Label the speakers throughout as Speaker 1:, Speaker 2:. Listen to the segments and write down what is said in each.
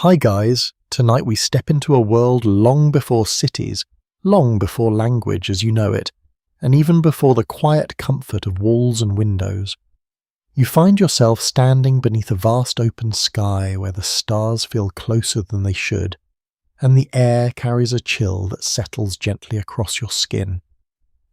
Speaker 1: Hi guys, tonight we step into a world long before cities, long before language as you know it, and even before the quiet comfort of walls and windows. You find yourself standing beneath a vast open sky where the stars feel closer than they should, and the air carries a chill that settles gently across your skin.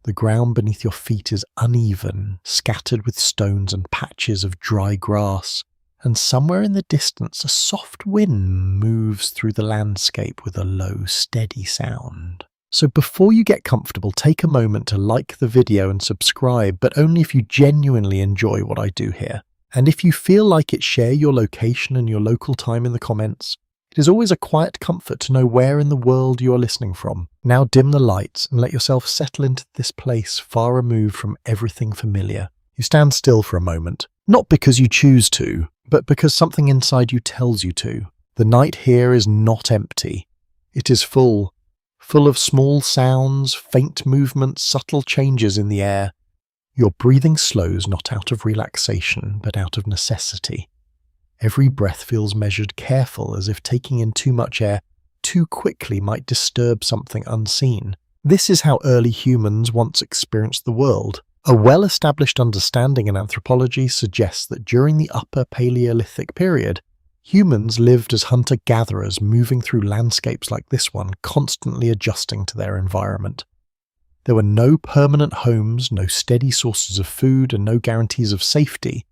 Speaker 1: The ground beneath your feet is uneven, scattered with stones and patches of dry grass, and somewhere in the distance a soft wind moves through the landscape with a low, steady sound. So before you get comfortable, take a moment to like the video and subscribe, but only if you genuinely enjoy what I do here. And if you feel like it, share your location and your local time in the comments. It is always a quiet comfort to know where in the world you are listening from. Now dim the lights and let yourself settle into this place far removed from everything familiar. You stand still for a moment, not because you choose to, but because something inside you tells you to. The night here is not empty. It is full of small sounds, faint movements, subtle changes in the air. Your breathing slows not out of relaxation, but out of necessity. Every breath feels measured, careful, as if taking in too much air too quickly might disturb something unseen. This is how early humans once experienced the world. A well-established understanding in anthropology suggests that during the Upper Paleolithic period, humans lived as hunter-gatherers moving through landscapes like this one, constantly adjusting to their environment. There were no permanent homes, no steady sources of food, and no guarantees of safety.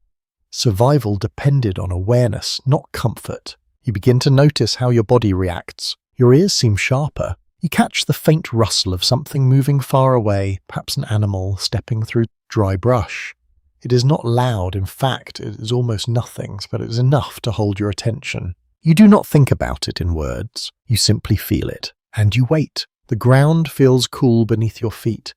Speaker 1: Survival depended on awareness, not comfort. You begin to notice how your body reacts. Your ears seem sharper. You catch the faint rustle of something moving far away, perhaps an animal stepping through dry brush. It is not loud, in fact, it is almost nothing, but it is enough to hold your attention. You do not think about it in words, you simply feel it, and you wait. The ground feels cool beneath your feet.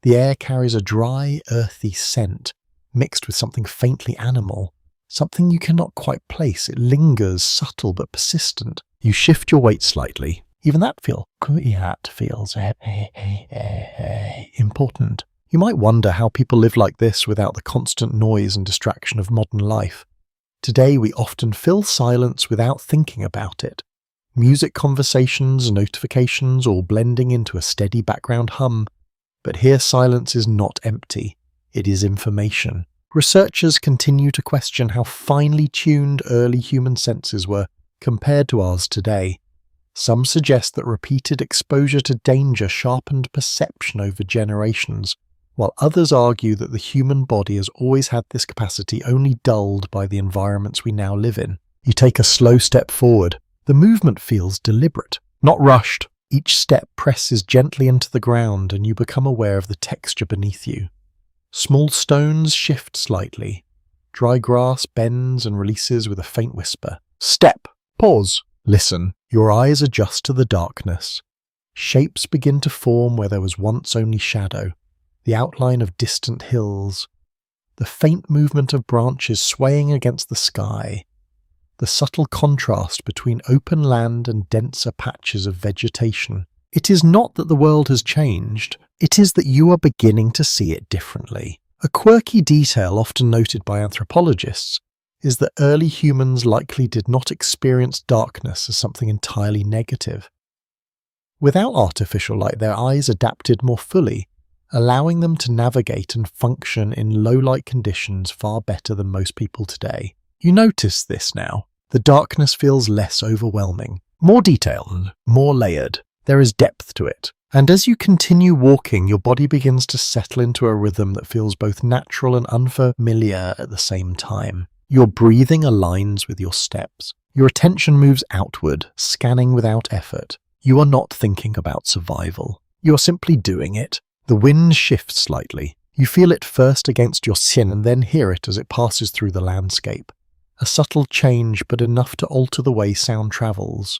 Speaker 1: The air carries a dry, earthy scent, mixed with something faintly animal, something you cannot quite place. It lingers, subtle but persistent. You shift your weight slightly. Even that feels important. You might wonder how people live like this without the constant noise and distraction of modern life. Today we often fill silence without thinking about it. Music, conversations, notifications, all blending into a steady background hum. But here silence is not empty. It is information. Researchers continue to question how finely tuned early human senses were compared to ours today. Some suggest that repeated exposure to danger sharpened perception over generations, while others argue that the human body has always had this capacity, only dulled by the environments we now live in. You take a slow step forward. The movement feels deliberate, not rushed. Each step presses gently into the ground and you become aware of the texture beneath you. Small stones shift slightly. Dry grass bends and releases with a faint whisper. Step. Pause. Listen. Your eyes adjust to the darkness. Shapes begin to form where there was once only shadow. The outline of distant hills. The faint movement of branches swaying against the sky. The subtle contrast between open land and denser patches of vegetation. It is not that the world has changed. It is that you are beginning to see it differently. A quirky detail often noted by anthropologists is that early humans likely did not experience darkness as something entirely negative. Without artificial light, their eyes adapted more fully, allowing them to navigate and function in low-light conditions far better than most people today. You notice this now. The darkness feels less overwhelming, more detailed, more layered. There is depth to it. And as you continue walking, your body begins to settle into a rhythm that feels both natural and unfamiliar at the same time. Your breathing aligns with your steps. Your attention moves outward, scanning without effort. You are not thinking about survival. You are simply doing it. The wind shifts slightly. You feel it first against your skin and then hear it as it passes through the landscape. A subtle change, but enough to alter the way sound travels.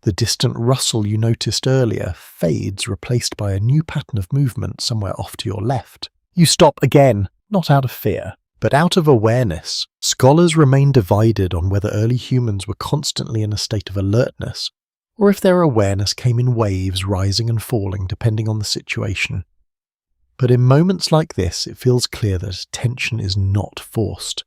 Speaker 1: The distant rustle you noticed earlier fades, replaced by a new pattern of movement somewhere off to your left. You stop again, not out of fear, but out of awareness. Scholars remain divided on whether early humans were constantly in a state of alertness, or if their awareness came in waves, rising and falling depending on the situation. But in moments like this, it feels clear that attention is not forced.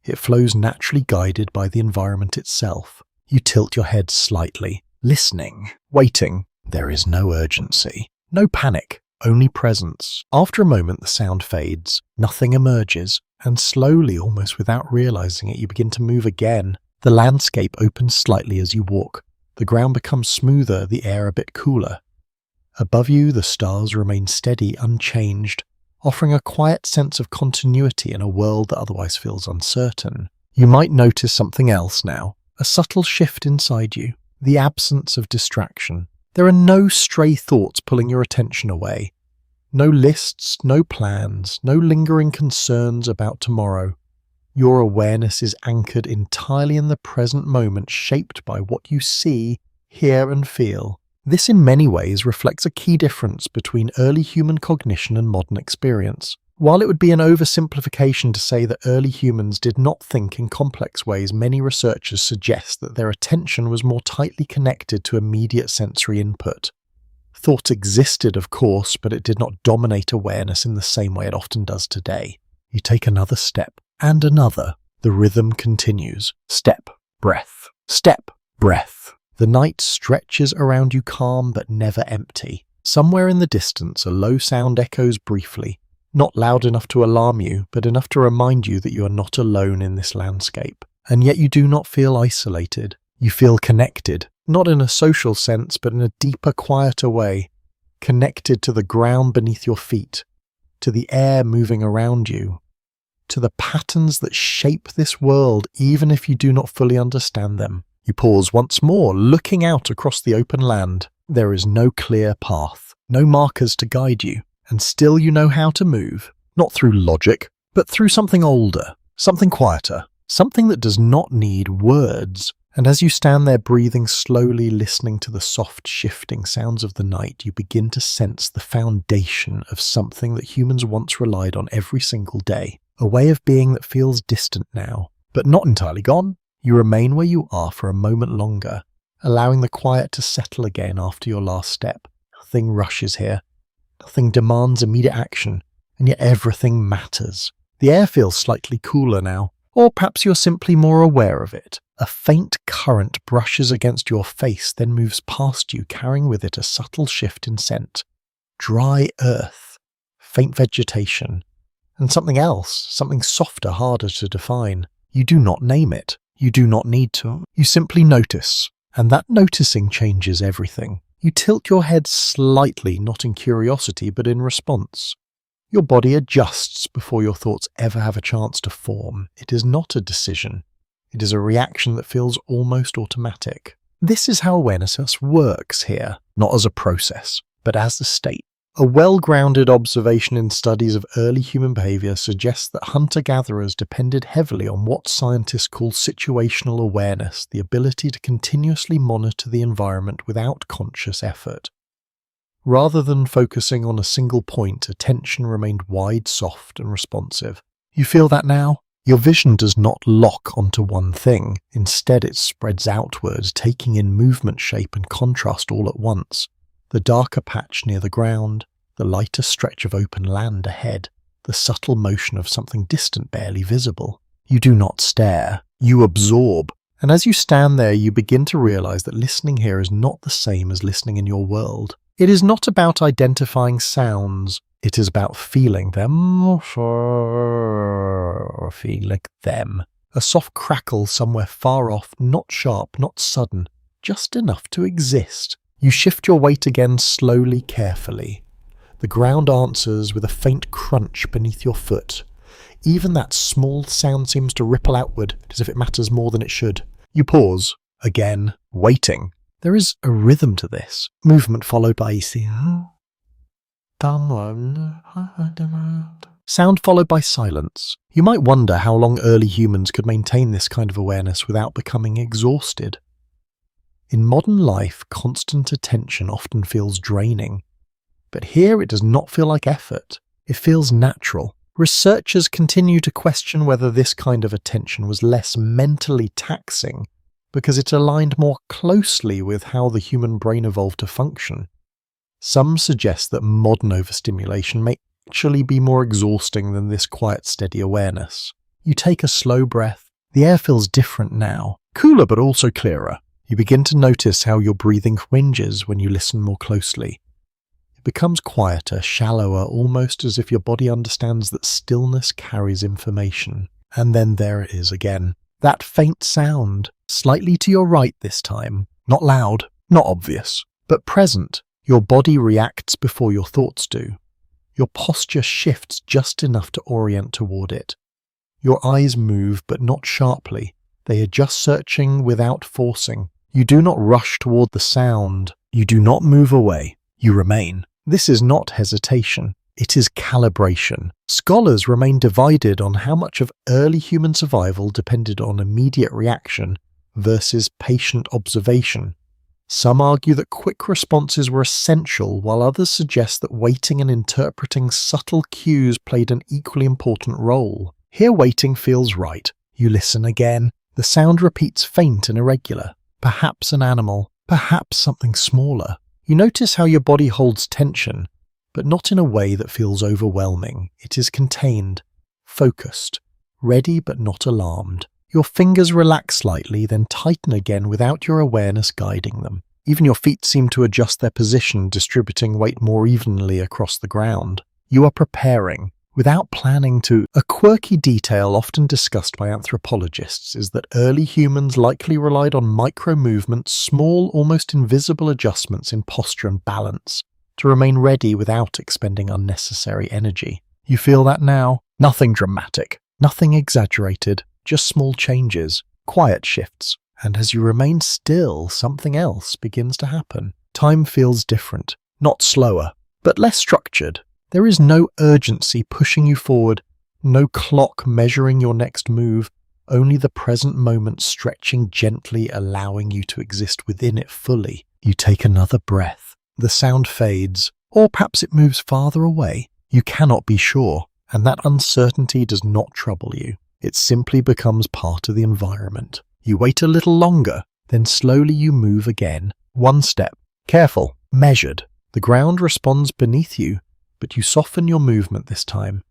Speaker 1: It flows naturally, guided by the environment itself. You tilt your head slightly, listening, waiting. There is no urgency, no panic, only presence. After a moment, the sound fades, nothing emerges, and slowly, almost without realizing it, you begin to move again. The landscape opens slightly as you walk. The ground becomes smoother, the air a bit cooler. Above you, the stars remain steady, unchanged, offering a quiet sense of continuity in a world that otherwise feels uncertain. You might notice something else now, a subtle shift inside you, the absence of distraction. There are no stray thoughts pulling your attention away. No lists, no plans, no lingering concerns about tomorrow. Your awareness is anchored entirely in the present moment, shaped by what you see, hear, and feel. This in many ways reflects a key difference between early human cognition and modern experience. While it would be an oversimplification to say that early humans did not think in complex ways, many researchers suggest that their attention was more tightly connected to immediate sensory input. Thought existed, of course, but it did not dominate awareness in the same way it often does today. You take another step, and another. The rhythm continues. Step, breath, step, breath. The night stretches around you, calm but never empty. Somewhere in the distance, a low sound echoes briefly, not loud enough to alarm you, but enough to remind you that you are not alone in this landscape. And yet you do not feel isolated. You feel connected, not in a social sense, but in a deeper, quieter way. Connected to the ground beneath your feet, to the air moving around you, to the patterns that shape this world, even if you do not fully understand them. You pause once more, looking out across the open land. There is no clear path, no markers to guide you, and still you know how to move, not through logic, but through something older, something quieter, something that does not need words. And as you stand there breathing slowly, listening to the soft shifting sounds of the night, you begin to sense the foundation of something that humans once relied on every single day. A way of being that feels distant now, but not entirely gone. You remain where you are for a moment longer, allowing the quiet to settle again after your last step. Nothing rushes here. Nothing demands immediate action, and yet everything matters. The air feels slightly cooler now, or perhaps you're simply more aware of it. A faint current brushes against your face, then moves past you, carrying with it a subtle shift in scent. Dry earth, faint vegetation, and something else, something softer, harder to define. You do not name it. You do not need to. You simply notice, and that noticing changes everything. You tilt your head slightly, not in curiosity, but in response. Your body adjusts before your thoughts ever have a chance to form. It is not a decision. It is a reaction that feels almost automatic. This is how awareness works here, not as a process, but as a state. A well-grounded observation in studies of early human behavior suggests that hunter-gatherers depended heavily on what scientists call situational awareness, the ability to continuously monitor the environment without conscious effort. Rather than focusing on a single point, attention remained wide, soft, and responsive. You feel that now? Your vision does not lock onto one thing. Instead, it spreads outwards, taking in movement, shape, and contrast all at once. The darker patch near the ground, the lighter stretch of open land ahead, the subtle motion of something distant barely visible. You do not stare, you absorb, and as you stand there you begin to realize that listening here is not the same as listening in your world. It is not about identifying sounds, it is about feeling them, feeling them. A soft crackle somewhere far off, not sharp, not sudden, just enough to exist. You shift your weight again slowly, carefully. The ground answers with a faint crunch beneath your foot. Even that small sound seems to ripple outward, as if it matters more than it should. You pause, again, waiting. There is a rhythm to this. Movement followed by sound followed by silence. You might wonder how long early humans could maintain this kind of awareness without becoming exhausted. In modern life, constant attention often feels draining. But here it does not feel like effort. It feels natural. Researchers continue to question whether this kind of attention was less mentally taxing because it aligned more closely with how the human brain evolved to function. Some suggest that modern overstimulation may actually be more exhausting than this quiet, steady awareness. You take a slow breath. The air feels different now. Cooler but also clearer. You begin to notice how your breathing whinges when you listen more closely. It becomes quieter, shallower, almost as if your body understands that stillness carries information. And then there it is again. That faint sound, slightly to your right this time. Not loud, not obvious, but present. Your body reacts before your thoughts do. Your posture shifts just enough to orient toward it. Your eyes move, but not sharply. They are just searching without forcing. You do not rush toward the sound. You do not move away. You remain. This is not hesitation. It is calibration. Scholars remain divided on how much of early human survival depended on immediate reaction versus patient observation. Some argue that quick responses were essential, while others suggest that waiting and interpreting subtle cues played an equally important role. Here waiting feels right. You listen again. The sound repeats faint and irregular. Perhaps an animal, perhaps something smaller. You notice how your body holds tension, but not in a way that feels overwhelming. It is contained, focused, ready but not alarmed. Your fingers relax slightly, then tighten again without your awareness guiding them. Even your feet seem to adjust their position, distributing weight more evenly across the ground. You are preparing, without planning to. A quirky detail often discussed by anthropologists is that early humans likely relied on micro-movements, small, almost invisible adjustments in posture and balance, to remain ready without expending unnecessary energy. You feel that now? Nothing dramatic, nothing exaggerated, just small changes, quiet shifts. And as you remain still, something else begins to happen. Time feels different, not slower, but less structured. There is no urgency pushing you forward, no clock measuring your next move, only the present moment stretching gently, allowing you to exist within it fully. You take another breath. The sound fades, or perhaps it moves farther away. You cannot be sure, and that uncertainty does not trouble you. It simply becomes part of the environment. You wait a little longer, then slowly you move again. One step, careful, measured. The ground responds beneath you, but you soften your movement this time.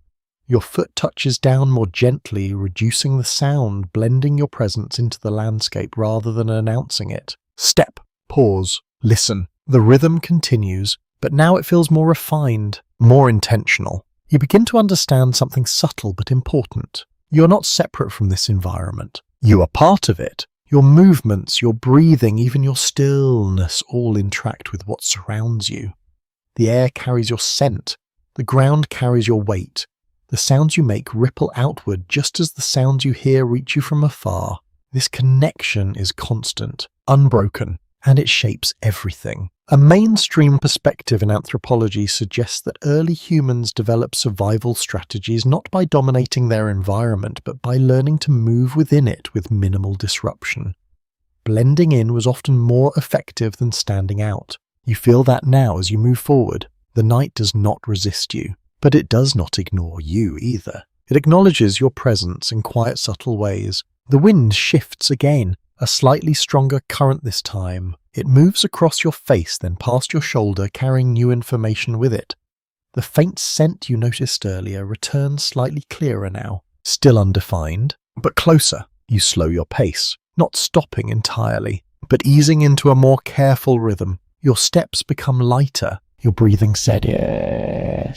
Speaker 1: Your foot touches down more gently, reducing the sound, blending your presence into the landscape rather than announcing it. Step, pause, listen. The rhythm continues, but now it feels more refined, more intentional. You begin to understand something subtle but important. You are not separate from this environment. You are part of it. Your movements, your breathing, even your stillness all interact with what surrounds you. The air carries your scent. The ground carries your weight. The sounds you make ripple outward just as the sounds you hear reach you from afar. This connection is constant, unbroken, and it shapes everything. A mainstream perspective in anthropology suggests that early humans developed survival strategies not by dominating their environment, but by learning to move within it with minimal disruption. Blending in was often more effective than standing out. You feel that now as you move forward. The night does not resist you, but it does not ignore you either. It acknowledges your presence in quiet, subtle ways. The wind shifts again, a slightly stronger current this time. It moves across your face, then past your shoulder, carrying new information with it. The faint scent you noticed earlier returns slightly clearer now, still undefined, but closer. You slow your pace, not stopping entirely, but easing into a more careful rhythm. Your steps become lighter, your breathing steadier,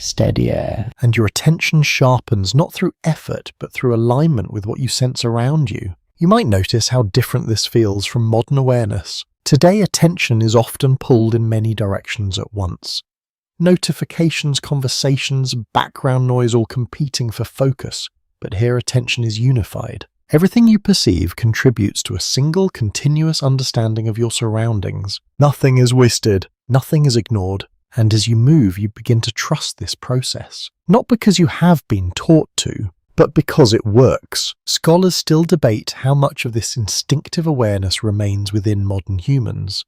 Speaker 1: and your attention sharpens not through effort, but through alignment with what you sense around you. You might notice how different this feels from modern awareness. Today, attention is often pulled in many directions at once. Notifications, conversations, background noise all competing for focus, but here attention is unified. Everything you perceive contributes to a single, continuous understanding of your surroundings. Nothing is wasted, nothing is ignored, and as you move, you begin to trust this process. Not because you have been taught to, but because it works. Scholars still debate how much of this instinctive awareness remains within modern humans.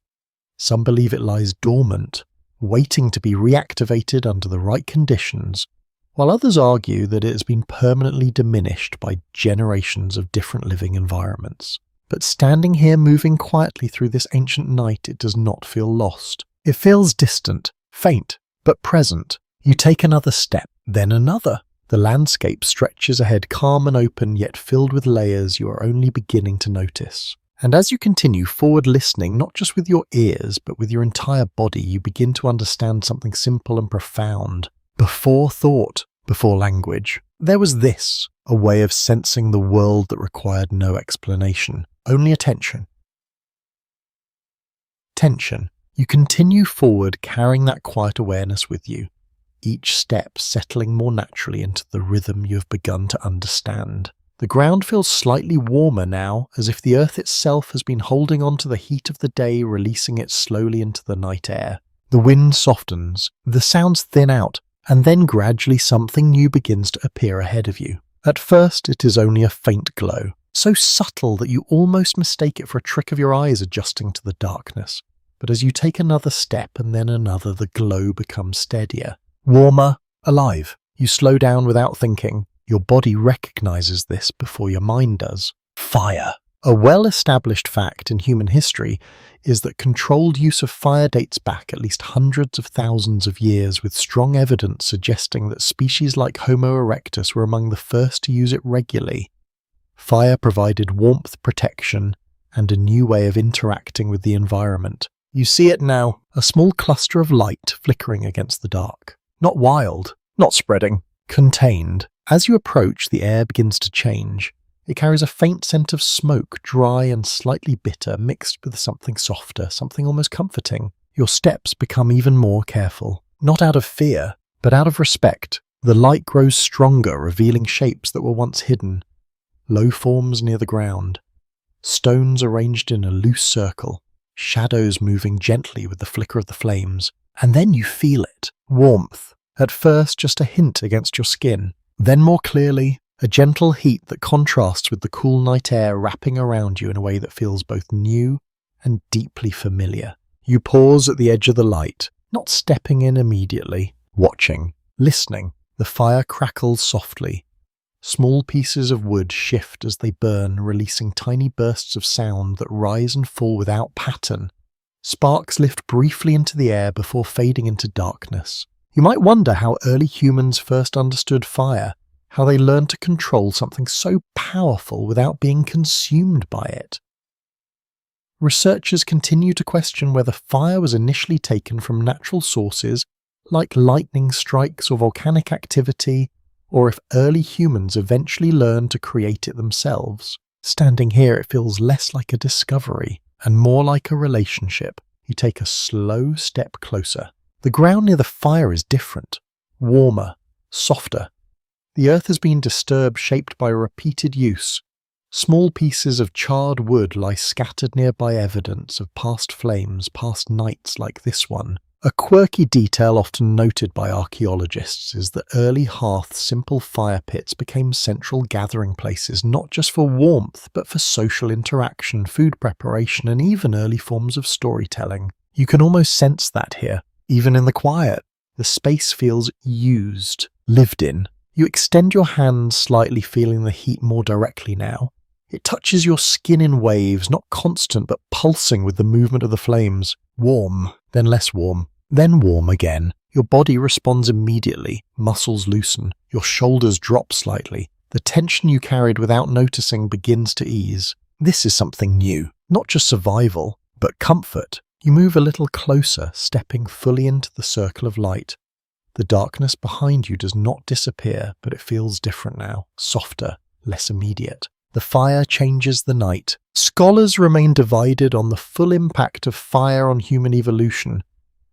Speaker 1: Some believe it lies dormant, waiting to be reactivated under the right conditions, while others argue that it has been permanently diminished by generations of different living environments. But standing here moving quietly through this ancient night, it does not feel lost. It feels distant, faint, but present. You take another step, then another. The landscape stretches ahead, calm and open, yet filled with layers you are only beginning to notice. And as you continue forward listening, not just with your ears, but with your entire body, you begin to understand something simple and profound. Before thought, before language, there was this, a way of sensing the world that required no explanation, only attention. Tension. You continue forward, carrying that quiet awareness with you, each step settling more naturally into the rhythm you have begun to understand. The ground feels slightly warmer now, as if the earth itself has been holding on to the heat of the day, releasing it slowly into the night air. The wind softens, the sounds thin out, and then gradually something new begins to appear ahead of you. At first it is only a faint glow, so subtle that you almost mistake it for a trick of your eyes adjusting to the darkness. But as you take another step and then another, the glow becomes steadier, warmer, alive. You slow down without thinking. Your body recognizes this before your mind does. Fire. A well-established fact in human history is that controlled use of fire dates back at least hundreds of thousands of years, with strong evidence suggesting that species like Homo erectus were among the first to use it regularly. Fire provided warmth, protection, and a new way of interacting with the environment. You see it now, a small cluster of light flickering against the dark. Not wild, not spreading, contained. As you approach, the air begins to change. It carries a faint scent of smoke, dry and slightly bitter, mixed with something softer, something almost comforting. Your steps become even more careful. Not out of fear, but out of respect. The light grows stronger, revealing shapes that were once hidden. Low forms near the ground. Stones arranged in a loose circle. Shadows moving gently with the flicker of the flames. And then you feel it. Warmth. At first, just a hint against your skin. Then more clearly, a gentle heat that contrasts with the cool night air wrapping around you in a way that feels both new and deeply familiar. You pause at the edge of the light, not stepping in immediately, watching, listening. The fire crackles softly. Small pieces of wood shift as they burn, releasing tiny bursts of sound that rise and fall without pattern. Sparks lift briefly into the air before fading into darkness. You might wonder how early humans first understood fire, how they learned to control something so powerful without being consumed by it. Researchers continue to question whether fire was initially taken from natural sources like lightning strikes or volcanic activity, or if early humans eventually learned to create it themselves. Standing here, it feels less like a discovery and more like a relationship. You take a slow step closer. The ground near the fire is different, warmer, softer. The earth has been disturbed, shaped by repeated use. Small pieces of charred wood lie scattered nearby, evidence of past flames, past nights like this one. A quirky detail often noted by archaeologists is that early hearth, simple fire pits became central gathering places, not just for warmth, but for social interaction, food preparation, and even early forms of storytelling. You can almost sense that here, even in the quiet. The space feels used, lived in. You extend your hand slightly, feeling the heat more directly now. It touches your skin in waves, not constant but pulsing with the movement of the flames. Warm, then less warm, then warm again. Your body responds immediately. Muscles loosen. Your shoulders drop slightly. The tension you carried without noticing begins to ease. This is something new. Not just survival, but comfort. You move a little closer, stepping fully into the circle of light. The darkness behind you does not disappear, but it feels different now, softer, less immediate. The fire changes the night. Scholars remain divided on the full impact of fire on human evolution,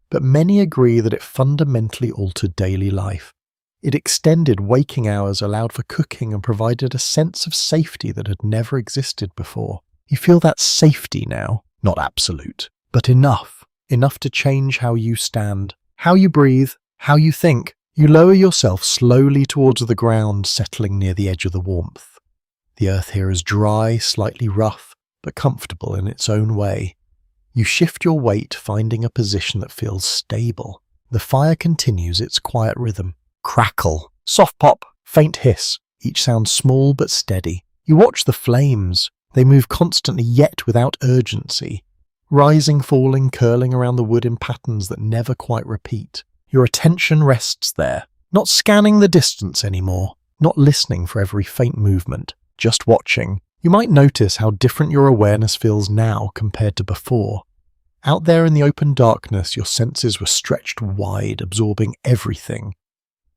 Speaker 1: but many agree that it fundamentally altered daily life. It extended waking hours, allowed for cooking, and provided a sense of safety that had never existed before. You feel that safety now, not absolute, but enough to change how you stand, how you breathe, how you think. You lower yourself slowly towards the ground, settling near the edge of the warmth. The earth here is dry, slightly rough, but comfortable in its own way. You shift your weight, finding a position that feels stable. The fire continues its quiet rhythm. Crackle, soft pop, faint hiss, each sound small but steady. You watch the flames. They move constantly, yet without urgency. Rising, falling, curling around the wood in patterns that never quite repeat. Your attention rests there, not scanning the distance anymore, not listening for every faint movement, just watching. You might notice how different your awareness feels now compared to before. Out there in the open darkness, your senses were stretched wide, absorbing everything.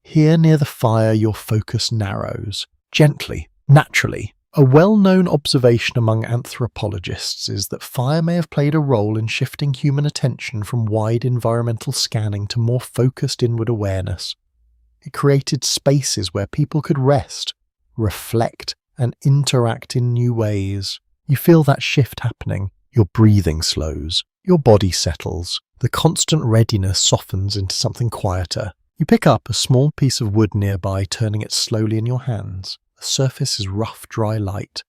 Speaker 1: Here near the fire, your focus narrows, gently, naturally. A well-known observation among anthropologists is that fire may have played a role in shifting human attention from wide environmental scanning to more focused inward awareness. It created spaces where people could rest, reflect, and interact in new ways. You feel that shift happening. Your breathing slows. Your body settles. The constant readiness softens into something quieter. You pick up a small piece of wood nearby, turning it slowly in your hands. The surface is rough, dry light.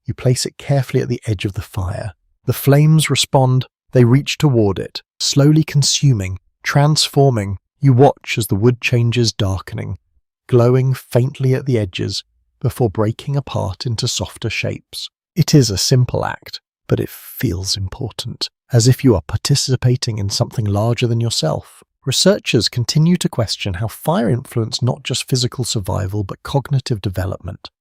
Speaker 1: You place it carefully at the edge of the fire. The flames respond. They reach toward it, slowly consuming, transforming. You watch as the wood changes, darkening, glowing faintly at the edges before breaking apart into softer shapes. It is a simple act, but it feels important, as if you are participating in something larger than yourself. Researchers continue to question how fire influenced not just physical survival but cognitive development.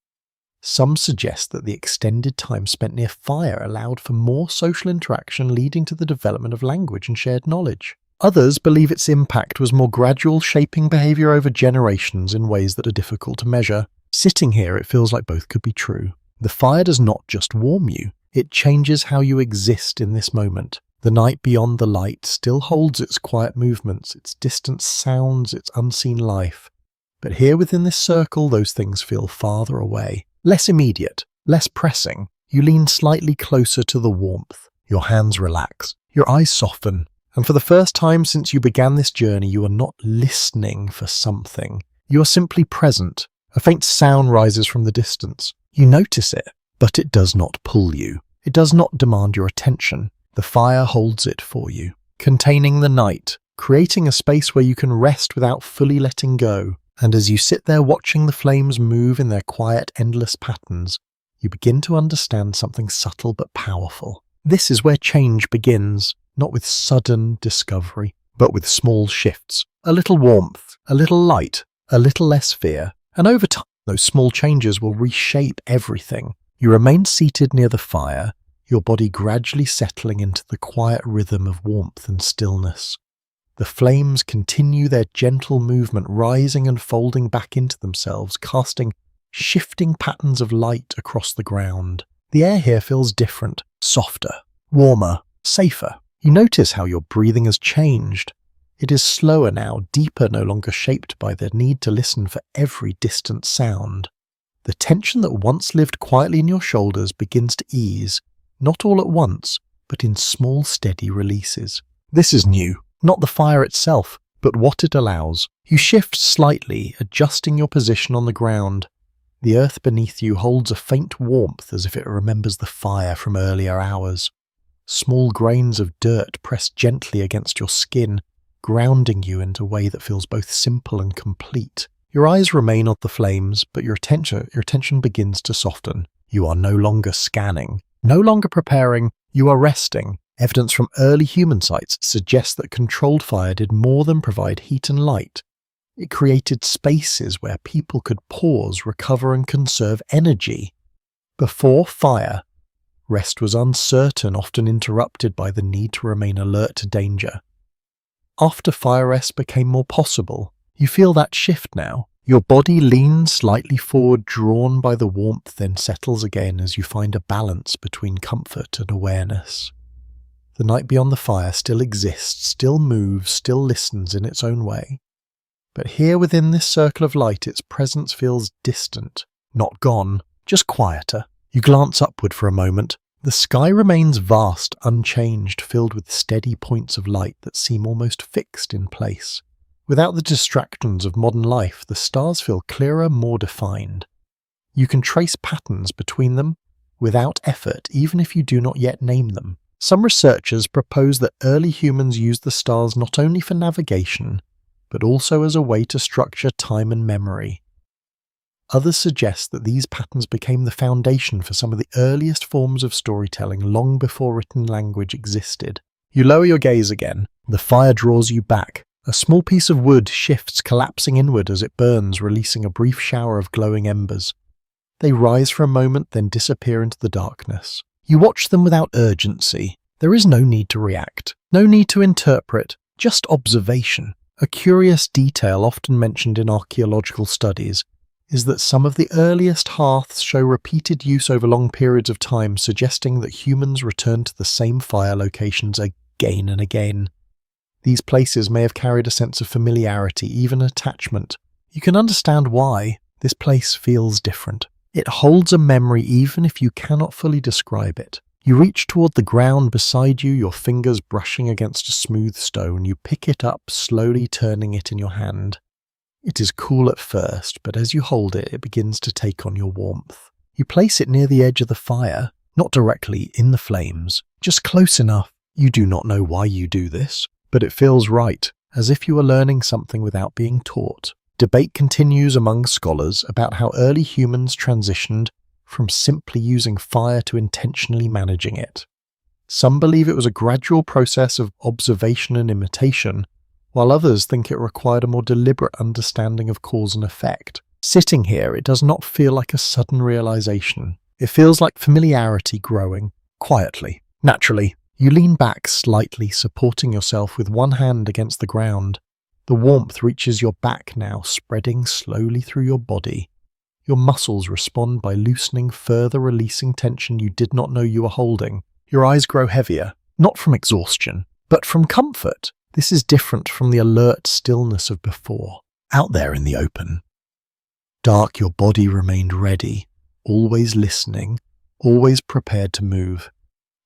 Speaker 1: Some suggest that the extended time spent near fire allowed for more social interaction, leading to the development of language and shared knowledge. Others believe its impact was more gradual, shaping behavior over generations in ways that are difficult to measure. Sitting here, it feels like both could be true. The fire does not just warm you, it changes how you exist in this moment. The night beyond the light still holds its quiet movements, its distant sounds, its unseen life. But here within this circle, those things feel farther away, less immediate, less pressing. You lean slightly closer to the warmth. Your hands relax, your eyes soften, and for the first time since you began this journey, you are not listening for something. You are simply present. A faint sound rises from the distance. You notice it, but it does not pull you. It does not demand your attention. The fire holds it for you, containing the night, creating a space where you can rest without fully letting go. And as you sit there watching the flames move in their quiet, endless patterns, you begin to understand something subtle but powerful. This is where change begins, not with sudden discovery, but with small shifts. A little warmth, a little light, a little less fear. And over time, those small changes will reshape everything. You remain seated near the fire, your body gradually settling into the quiet rhythm of warmth and stillness. The flames continue their gentle movement, rising and folding back into themselves, casting shifting patterns of light across the ground. The air here feels different, softer, warmer, safer. You notice how your breathing has changed. It is slower now, deeper, no longer shaped by the need to listen for every distant sound. The tension that once lived quietly in your shoulders begins to ease, not all at once, but in small, steady releases. This is new, not the fire itself, but what it allows. You shift slightly, adjusting your position on the ground. The earth beneath you holds a faint warmth as if it remembers the fire from earlier hours. Small grains of dirt press gently against your skin, grounding you in a way that feels both simple and complete. Your eyes remain on the flames, but your attention begins to soften. You are no longer scanning, no longer preparing, you are resting. Evidence from early human sites suggests that controlled fire did more than provide heat and light. It created spaces where people could pause, recover, and conserve energy. Before fire, rest was uncertain, often interrupted by the need to remain alert to danger. After fire, rest became more possible. You feel that shift now. Your body leans slightly forward, drawn by the warmth, then settles again as you find a balance between comfort and awareness. The night beyond the fire still exists, still moves, still listens in its own way. But here within this circle of light, its presence feels distant, not gone, just quieter. You glance upward for a moment. The sky remains vast, unchanged, filled with steady points of light that seem almost fixed in place. Without the distractions of modern life, the stars feel clearer, more defined. You can trace patterns between them without effort, even if you do not yet name them. Some researchers propose that early humans used the stars not only for navigation, but also as a way to structure time and memory. Others suggest that these patterns became the foundation for some of the earliest forms of storytelling long before written language existed. You lower your gaze again. The fire draws you back. A small piece of wood shifts, collapsing inward as it burns, releasing a brief shower of glowing embers. They rise for a moment, then disappear into the darkness. You watch them without urgency. There is no need to react, no need to interpret, just observation. A curious detail often mentioned in archaeological studies is that some of the earliest hearths show repeated use over long periods of time, suggesting that humans return to the same fire locations again and again. These places may have carried a sense of familiarity, even attachment. You can understand why this place feels different. It holds a memory even if you cannot fully describe it. You reach toward the ground beside you, your fingers brushing against a smooth stone. You pick it up, slowly turning it in your hand. It is cool at first, but as you hold it, it begins to take on your warmth. You place it near the edge of the fire, not directly in the flames, just close enough. You do not know why you do this, but it feels right, as if you are learning something without being taught. Debate continues among scholars about how early humans transitioned from simply using fire to intentionally managing it. Some believe it was a gradual process of observation and imitation, while others think it required a more deliberate understanding of cause and effect. Sitting here, it does not feel like a sudden realization. It feels like familiarity growing, quietly. Naturally, you lean back slightly, supporting yourself with one hand against the ground. The warmth reaches your back now, spreading slowly through your body. Your muscles respond by loosening, further releasing tension you did not know you were holding. Your eyes grow heavier, not from exhaustion, but from comfort. This is different from the alert stillness of before. Out there in the open. Dark, your body remained ready, always listening, always prepared to move.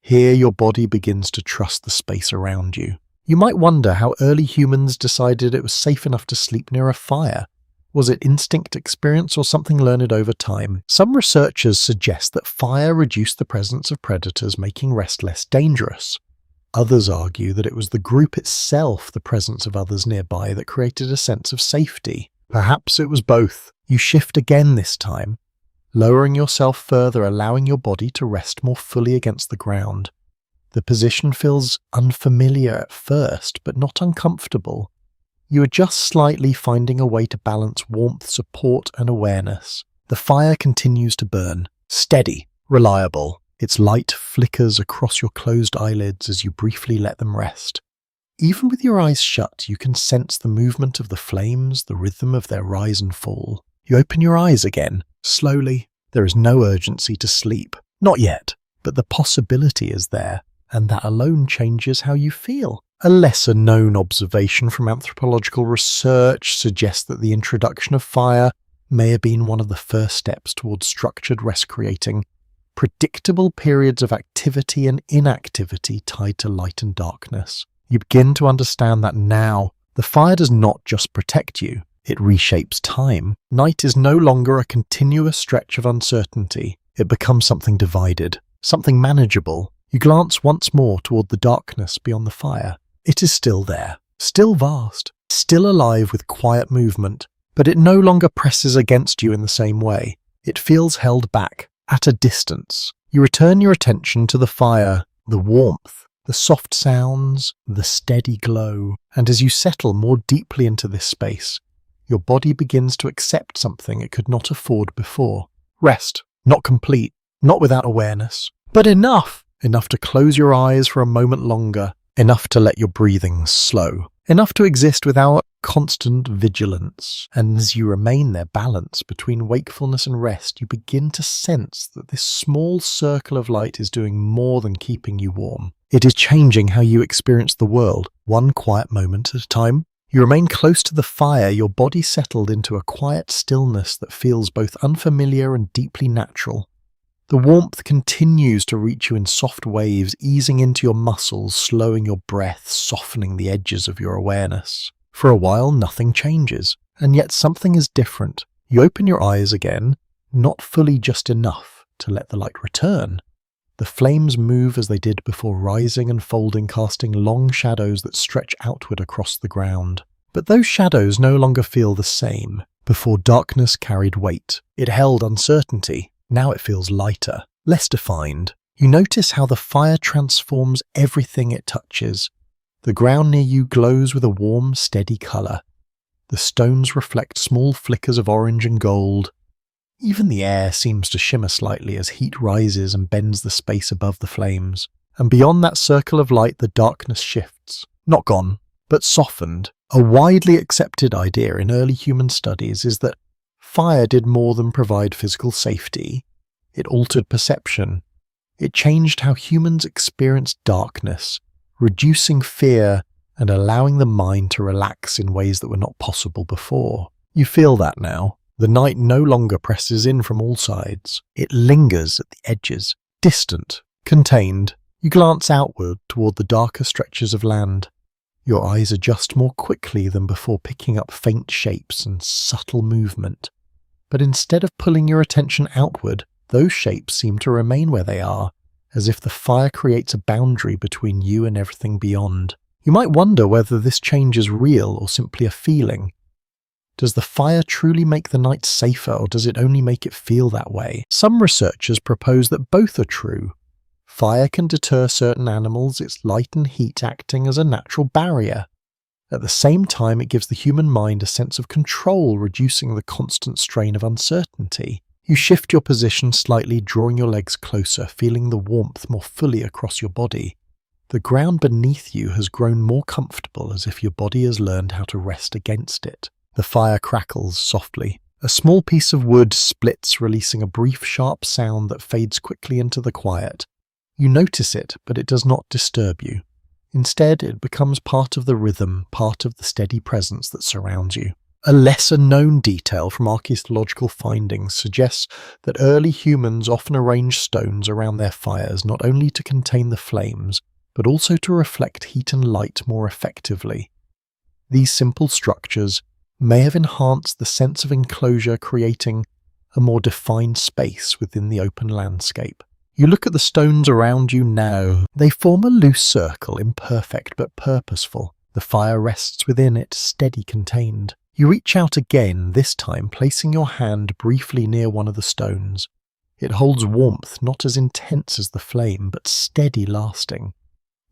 Speaker 1: Here your body begins to trust the space around you. You might wonder how early humans decided it was safe enough to sleep near a fire. Was it instinct, experience, or something learned over time? Some researchers suggest that fire reduced the presence of predators, making rest less dangerous. Others argue that it was the group itself, the presence of others nearby, that created a sense of safety. Perhaps it was both. You shift again this time, lowering yourself further, allowing your body to rest more fully against the ground. The position feels unfamiliar at first, but not uncomfortable. You adjust slightly, finding a way to balance warmth, support, and awareness. The fire continues to burn, steady, reliable. Its light flickers across your closed eyelids as you briefly let them rest. Even with your eyes shut, you can sense the movement of the flames, the rhythm of their rise and fall. You open your eyes again, slowly. There is no urgency to sleep. Not yet, but the possibility is there, and that alone changes how you feel. A lesser-known observation from anthropological research suggests that the introduction of fire may have been one of the first steps towards structured rest, creating predictable periods of activity and inactivity tied to light and darkness. You begin to understand that now the fire does not just protect you, it reshapes time. Night is no longer a continuous stretch of uncertainty. It becomes something divided, something manageable. You glance once more toward the darkness beyond the fire. It is still there, still vast, still alive with quiet movement, but it no longer presses against you in the same way. It feels held back, at a distance. You return your attention to the fire, the warmth, the soft sounds, the steady glow, and as you settle more deeply into this space, your body begins to accept something it could not afford before. Rest, not complete, not without awareness, but enough to close your eyes for a moment longer, enough to let your breathing slow, enough to exist without constant vigilance. And as you remain there, balanced between wakefulness and rest, you begin to sense that this small circle of light is doing more than keeping you warm. It is changing how you experience the world, one quiet moment at a time. You remain close to the fire, your body settled into a quiet stillness that feels both unfamiliar and deeply natural. The warmth continues to reach you in soft waves, easing into your muscles, slowing your breath, softening the edges of your awareness. For a while, nothing changes, and yet something is different. You open your eyes again, not fully, just enough to let the light return. The flames move as they did before, rising and folding, casting long shadows that stretch outward across the ground. But those shadows no longer feel the same. Before, darkness carried weight. It held uncertainty. Now it feels lighter, less defined. You notice how the fire transforms everything it touches. The ground near you glows with a warm, steady colour. The stones reflect small flickers of orange and gold. Even the air seems to shimmer slightly as heat rises and bends the space above the flames. And beyond that circle of light, the darkness shifts. Not gone, but softened. A widely accepted idea in early human studies is that fire did more than provide physical safety. It altered perception. It changed how humans experienced darkness, reducing fear and allowing the mind to relax in ways that were not possible before. You feel that now. The night no longer presses in from all sides. It lingers at the edges, distant, contained. You glance outward toward the darker stretches of land. Your eyes adjust more quickly than before, picking up faint shapes and subtle movement. But instead of pulling your attention outward, those shapes seem to remain where they are, as if the fire creates a boundary between you and everything beyond. You might wonder whether this change is real or simply a feeling. Does the fire truly make the night safer, or does it only make it feel that way? Some researchers propose that both are true. Fire can deter certain animals, its light and heat acting as a natural barrier. At the same time, it gives the human mind a sense of control, reducing the constant strain of uncertainty. You shift your position slightly, drawing your legs closer, feeling the warmth more fully across your body. The ground beneath you has grown more comfortable, as if your body has learned how to rest against it. The fire crackles softly. A small piece of wood splits, releasing a brief, sharp sound that fades quickly into the quiet. You notice it, but it does not disturb you. Instead, it becomes part of the rhythm, part of the steady presence that surrounds you. A lesser-known detail from archaeological findings suggests that early humans often arranged stones around their fires not only to contain the flames, but also to reflect heat and light more effectively. These simple structures may have enhanced the sense of enclosure, creating a more defined space within the open landscape. You look at the stones around you now. They form a loose circle, imperfect but purposeful. The fire rests within it, steady, contained. You reach out again, this time placing your hand briefly near one of the stones. It holds warmth, not as intense as the flame, but steady, lasting.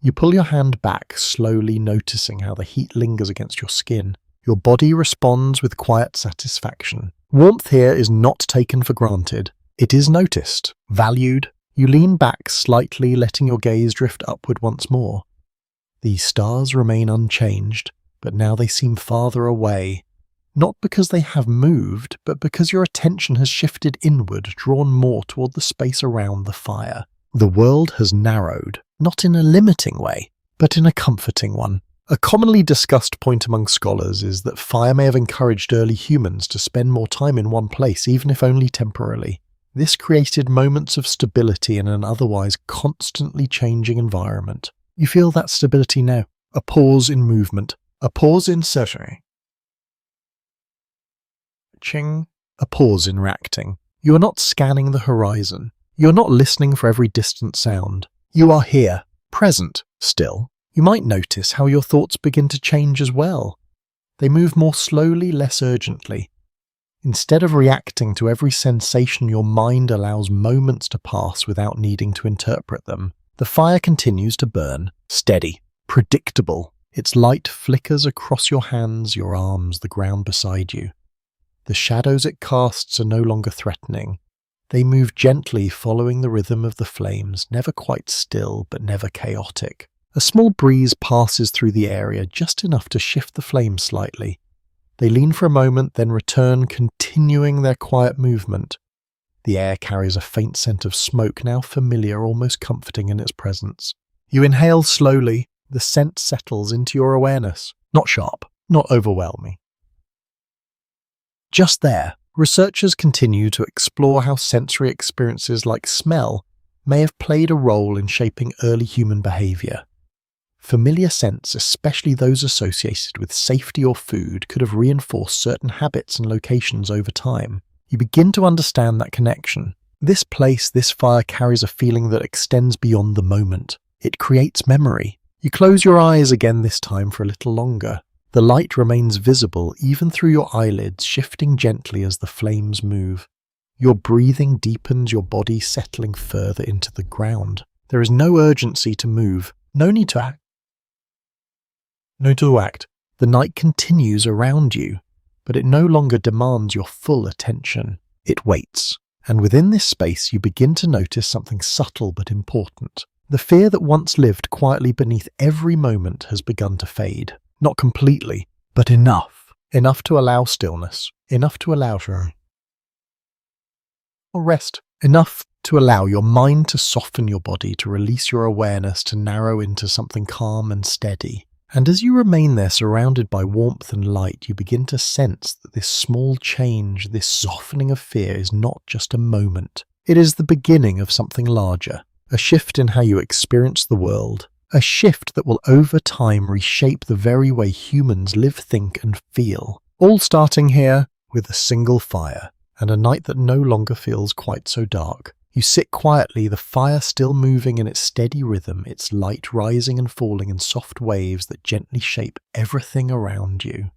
Speaker 1: You pull your hand back, slowly noticing how the heat lingers against your skin. Your body responds with quiet satisfaction. Warmth here is not taken for granted. It is noticed, valued. You lean back slightly, letting your gaze drift upward once more. The stars remain unchanged, but now they seem farther away. Not because they have moved, but because your attention has shifted inward, drawn more toward the space around the fire. The world has narrowed, not in a limiting way, but in a comforting one. A commonly discussed point among scholars is that fire may have encouraged early humans to spend more time in one place, even if only temporarily. This created moments of stability in an otherwise constantly changing environment. You feel that stability now. A pause in movement. A pause in searching. A pause in reacting. You are not scanning the horizon. You are not listening for every distant sound. You are here, present, still. You might notice how your thoughts begin to change as well. They move more slowly, less urgently. Instead of reacting to every sensation, your mind allows moments to pass without needing to interpret them. The fire continues to burn, steady, predictable. Its light flickers across your hands, your arms, the ground beside you. The shadows it casts are no longer threatening. They move gently, following the rhythm of the flames, never quite still, but never chaotic. A small breeze passes through the area, just enough to shift the flames slightly. They lean for a moment, then return, continuing their quiet movement. The air carries a faint scent of smoke, now familiar, almost comforting in its presence. You inhale slowly. The scent settles into your awareness. Not sharp, not overwhelming. Just there, researchers continue to explore how sensory experiences like smell may have played a role in shaping early human behavior. Familiar scents, especially those associated with safety or food, could have reinforced certain habits and locations over time. You begin to understand that connection. This place, this fire carries a feeling that extends beyond the moment. It creates memory. You close your eyes again, this time for a little longer. The light remains visible even through your eyelids, shifting gently as the flames move. Your breathing deepens, your body settling further into the ground. There is no urgency to move, no need to act. The night continues around you, but it no longer demands your full attention. It waits. And within this space, you begin to notice something subtle but important. The fear that once lived quietly beneath every moment has begun to fade. Not completely, but enough. Enough to allow stillness. Enough to allow rest. Enough to allow your mind to soften your body, to release your awareness, to narrow into something calm and steady. And as you remain there surrounded by warmth and light, you begin to sense that this small change, this softening of fear is not just a moment. It is the beginning of something larger, a shift in how you experience the world, a shift that will over time reshape the very way humans live, think and feel. All starting here with a single fire and a night that no longer feels quite so dark. You sit quietly, the fire still moving in its steady rhythm, its light rising and falling in soft waves that gently shape everything around you.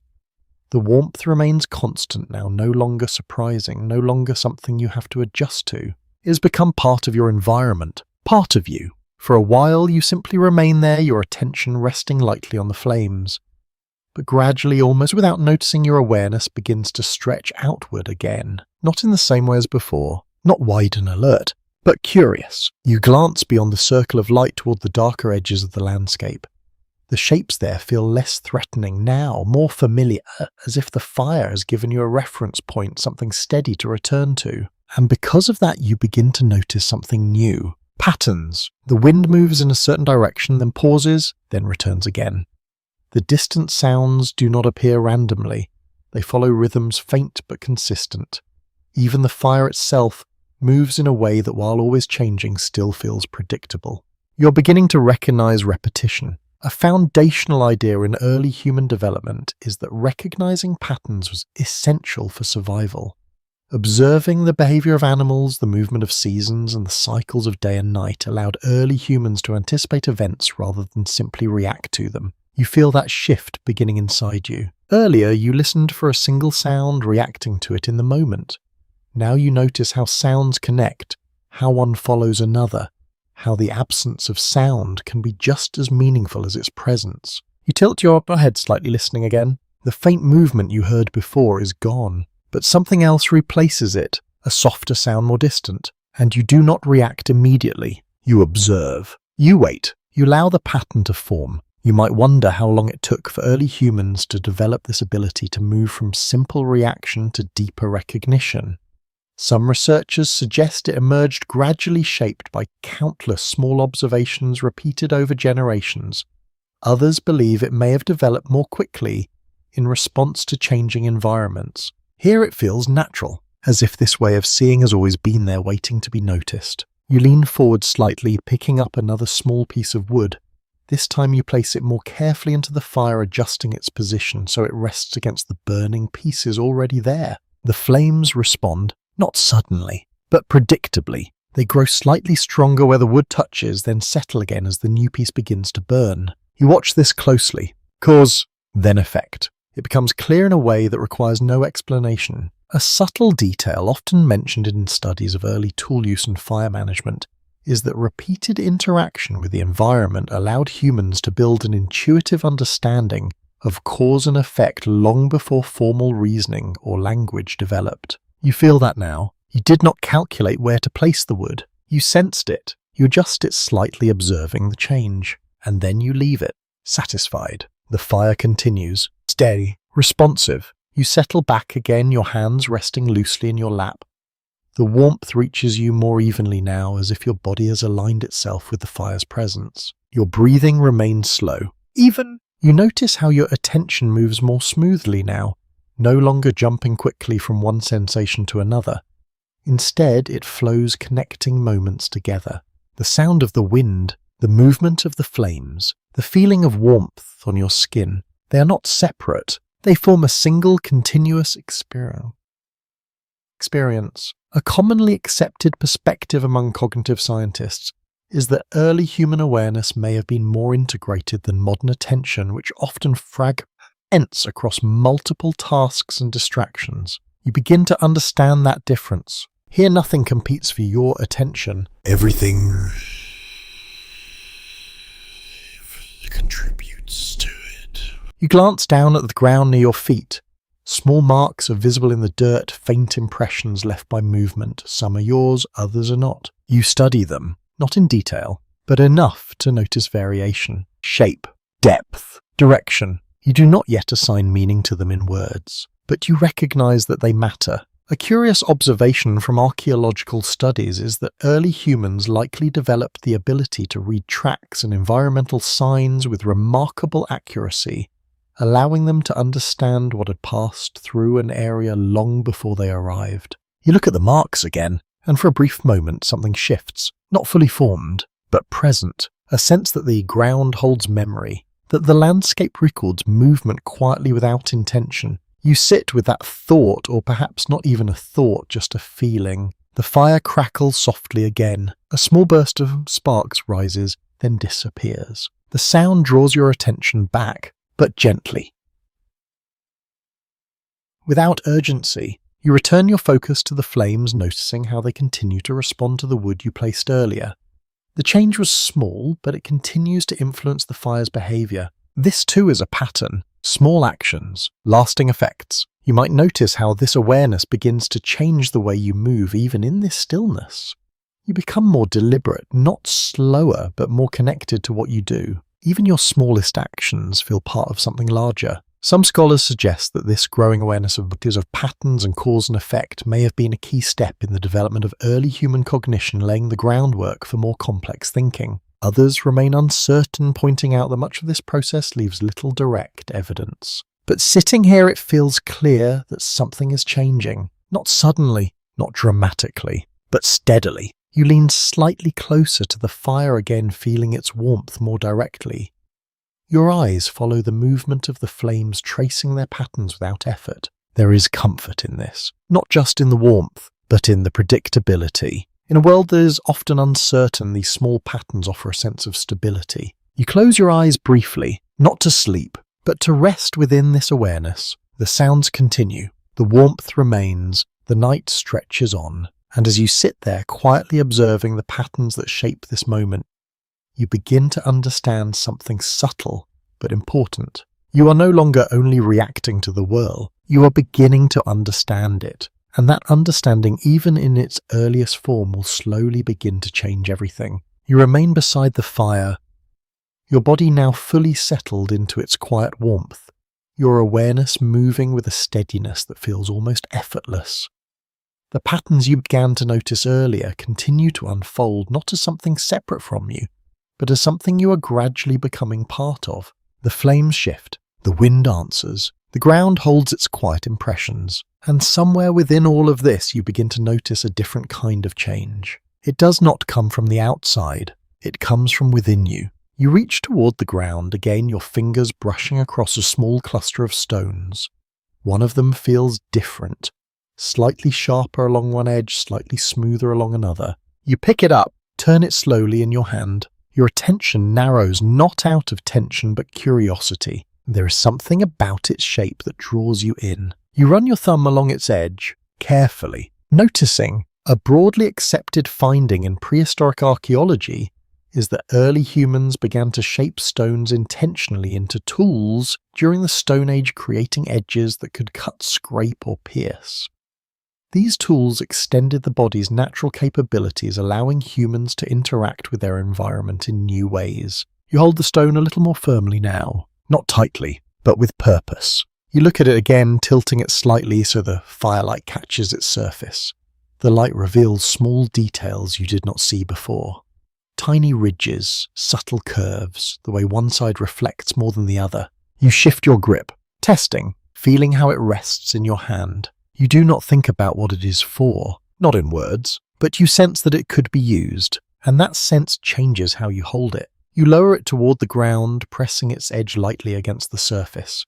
Speaker 1: The warmth remains constant now, no longer surprising, no longer something you have to adjust to. It has become part of your environment, part of you. For a while you simply remain there, your attention resting lightly on the flames. But gradually, almost without noticing, your awareness begins to stretch outward again, not in the same way as before. Not wide and alert, but curious. You glance beyond the circle of light toward the darker edges of the landscape. The shapes there feel less threatening now, more familiar, as if the fire has given you a reference point, something steady to return to. And because of that, you begin to notice something new. Patterns. The wind moves in a certain direction, then pauses, then returns again. The distant sounds do not appear randomly. They follow rhythms faint but consistent. Even the fire itself moves in a way that, while always changing, still feels predictable. You're beginning to recognize repetition. A foundational idea in early human development is that recognizing patterns was essential for survival. Observing the behavior of animals, the movement of seasons, and the cycles of day and night allowed early humans to anticipate events rather than simply react to them. You feel that shift beginning inside you. Earlier, you listened for a single sound, reacting to it in the moment. Now you notice how sounds connect, how one follows another, how the absence of sound can be just as meaningful as its presence. You tilt your head slightly, listening again. The faint movement you heard before is gone, but something else replaces it, a softer sound more distant, and you do not react immediately. You observe. You wait. You allow the pattern to form. You might wonder how long it took for early humans to develop this ability to move from simple reaction to deeper recognition. Some researchers suggest it emerged gradually, shaped by countless small observations repeated over generations. Others believe it may have developed more quickly in response to changing environments. Here it feels natural, as if this way of seeing has always been there, waiting to be noticed. You lean forward slightly, picking up another small piece of wood. This time you place it more carefully into the fire, adjusting its position so it rests against the burning pieces already there. The flames respond, not suddenly, but predictably. They grow slightly stronger where the wood touches, then settle again as the new piece begins to burn. You watch this closely. Cause, then effect. It becomes clear in a way that requires no explanation. A subtle detail often mentioned in studies of early tool use and fire management is that repeated interaction with the environment allowed humans to build an intuitive understanding of cause and effect long before formal reasoning or language developed. You feel that now. You did not calculate where to place the wood. You sensed it. You adjust it slightly, observing the change. And then you leave it, satisfied. The fire continues, steady, responsive. You settle back again, your hands resting loosely in your lap. The warmth reaches you more evenly now, as if your body has aligned itself with the fire's presence. Your breathing remains slow. Even you notice how your attention moves more smoothly now, no longer jumping quickly from one sensation to another. Instead, it flows, connecting moments together. The sound of the wind, the movement of the flames, the feeling of warmth on your skin, they are not separate. They form a single, continuous experience. A commonly accepted perspective among cognitive scientists is that early human awareness may have been more integrated than modern attention, which often fragments across multiple tasks and distractions. You begin to understand that difference. Here nothing competes for your attention. Everything contributes to it. You glance down at the ground near your feet. Small marks are visible in the dirt, faint impressions left by movement. Some are yours, others are not. You study them, not in detail, but enough to notice variation, shape, depth, direction. You do not yet assign meaning to them in words, but you recognize that they matter. A curious observation from archaeological studies is that early humans likely developed the ability to read tracks and environmental signs with remarkable accuracy, allowing them to understand what had passed through an area long before they arrived. You look at the marks again, and for a brief moment something shifts, not fully formed, but present, a sense that the ground holds memory, that the landscape records movement quietly without intention. You sit with that thought, or perhaps not even a thought, just a feeling. The fire crackles softly again. A small burst of sparks rises, then disappears. The sound draws your attention back, but gently. Without urgency, you return your focus to the flames, noticing how they continue to respond to the wood you placed earlier. The change was small, but it continues to influence the fire's behavior. This too is a pattern. Small actions, lasting effects. You might notice how this awareness begins to change the way you move even in this stillness. You become more deliberate, not slower, but more connected to what you do. Even your smallest actions feel part of something larger. Some scholars suggest that this growing awareness of patterns and cause and effect may have been a key step in the development of early human cognition, laying the groundwork for more complex thinking. Others remain uncertain, pointing out that much of this process leaves little direct evidence. But sitting here, it feels clear that something is changing. Not suddenly, not dramatically, but steadily. You lean slightly closer to the fire again, feeling its warmth more directly. Your eyes follow the movement of the flames, tracing their patterns without effort. There is comfort in this, not just in the warmth, but in the predictability. In a world that is often uncertain, these small patterns offer a sense of stability. You close your eyes briefly, not to sleep, but to rest within this awareness. The sounds continue, the warmth remains, the night stretches on, and as you sit there quietly observing the patterns that shape this moment, you begin to understand something subtle but important. You are no longer only reacting to the world, you are beginning to understand it. And that understanding, even in its earliest form, will slowly begin to change everything. You remain beside the fire, your body now fully settled into its quiet warmth, your awareness moving with a steadiness that feels almost effortless. The patterns you began to notice earlier continue to unfold, not as something separate from you, but as something you are gradually becoming part of. The flames shift, the wind answers, the ground holds its quiet impressions. And somewhere within all of this, you begin to notice a different kind of change. It does not come from the outside, it comes from within you. You reach toward the ground, again your fingers brushing across a small cluster of stones. One of them feels different, slightly sharper along one edge, slightly smoother along another. You pick it up, turn it slowly in your hand. Your attention narrows, not out of tension but curiosity. There is something about its shape that draws you in. You run your thumb along its edge, carefully, noticing a broadly accepted finding in prehistoric archaeology is that early humans began to shape stones intentionally into tools during the Stone Age, creating edges that could cut, scrape, or pierce. These tools extended the body's natural capabilities, allowing humans to interact with their environment in new ways. You hold the stone a little more firmly now, not tightly, but with purpose. You look at it again, tilting it slightly so the firelight catches its surface. The light reveals small details you did not see before. Tiny ridges, subtle curves, the way one side reflects more than the other. You shift your grip, testing, feeling how it rests in your hand. You do not think about what it is for, not in words, but you sense that it could be used, and that sense changes how you hold it. You lower it toward the ground, pressing its edge lightly against the surface.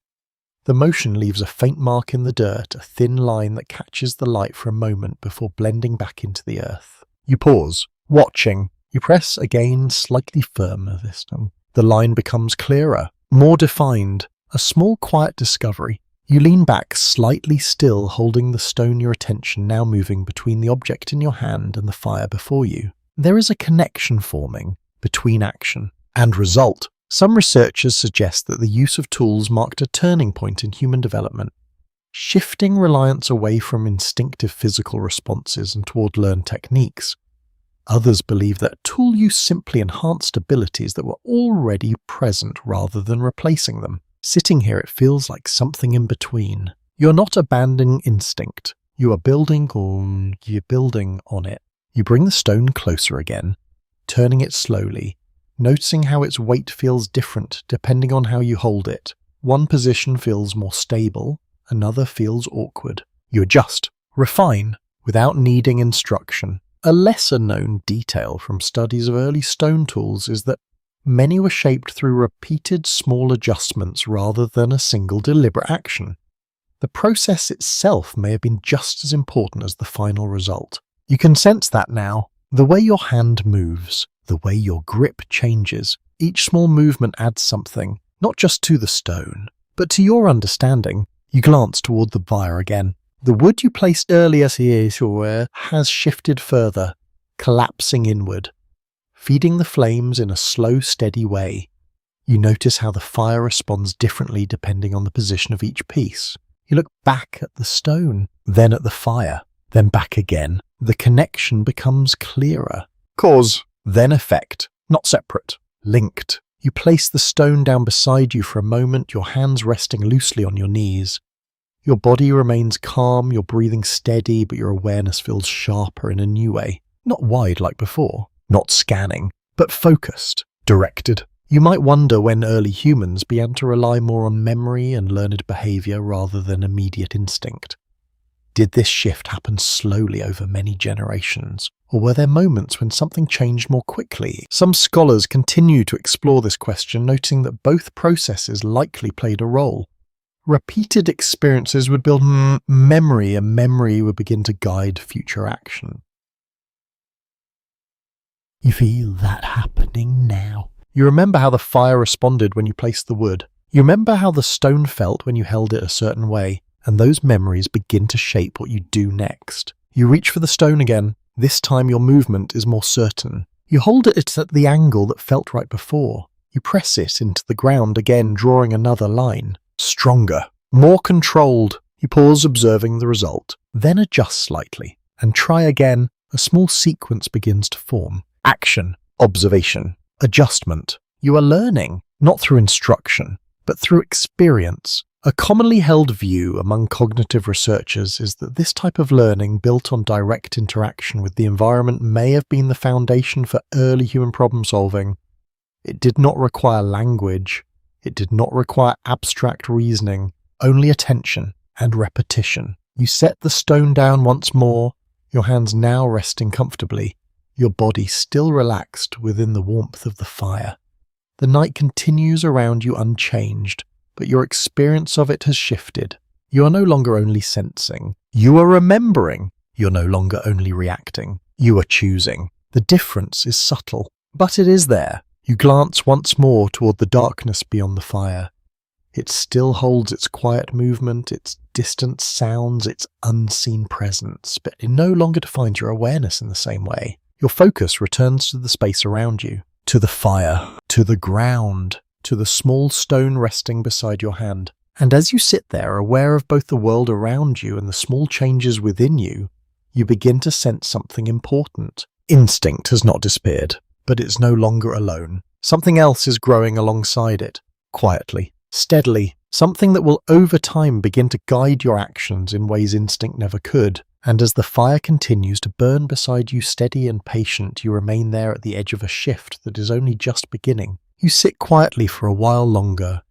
Speaker 1: The motion leaves a faint mark in the dirt, a thin line that catches the light for a moment before blending back into the earth. You pause, watching. You press again, slightly firmer this time. The line becomes clearer, more defined, a small quiet discovery. You lean back, slightly still, holding the stone, your attention now moving between the object in your hand and the fire before you. There is a connection forming between action and result. Some researchers suggest that the use of tools marked a turning point in human development, shifting reliance away from instinctive physical responses and toward learned techniques. Others believe that tool use simply enhanced abilities that were already present rather than replacing them. Sitting here, it feels like something in between. You're not abandoning instinct. You are building on it. You bring the stone closer again, turning it slowly, noticing how its weight feels different depending on how you hold it. One position feels more stable, another feels awkward. You adjust, refine, without needing instruction. A lesser-known detail from studies of early stone tools is that many were shaped through repeated small adjustments rather than a single deliberate action. The process itself may have been just as important as the final result. You can sense that now. The way your hand moves, the way your grip changes. Each small movement adds something, not just to the stone, but to your understanding. You glance toward the fire again. The wood you placed earlier here has shifted further, collapsing inward, feeding the flames in a slow, steady way. You notice how the fire responds differently depending on the position of each piece. You look back at the stone, then at the fire, then back again. The connection becomes clearer. Cause, then effect, not separate, linked. You place the stone down beside you for a moment, your hands resting loosely on your knees. Your body remains calm, your breathing steady, but your awareness feels sharper in a new way. Not wide like before, not scanning, but focused, directed. You might wonder when early humans began to rely more on memory and learned behavior rather than immediate instinct. Did this shift happen slowly over many generations, or were there moments when something changed more quickly? Some scholars continue to explore this question, noting that both processes likely played a role. Repeated experiences would build memory, and memory would begin to guide future action. You feel that happening now. You remember how the fire responded when you placed the wood. You remember how the stone felt when you held it a certain way, and those memories begin to shape what you do next. You reach for the stone again. This time your movement is more certain. You hold it at the angle that felt right before. You press it into the ground again, drawing another line. Stronger, more controlled. You pause, observing the result, then adjust slightly, and try again. A small sequence begins to form. Action, observation, adjustment. You are learning, not through instruction, but through experience. A commonly held view among cognitive researchers is that this type of learning, built on direct interaction with the environment, may have been the foundation for early human problem solving. It did not require language. It did not require abstract reasoning, only attention and repetition. You set the stone down once more, your hands now resting comfortably, your body still relaxed within the warmth of the fire. The night continues around you unchanged, but your experience of it has shifted. You are no longer only sensing. You are remembering. You're no longer only reacting. You are choosing. The difference is subtle, but it is there. You glance once more toward the darkness beyond the fire. It still holds its quiet movement, its distant sounds, its unseen presence, but it no longer defines your awareness in the same way. Your focus returns to the space around you, to the fire, to the ground, to the small stone resting beside your hand. And as you sit there, aware of both the world around you and the small changes within you, you begin to sense something important. Instinct has not disappeared, but it's no longer alone. Something else is growing alongside it, quietly, steadily, something that will over time begin to guide your actions in ways instinct never could. And as the fire continues to burn beside you, steady and patient, you remain there at the edge of a shift that is only just beginning. You sit quietly for a while longer,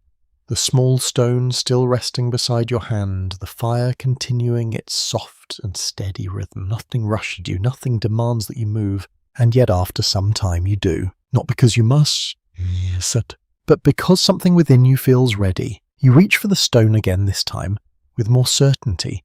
Speaker 1: the small stone still resting beside your hand, the fire continuing its soft and steady rhythm. Nothing rushes you, nothing demands that you move, and yet after some time you do. Not because you must, but because something within you feels ready. You reach for the stone again, this time with more certainty.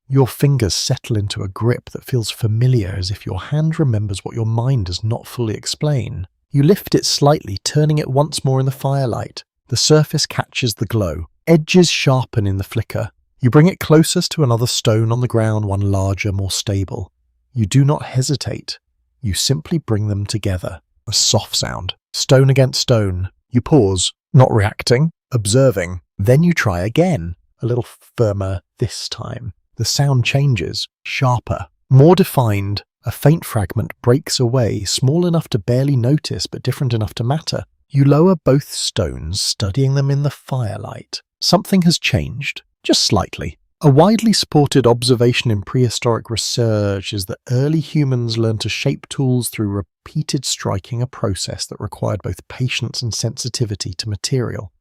Speaker 1: Your fingers settle into a grip that feels familiar, as if your hand remembers what your mind does not fully explain. You lift it slightly, turning it once more in the firelight. The surface catches the glow. Edges sharpen in the flicker. You bring it closest to another stone on the ground, one larger, more stable. You do not hesitate. You simply bring them together. A soft sound. Stone against stone. You pause, not reacting, observing. Then you try again. A little firmer, This time, the sound changes, sharper, more defined. A faint fragment breaks away, small enough to barely notice but different enough to matter. You lower both stones, studying them in the firelight. Something has changed, just slightly. A widely supported observation in prehistoric research is that early humans learned to shape tools through repeated striking, a process that required both patience and sensitivity to material.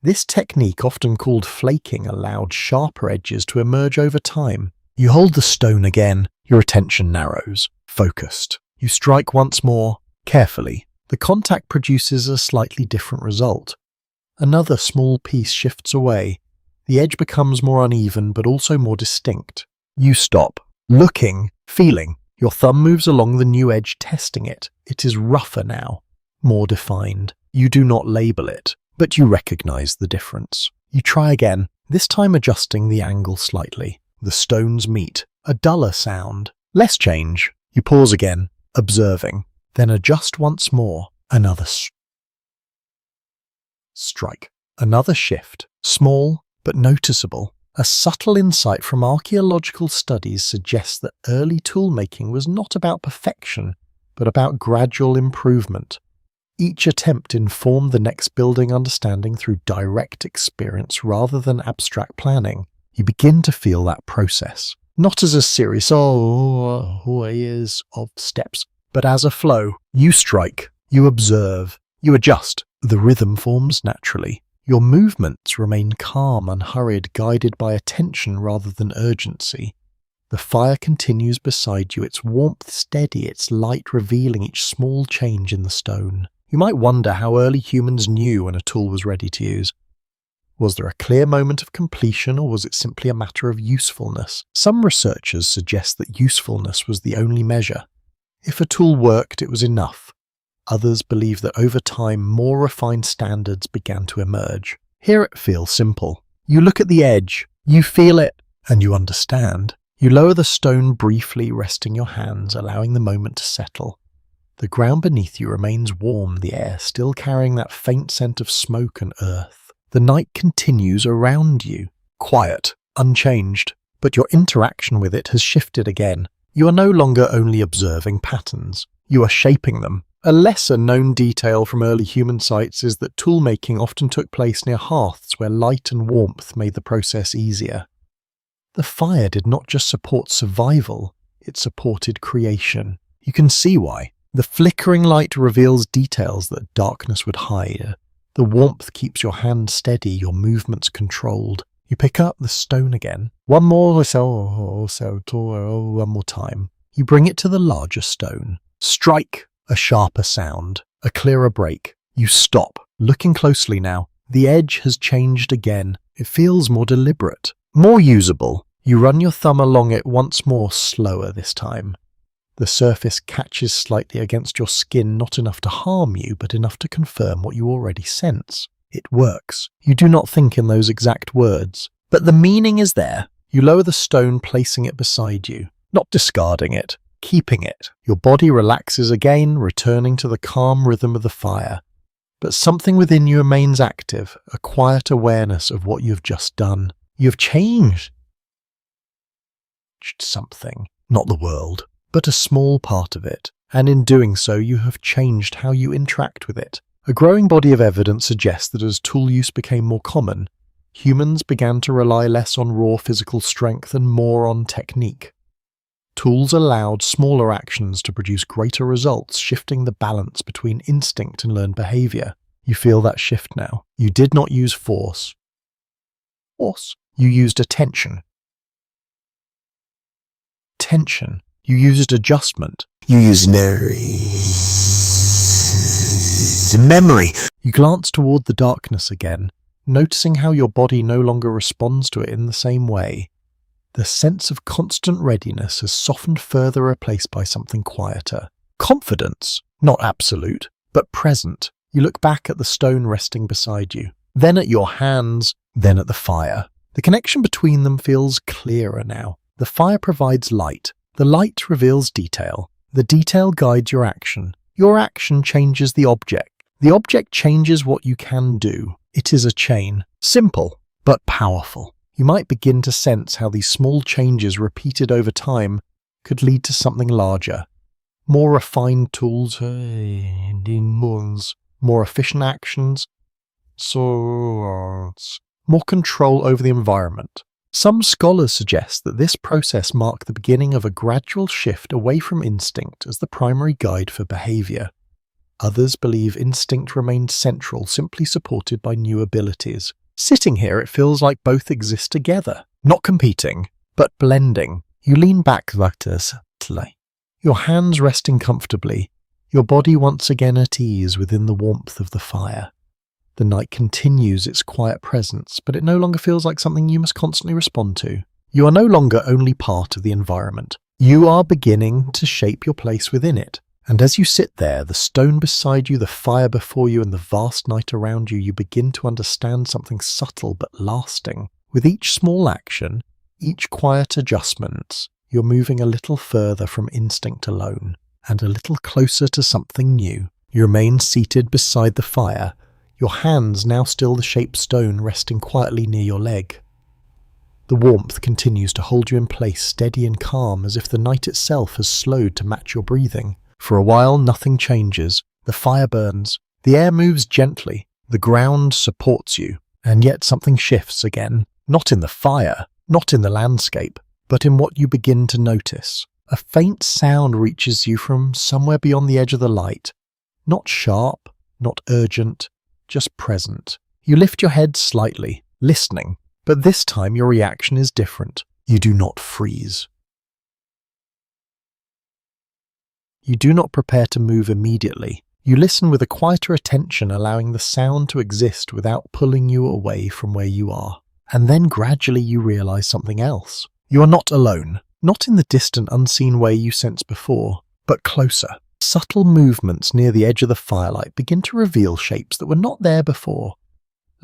Speaker 1: This technique, often called flaking, allowed sharper edges to emerge over time. You hold the stone again, your attention narrows, focused. You strike once more, carefully. The contact produces a slightly different result. Another small piece shifts away. The edge becomes more uneven but also more distinct. You stop, looking, feeling. Your thumb moves along the new edge, testing it. It is rougher now, more defined. You do not label it, but you recognize the difference. You try again, this time adjusting the angle slightly. The stones meet. A duller sound. Less change. You pause again, observing. Then adjust once more. Another strike. Another shift. Small, but noticeable. A subtle insight from archaeological studies suggests that early tool-making was not about perfection, but about gradual improvement. Each attempt informed the next, building understanding through direct experience rather than abstract planning. You begin to feel that process, not as a series of steps, but as a flow. You strike, you observe, you adjust. The rhythm forms naturally. Your movements remain calm, unhurried, guided by attention rather than urgency. The fire continues beside you, its warmth steady, its light revealing each small change in the stone. You might wonder how early humans knew when a tool was ready to use. Was there a clear moment of completion, or was it simply a matter of usefulness? Some researchers suggest that usefulness was the only measure. If a tool worked, it was enough. Others believe that over time, more refined standards began to emerge. Here it feels simple. You look at the edge, you feel it, and you understand. You lower the stone briefly, resting your hands, allowing the moment to settle. The ground beneath you remains warm, the air still carrying that faint scent of smoke and earth. The night continues around you, quiet, unchanged, but your interaction with it has shifted again. You are no longer only observing patterns, you are shaping them. A lesser-known detail from early human sites is that tool-making often took place near hearths where light and warmth made the process easier. The fire did not just support survival, it supported creation. You can see why. The flickering light reveals details that darkness would hide. The warmth keeps your hand steady, your movements controlled. You pick up the stone again. One more time. You bring it to the larger stone. Strike! A sharper sound, a clearer break. You stop, looking closely now. The edge has changed again. It feels more deliberate, more usable. You run your thumb along it once more, slower this time. The surface catches slightly against your skin, not enough to harm you, but enough to confirm what you already sense. It works. You do not think in those exact words, but the meaning is there. You lower the stone, placing it beside you, not discarding it. Keeping it. Your body relaxes again, returning to the calm rhythm of the fire. But something within you remains active, a quiet awareness of what you've just done. You've changed something, not the world, but a small part of it, and in doing so you have changed how you interact with it. A growing body of evidence suggests that as tool use became more common, humans began to rely less on raw physical strength and more on technique. Tools allowed smaller actions to produce greater results, shifting the balance between instinct and learned behavior. You feel that shift now. You did not use force. You used attention. You used adjustment. You used memory. You glance toward the darkness again, noticing how your body no longer responds to it in the same way. The sense of constant readiness has softened, further replaced by something quieter. Confidence, not absolute, but present. You look back at the stone resting beside you, then at your hands, then at the fire. The connection between them feels clearer now. The fire provides light. The light reveals detail. The detail guides your action. Your action changes the object. The object changes what you can do. It is a chain. Simple, but powerful. you might begin to sense how these small changes repeated over time could lead to something larger. More refined tools, more efficient actions, more control over the environment. Some scholars suggest that this process marked the beginning of a gradual shift away from instinct as the primary guide for behavior. Others believe instinct remained central, simply supported by new abilities. Sitting here, it feels like both exist together, not competing, but blending. You lean back, your hands resting comfortably, your body once again at ease within the warmth of the fire. The night continues its quiet presence, but it no longer feels like something you must constantly respond to. You are no longer only part of the environment. You are beginning to shape your place within it. And as you sit there, the stone beside you, the fire before you, and the vast night around you, you begin to understand something subtle but lasting. With each small action, each quiet adjustment, you're moving a little further from instinct alone, and a little closer to something new. You remain seated beside the fire, your hands now still the shaped stone resting quietly near your leg. The warmth continues to hold you in place, steady and calm, as if the night itself has slowed to match your breathing. For a while, nothing changes. The fire burns. The air moves gently. The ground supports you. And yet something shifts again. Not in the fire, not in the landscape, but in what you begin to notice. A faint sound reaches you from somewhere beyond the edge of the light. Not sharp, not urgent, just present. You lift your head slightly, listening, but this time your reaction is different. You do not freeze. You do not prepare to move immediately. You listen with a quieter attention, allowing the sound to exist without pulling you away from where you are. And then gradually you realize something else. You are not alone, not in the distant, unseen way you sensed before, but closer. Subtle movements near the edge of the firelight begin to reveal shapes that were not there before.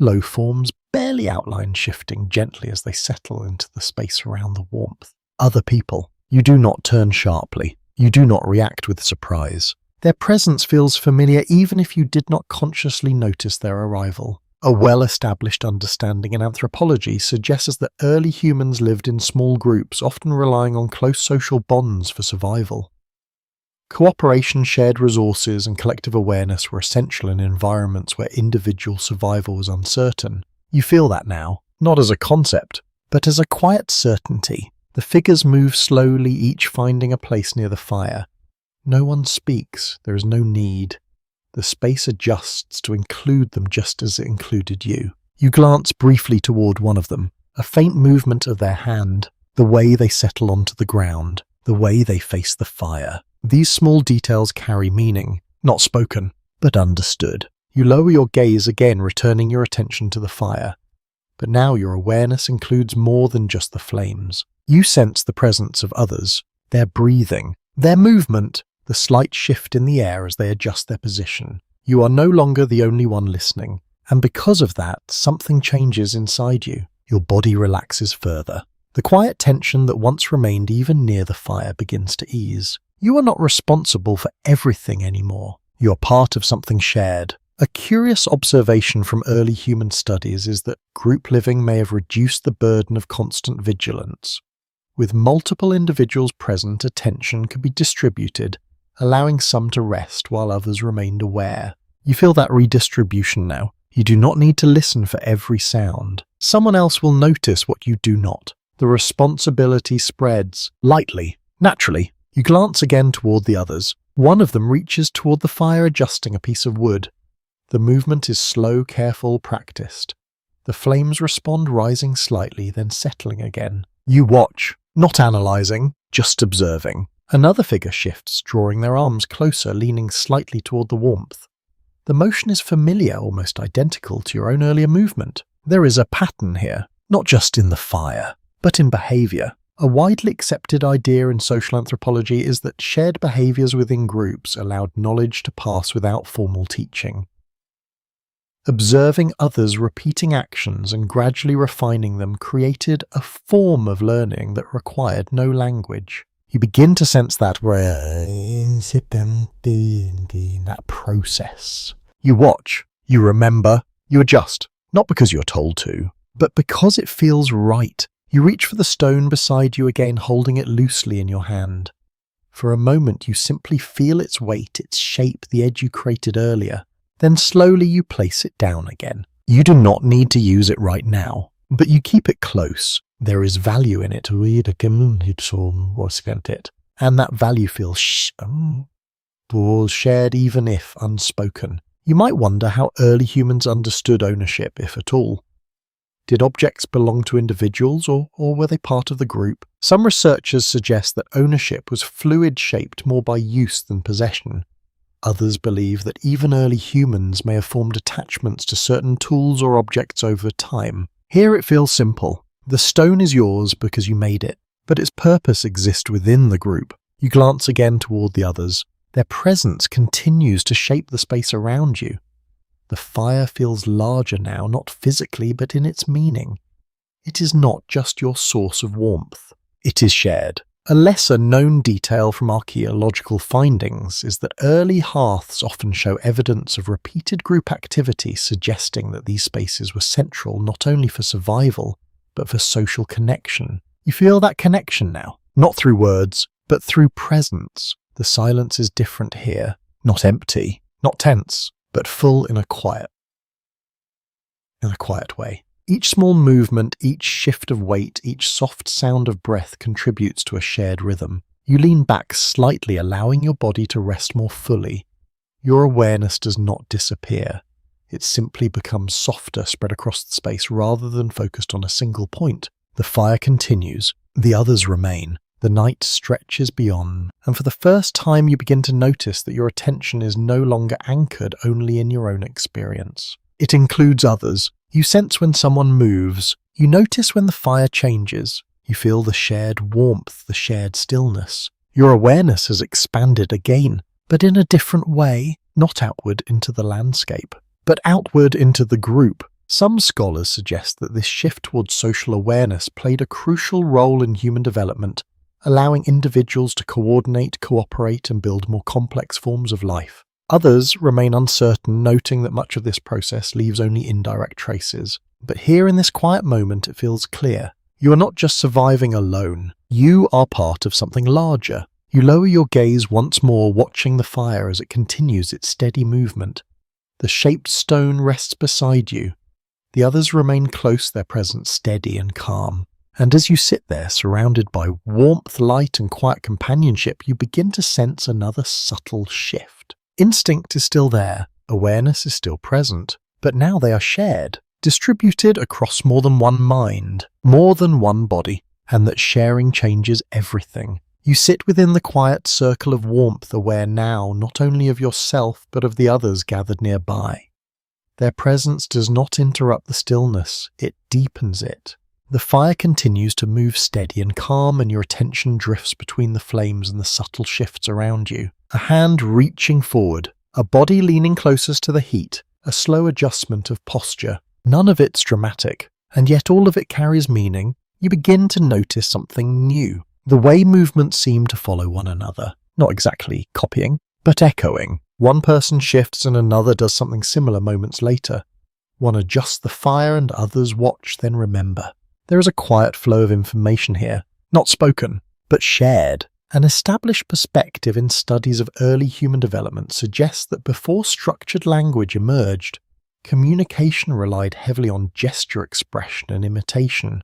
Speaker 1: Low forms, barely outlined, shifting gently as they settle into the space around the warmth. Other people. You do not turn sharply. You do not react with surprise. Their presence feels familiar even if you did not consciously notice their arrival. A well-established understanding in anthropology suggests that early humans lived in small groups, often relying on close social bonds for survival. Cooperation, shared resources, and collective awareness were essential in environments where individual survival was uncertain. You feel that now, not as a concept, but as a quiet certainty. The figures move slowly, each finding a place near the fire. No one speaks, there is no need. The space adjusts to include them just as it included you. You glance briefly toward one of them, a faint movement of their hand, the way they settle onto the ground, the way they face the fire. These small details carry meaning, not spoken, but understood. You lower your gaze again, returning your attention to the fire. But now your awareness includes more than just the flames. You sense the presence of others, their breathing, their movement, the slight shift in the air as they adjust their position. You are no longer the only one listening, and because of that, something changes inside you. Your body relaxes further. The quiet tension that once remained even near the fire begins to ease. You are not responsible for everything anymore. You are part of something shared. A curious observation from early human studies is that group living may have reduced the burden of constant vigilance. With multiple individuals present, attention could be distributed, allowing some to rest while others remained aware. You feel that redistribution now. You do not need to listen for every sound. Someone else will notice what you do not. The responsibility spreads lightly, naturally. You glance again toward the others. One of them reaches toward the fire, adjusting a piece of wood. The movement is slow, careful, practiced. The flames respond, rising slightly, then settling again. You watch, not analyzing, just observing. Another figure shifts, drawing their arms closer, leaning slightly toward the warmth. The motion is familiar, almost identical to your own earlier movement. There is a pattern here, not just in the fire, but in behavior. A widely accepted idea in social anthropology is that shared behaviors within groups allowed knowledge to pass without formal teaching. Observing others repeating actions and gradually refining them created a form of learning that required no language. You begin to sense that process. You watch, you remember, you adjust, not because you're told to, But because it feels right, you reach for the stone beside you again, holding it loosely in your hand. For a moment you simply feel its weight, its shape, the edge you created earlier. Then slowly you place it down again. You do not need to use it right now, but you keep it close. There is value in it, and that value feels shared even if unspoken. You might wonder how early humans understood ownership, if at all. Did objects belong to individuals, or were they part of the group? Some researchers suggest that ownership was fluid, shaped more by use than possession. Others believe that even early humans may have formed attachments to certain tools or objects over time. Here it feels simple. The stone is yours because you made it, but its purpose exists within the group. You glance again toward the others. Their presence continues to shape the space around you. The fire feels larger now, not physically, but in its meaning. It is not just your source of warmth. It is shared. A lesser-known detail from archaeological findings is that early hearths often show evidence of repeated group activity, suggesting that these spaces were central not only for survival, but for social connection. You feel that connection now, not through words, but through presence. The silence is different here, not empty, not tense, but full in a quiet way. Each small movement, each shift of weight, each soft sound of breath contributes to a shared rhythm. You lean back slightly, allowing your body to rest more fully. Your awareness does not disappear. It simply becomes softer, spread across the space rather than focused on a single point. The fire continues. The others remain. The night stretches beyond, and for the first time you begin to notice that your attention is no longer anchored only in your own experience. It includes others. You sense when someone moves. You notice when the fire changes. You feel the shared warmth, the shared stillness. Your awareness has expanded again, but in a different way, not outward into the landscape, but outward into the group. Some scholars suggest that this shift towards social awareness played a crucial role in human development, allowing individuals to coordinate, cooperate, and build more complex forms of life. Others remain uncertain, noting that much of this process leaves only indirect traces. But here in this quiet moment, it feels clear. You are not just surviving alone. You are part of something larger. You lower your gaze once more, watching the fire as it continues its steady movement. The shaped stone rests beside you. The others remain close, their presence steady and calm. And as you sit there, surrounded by warmth, light, and quiet companionship, you begin to sense another subtle shift. Instinct is still there, awareness is still present, but now they are shared, distributed across more than one mind, more than one body, and that sharing changes everything. You sit within the quiet circle of warmth, aware now not only of yourself, but of the others gathered nearby. Their presence does not interrupt the stillness, it deepens it. The fire continues to move steady and calm, and your attention drifts between the flames and the subtle shifts around you. A hand reaching forward, a body leaning closest to the heat, a slow adjustment of posture. None of it's dramatic, and yet all of it carries meaning. You begin to notice something new. The way movements seem to follow one another, not exactly copying, but echoing. One person shifts and another does something similar moments later. One adjusts the fire and others watch, then remember. There is a quiet flow of information here, not spoken, but shared. An established perspective in studies of early human development suggests that before structured language emerged, communication relied heavily on gesture expression and imitation.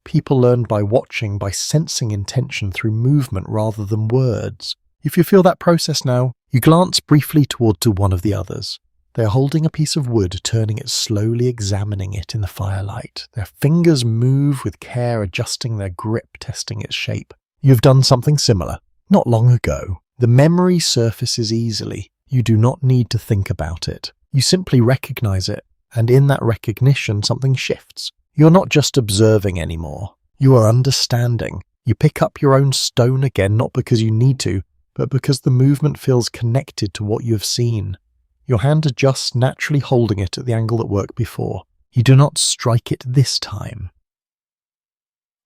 Speaker 1: People learned by watching, by sensing intention through movement rather than words. If you feel that process now, you glance briefly toward one of the others. They are holding a piece of wood, turning it slowly, examining it in the firelight. Their fingers move with care, adjusting their grip, testing its shape. You've done something similar, not long ago. The memory surfaces easily. You do not need to think about it. You simply recognize it, and in that recognition, something shifts. You're not just observing anymore. You are understanding. You pick up your own stone again, not because you need to, but because the movement feels connected to what you have seen. Your hand adjusts, naturally holding it at the angle that worked before. You do not strike it this time.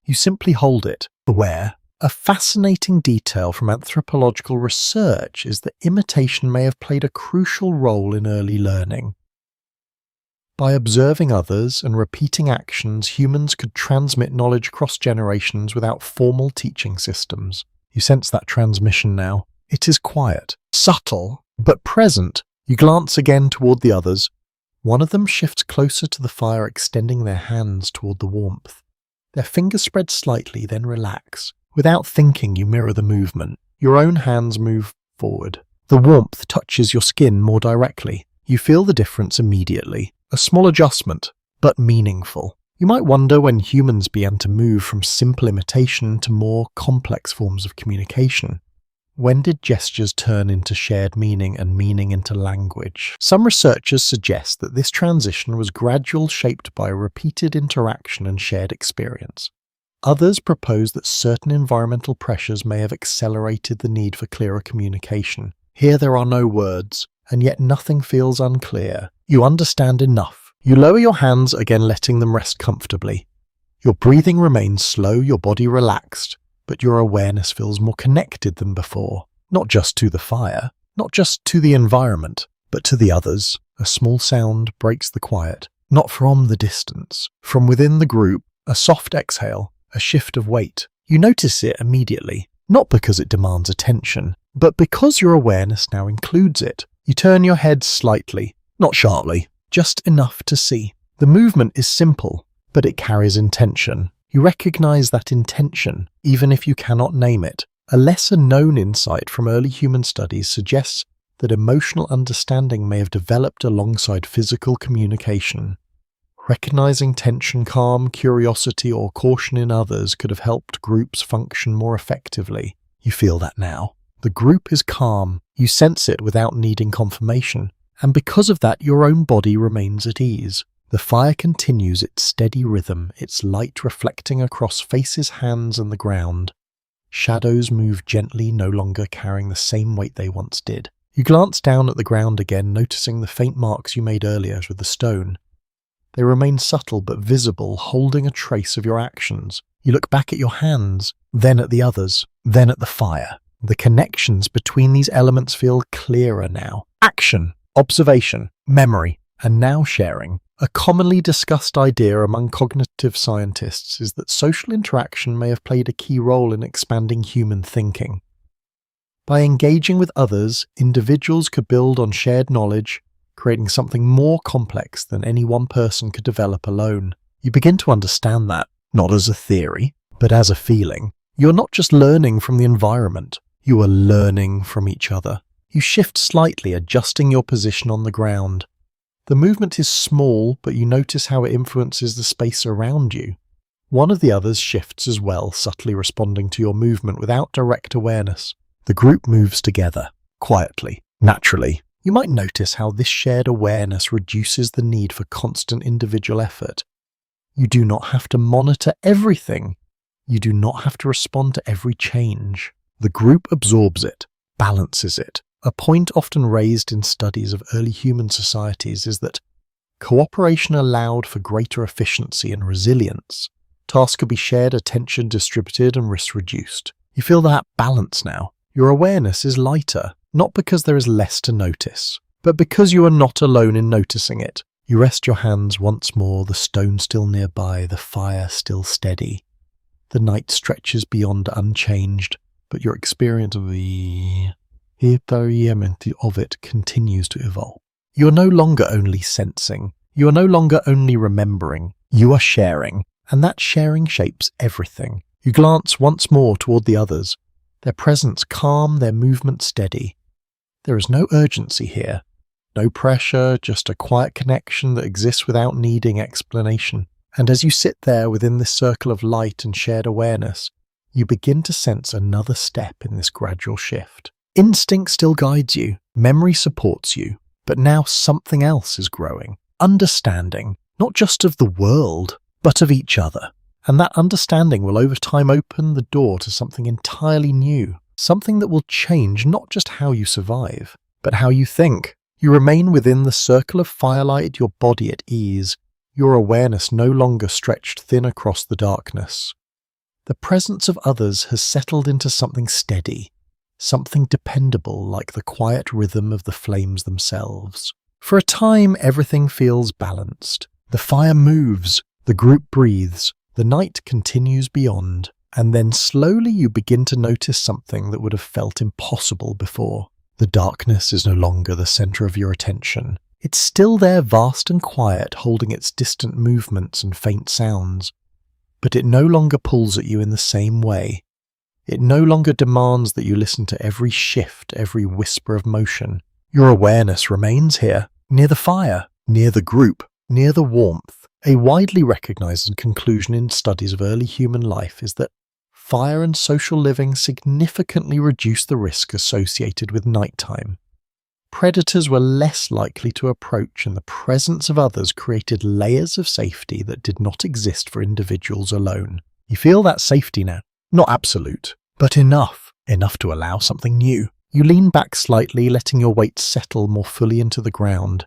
Speaker 1: You simply hold it, aware. A fascinating detail from anthropological research is that imitation may have played a crucial role in early learning. By observing others and repeating actions, humans could transmit knowledge across generations without formal teaching systems. You sense that transmission now. It is quiet, subtle, but present. You glance again toward the others. One of them shifts closer to the fire, extending their hands toward the warmth. Their fingers spread slightly, then relax. Without thinking, you mirror the movement. Your own hands move forward. The warmth touches your skin more directly. You feel the difference immediately. A small adjustment, but meaningful. You might wonder when humans began to move from simple imitation to more complex forms of communication. When did gestures turn into shared meaning and meaning into language? Some researchers suggest that this transition was gradual, shaped by repeated interaction and shared experience. Others propose that certain environmental pressures may have accelerated the need for clearer communication. Here there are no words, and yet nothing feels unclear. You understand enough. You lower your hands, again letting them rest comfortably. Your breathing remains slow, your body relaxed, but your awareness feels more connected than before. Not just to the fire, not just to the environment, but to the others. A small sound breaks the quiet. Not from the distance. From within the group, a soft exhale, a shift of weight. You notice it immediately, not because it demands attention, but because your awareness now includes it. You turn your head slightly, not sharply, just enough to see. The movement is simple, but it carries intention. You recognize that intention, even if you cannot name it. A lesser-known insight from early human studies suggests that emotional understanding may have developed alongside physical communication. Recognizing tension, calm, curiosity, or caution in others could have helped groups function more effectively. You feel that now. The group is calm. You sense it without needing confirmation. And because of that, your own body remains at ease. The fire continues its steady rhythm, its light reflecting across faces, hands, and the ground. Shadows move gently, no longer carrying the same weight they once did. You glance down at the ground again, noticing the faint marks you made earlier with the stone. They remain subtle but visible, holding a trace of your actions. You look back at your hands, then at the others, then at the fire. The connections between these elements feel clearer now. Action, observation, memory, and now sharing. A commonly discussed idea among cognitive scientists is that social interaction may have played a key role in expanding human thinking. By engaging with others, individuals could build on shared knowledge, creating something more complex than any one person could develop alone. You begin to understand that, not as a theory, but as a feeling. You're not just learning from the environment, you are learning from each other. You shift slightly, adjusting your position on the ground. The movement is small, but you notice how it influences the space around you. One of the others shifts as well, subtly responding to your movement without direct awareness. The group moves together, quietly, naturally. You might notice how this shared awareness reduces the need for constant individual effort. You do not have to monitor everything. You do not have to respond to every change. The group absorbs it, balances it. A point often raised in studies of early human societies is that cooperation allowed for greater efficiency and resilience. Tasks could be shared, attention distributed, and risk reduced. You feel that balance now. Your awareness is lighter, not because there is less to notice, but because you are not alone in noticing it. You rest your hands once more, the stone still nearby, the fire still steady. The night stretches beyond unchanged, but your experience of it continues to evolve. You are no longer only sensing. You are no longer only remembering. You are sharing, and that sharing shapes everything. You glance once more toward the others, their presence calm, their movement steady. There is no urgency here, no pressure, just a quiet connection that exists without needing explanation. And as you sit there within this circle of light and shared awareness, you begin to sense another step in this gradual shift. Instinct still guides you, memory supports you, but now something else is growing. Understanding, not just of the world, but of each other. And that understanding will over time open the door to something entirely new, something that will change not just how you survive, but how you think. You remain within the circle of firelight, your body at ease, your awareness no longer stretched thin across the darkness. The presence of others has settled into something steady, something dependable like the quiet rhythm of the flames themselves. For a time, everything feels balanced. The fire moves, the group breathes, the night continues beyond, and then slowly you begin to notice something that would have felt impossible before. The darkness is no longer the center of your attention. It's still there, vast and quiet, holding its distant movements and faint sounds. But it no longer pulls at you in the same way. It no longer demands that you listen to every shift, every whisper of motion. Your awareness remains here, near the fire, near the group, near the warmth. A widely recognized conclusion in studies of early human life is that fire and social living significantly reduce the risk associated with nighttime. Predators were less likely to approach, and the presence of others created layers of safety that did not exist for individuals alone. You feel that safety now. Not absolute, but enough to allow something new. You lean back slightly, letting your weight settle more fully into the ground.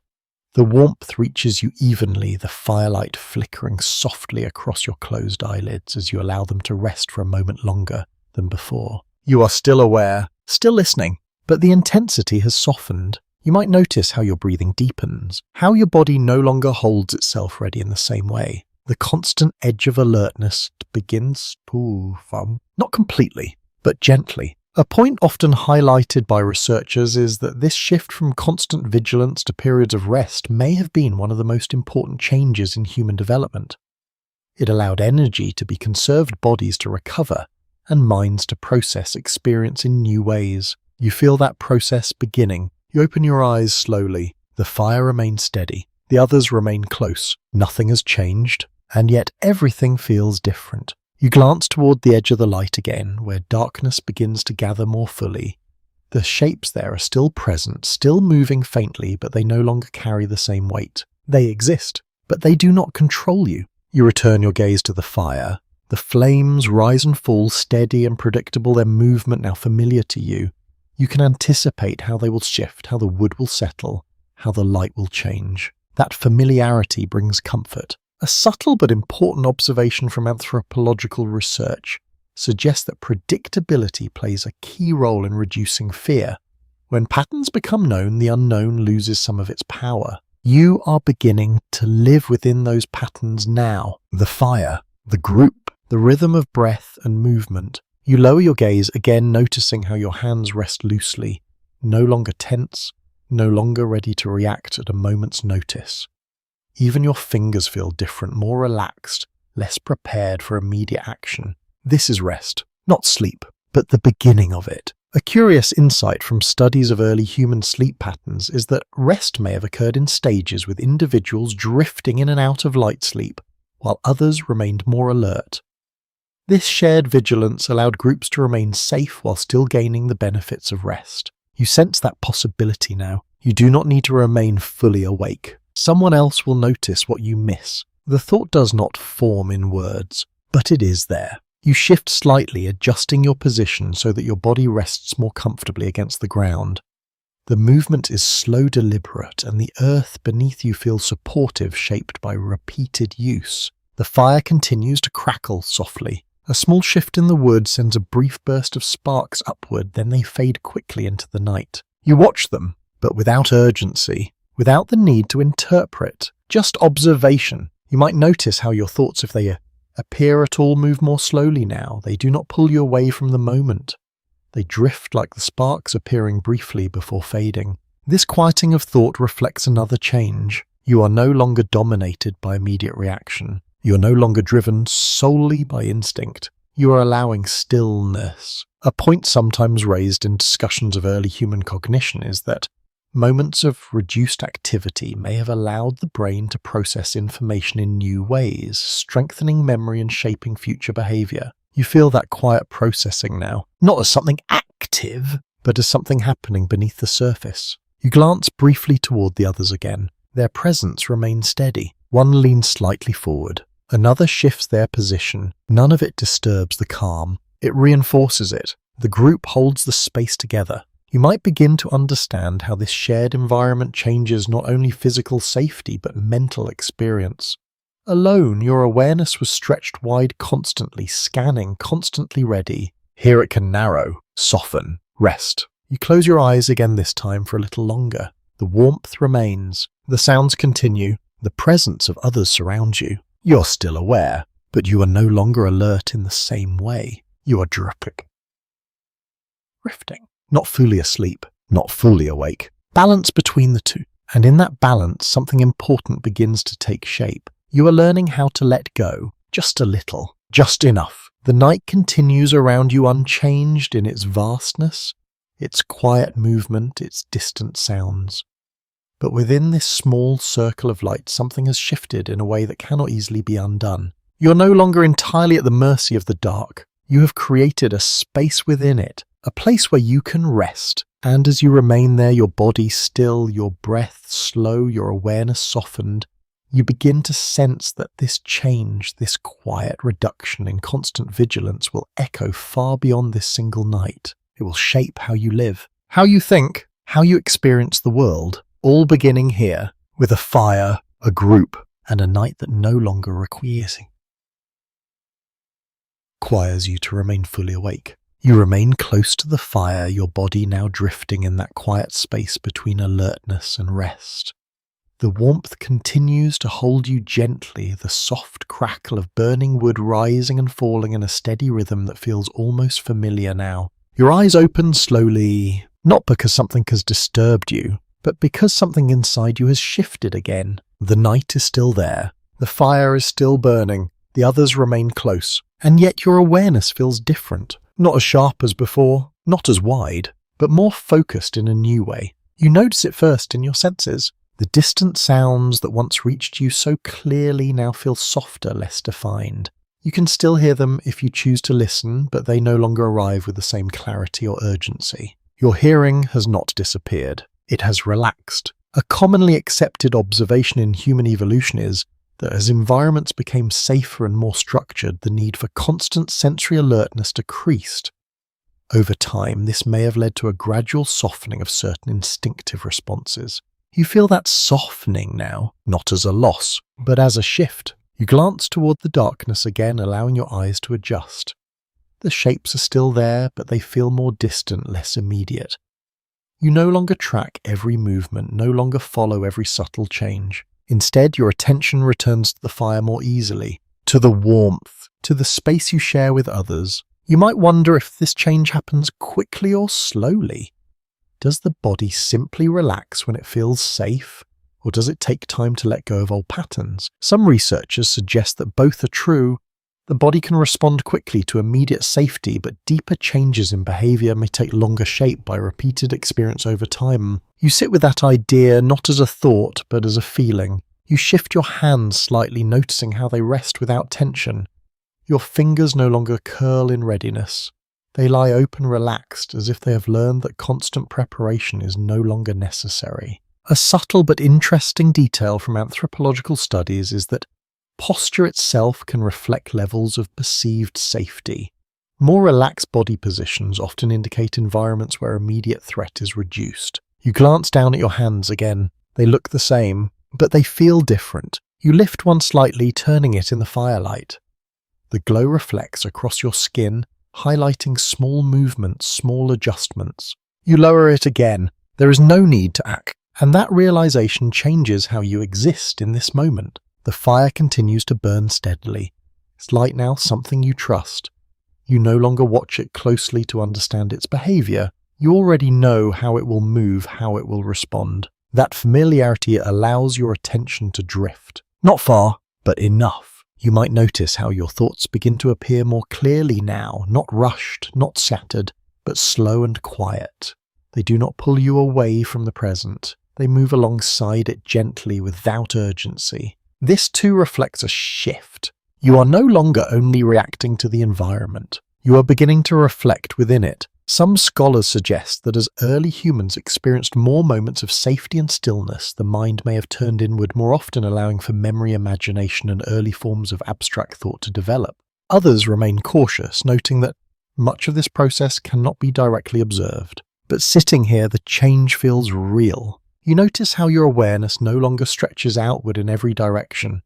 Speaker 1: The warmth reaches you evenly, the firelight flickering softly across your closed eyelids as you allow them to rest for a moment longer than before. You are still aware, still listening, but the intensity has softened. You might notice how your breathing deepens, how your body no longer holds itself ready in the same way. The constant edge of alertness begins to not completely, but gently. A point often highlighted by researchers is that this shift from constant vigilance to periods of rest may have been one of the most important changes in human development. It allowed energy to be conserved, bodies to recover, and minds to process experience in new ways. You feel that process beginning. You open your eyes slowly. The fire remains steady. The others remain close. Nothing has changed, and yet everything feels different. You glance toward the edge of the light again, where darkness begins to gather more fully. The shapes there are still present, still moving faintly, but they no longer carry the same weight. They exist, but they do not control you. You return your gaze to the fire. The flames rise and fall, steady and predictable, their movement now familiar to you. You can anticipate how they will shift, how the wood will settle, how the light will change. That familiarity brings comfort. A subtle but important observation from anthropological research suggests that predictability plays a key role in reducing fear. When patterns become known, the unknown loses some of its power. You are beginning to live within those patterns now. The fire, the group, the rhythm of breath and movement. You lower your gaze, again noticing how your hands rest loosely, no longer tense, no longer ready to react at a moment's notice. Even your fingers feel different, more relaxed, less prepared for immediate action. This is rest, not sleep, but the beginning of it. A curious insight from studies of early human sleep patterns is that rest may have occurred in stages, with individuals drifting in and out of light sleep, while others remained more alert. This shared vigilance allowed groups to remain safe while still gaining the benefits of rest. You sense that possibility now. You do not need to remain fully awake. Someone else will notice what you miss. The thought does not form in words, but it is there. You shift slightly, adjusting your position so that your body rests more comfortably against the ground. The movement is slow, deliberate, and the earth beneath you feels supportive, shaped by repeated use. The fire continues to crackle softly. A small shift in the wood sends a brief burst of sparks upward, then they fade quickly into the night. You watch them, but without urgency. Without the need to interpret, just observation. You might notice how your thoughts, if they appear at all, move more slowly now. They do not pull you away from the moment. They drift like the sparks appearing briefly before fading. This quieting of thought reflects another change. You are no longer dominated by immediate reaction. You are no longer driven solely by instinct. You are allowing stillness. A point sometimes raised in discussions of early human cognition is that moments of reduced activity may have allowed the brain to process information in new ways, strengthening memory and shaping future behavior. You feel that quiet processing now, not as something active, but as something happening beneath the surface. You glance briefly toward the others again. Their presence remains steady. One leans slightly forward. Another shifts their position. None of it disturbs the calm. It reinforces it. The group holds the space together. You might begin to understand how this shared environment changes not only physical safety but mental experience. Alone, your awareness was stretched wide constantly, scanning, constantly ready. Here it can narrow, soften, rest. You close your eyes again, this time for a little longer. The warmth remains. The sounds continue. The presence of others surrounds you. You're still aware, but you are no longer alert in the same way. You are drifting. Not fully asleep, not fully awake. Balance between the two. And in that balance, something important begins to take shape. You are learning how to let go, just a little, just enough. The night continues around you unchanged in its vastness, its quiet movement, its distant sounds. But within this small circle of light, something has shifted in a way that cannot easily be undone. You're no longer entirely at the mercy of the dark. You have created a space within it, a place where you can rest. And as you remain there, your body still, your breath slow, your awareness softened, you begin to sense that this change, this quiet reduction in constant vigilance will echo far beyond this single night. It will shape how you live, how you think, how you experience the world, all beginning here with a fire, a group, and a night that no longer requires you to remain fully awake. You remain close to the fire, your body now drifting in that quiet space between alertness and rest. The warmth continues to hold you gently, the soft crackle of burning wood rising and falling in a steady rhythm that feels almost familiar now. Your eyes open slowly, not because something has disturbed you, but because something inside you has shifted again. The night is still there, the fire is still burning, the others remain close, and yet your awareness feels different. Not as sharp as before, not as wide, but more focused in a new way. You notice it first in your senses. The distant sounds that once reached you so clearly now feel softer, less defined. You can still hear them if you choose to listen, but they no longer arrive with the same clarity or urgency. Your hearing has not disappeared. It has relaxed. A commonly accepted observation in human evolution is that as environments became safer and more structured, the need for constant sensory alertness decreased. Over time, this may have led to a gradual softening of certain instinctive responses. You feel that softening now, not as a loss, but as a shift. You glance toward the darkness again, allowing your eyes to adjust. The shapes are still there, but they feel more distant, less immediate. You no longer track every movement, no longer follow every subtle change. Instead, your attention returns to the fire more easily, to the warmth, to the space you share with others. You might wonder if this change happens quickly or slowly. Does the body simply relax when it feels safe, or does it take time to let go of old patterns? Some researchers suggest that both are true. The body can respond quickly to immediate safety, but deeper changes in behavior may take longer shape by repeated experience over time. You sit with that idea not as a thought, but as a feeling. You shift your hands slightly, noticing how they rest without tension. Your fingers no longer curl in readiness. They lie open, relaxed, as if they have learned that constant preparation is no longer necessary. A subtle but interesting detail from anthropological studies is that posture itself can reflect levels of perceived safety. More relaxed body positions often indicate environments where immediate threat is reduced. You glance down at your hands again. They look the same, but they feel different. You lift one slightly, turning it in the firelight. The glow reflects across your skin, highlighting small movements, small adjustments. You lower it again. There is no need to act, and that realization changes how you exist in this moment. The fire continues to burn steadily. It's light now, something you trust. You no longer watch it closely to understand its behavior. You already know how it will move, how it will respond. That familiarity allows your attention to drift. Not far, but enough. You might notice how your thoughts begin to appear more clearly now, not rushed, not scattered, but slow and quiet. They do not pull you away from the present. They move alongside it gently without urgency. This too reflects a shift. You are no longer only reacting to the environment. You are beginning to reflect within it. Some scholars suggest that as early humans experienced more moments of safety and stillness, the mind may have turned inward more often, allowing for memory, imagination, and early forms of abstract thought to develop. Others remain cautious, noting that much of this process cannot be directly observed. But sitting here, the change feels real. You notice how your awareness no longer stretches outward in every direction.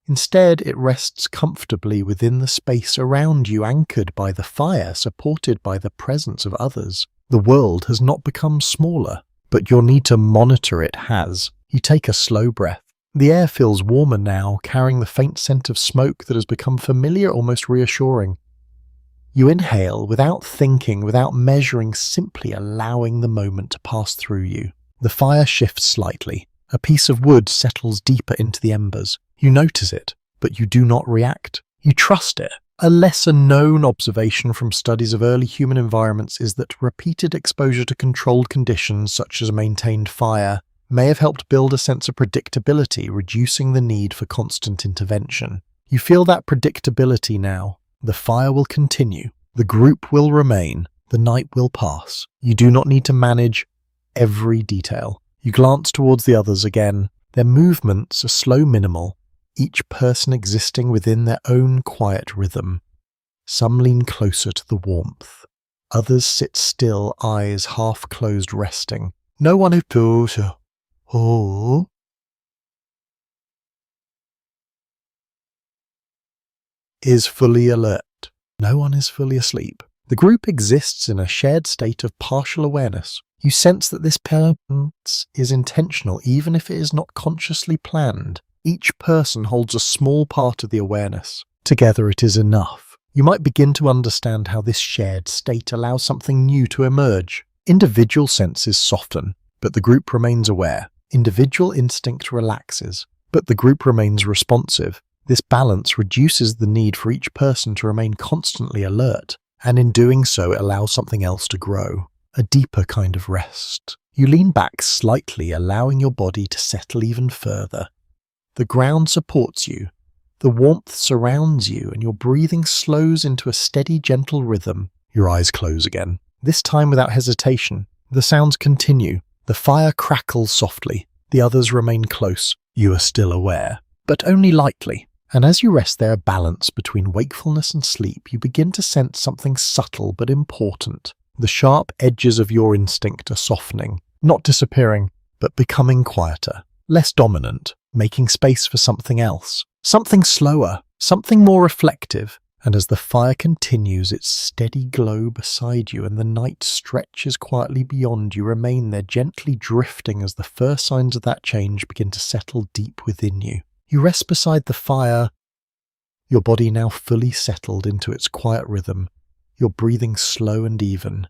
Speaker 1: Instead, it rests comfortably within the space around you, anchored by the fire, supported by the presence of others. The world has not become smaller, but your need to monitor it has. You take a slow breath. The air feels warmer now, carrying the faint scent of smoke that has become familiar, almost reassuring. You inhale without thinking, without measuring, simply allowing the moment to pass through you. The fire shifts slightly. A piece of wood settles deeper into the embers. You notice it, but you do not react. You trust it. A lesser-known observation from studies of early human environments is that repeated exposure to controlled conditions, such as a maintained fire, may have helped build a sense of predictability, reducing the need for constant intervention. You feel that predictability now. The fire will continue. The group will remain. The night will pass. You do not need to manage every detail. You glance towards the others again. Their movements are slow, minimal, each person existing within their own quiet rhythm. Some lean closer to the warmth. Others sit still, eyes half closed, resting. No one is fully alert. No one is fully asleep. The group exists in a shared state of partial awareness. You sense that this presence is intentional, even if it is not consciously planned. Each person holds a small part of the awareness. Together it is enough. You might begin to understand how this shared state allows something new to emerge. Individual senses soften, but the group remains aware. Individual instinct relaxes, but the group remains responsive. This balance reduces the need for each person to remain constantly alert, and in doing so it allows something else to grow. A deeper kind of rest. You lean back slightly, allowing your body to settle even further. The ground supports you, the warmth surrounds you, and your breathing slows into a steady, gentle rhythm. Your eyes close again, this time without hesitation. The sounds continue. The fire crackles softly. The others remain close. You are still aware, but only lightly. And as you rest there, a balance between wakefulness and sleep, you begin to sense something subtle but important. The sharp edges of your instinct are softening, not disappearing, but becoming quieter, less dominant, making space for something else, something slower, something more reflective. And as the fire continues its steady glow beside you and the night stretches quietly beyond, you remain there, gently drifting as the first signs of that change begin to settle deep within you. You rest beside the fire, your body now fully settled into its quiet rhythm, your breathing slow and even.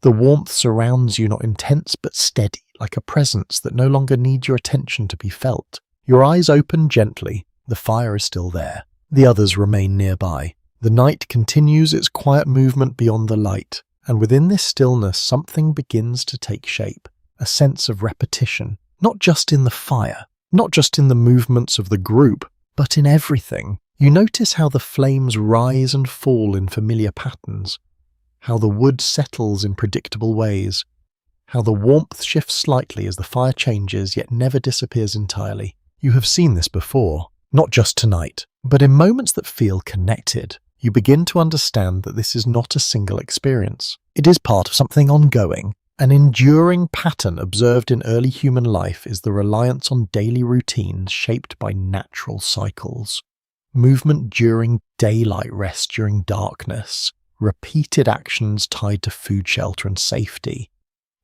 Speaker 1: The warmth surrounds you, not intense but steady, like a presence that no longer needs your attention to be felt. Your eyes open gently. The fire is still there. The others remain nearby. The night continues its quiet movement beyond the light, and within this stillness something begins to take shape, a sense of repetition, not just in the fire, not just in the movements of the group, but in everything. You notice how the flames rise and fall in familiar patterns, how the wood settles in predictable ways, how the warmth shifts slightly as the fire changes yet never disappears entirely. You have seen this before, not just tonight, but in moments that feel connected. You begin to understand that this is not a single experience. It is part of something ongoing. An enduring pattern observed in early human life is the reliance on daily routines shaped by natural cycles. Movement during daylight, rest during darkness, repeated actions tied to food, shelter, and safety.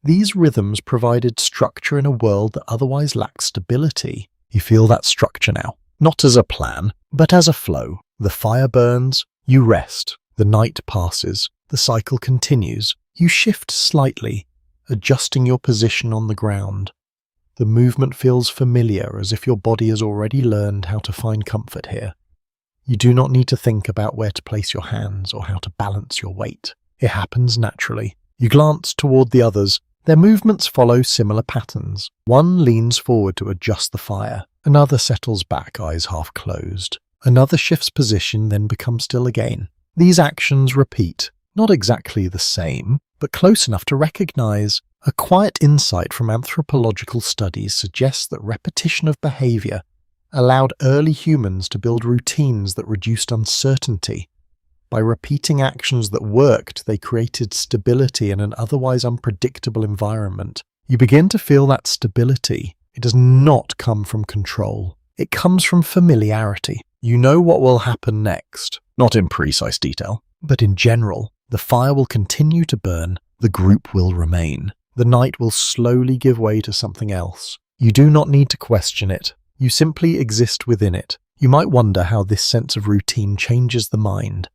Speaker 1: These rhythms provided structure in a world that otherwise lacked stability. You feel that structure now, not as a plan, but as a flow. The fire burns, you rest, the night passes, the cycle continues. You shift slightly, adjusting your position on the ground. The movement feels familiar, as if your body has already learned how to find comfort here. You do not need to think about where to place your hands or how to balance your weight. It happens naturally. You glance toward the others. Their movements follow similar patterns. One leans forward to adjust the fire. Another settles back, eyes half closed. Another shifts position, then becomes still again. These actions repeat, not exactly the same, but close enough to recognize. A quiet insight from anthropological studies suggests that repetition of behavior allowed early humans to build routines that reduced uncertainty. By repeating actions that worked, they created stability in an otherwise unpredictable environment. You begin to feel that stability. It does not come from control. It comes from familiarity. You know what will happen next, not in precise detail, but in general. The fire will continue to burn. The group will remain. the night will slowly give way to something else. You do not need to question it. You simply exist within it. You might wonder how this sense of routine changes the mind.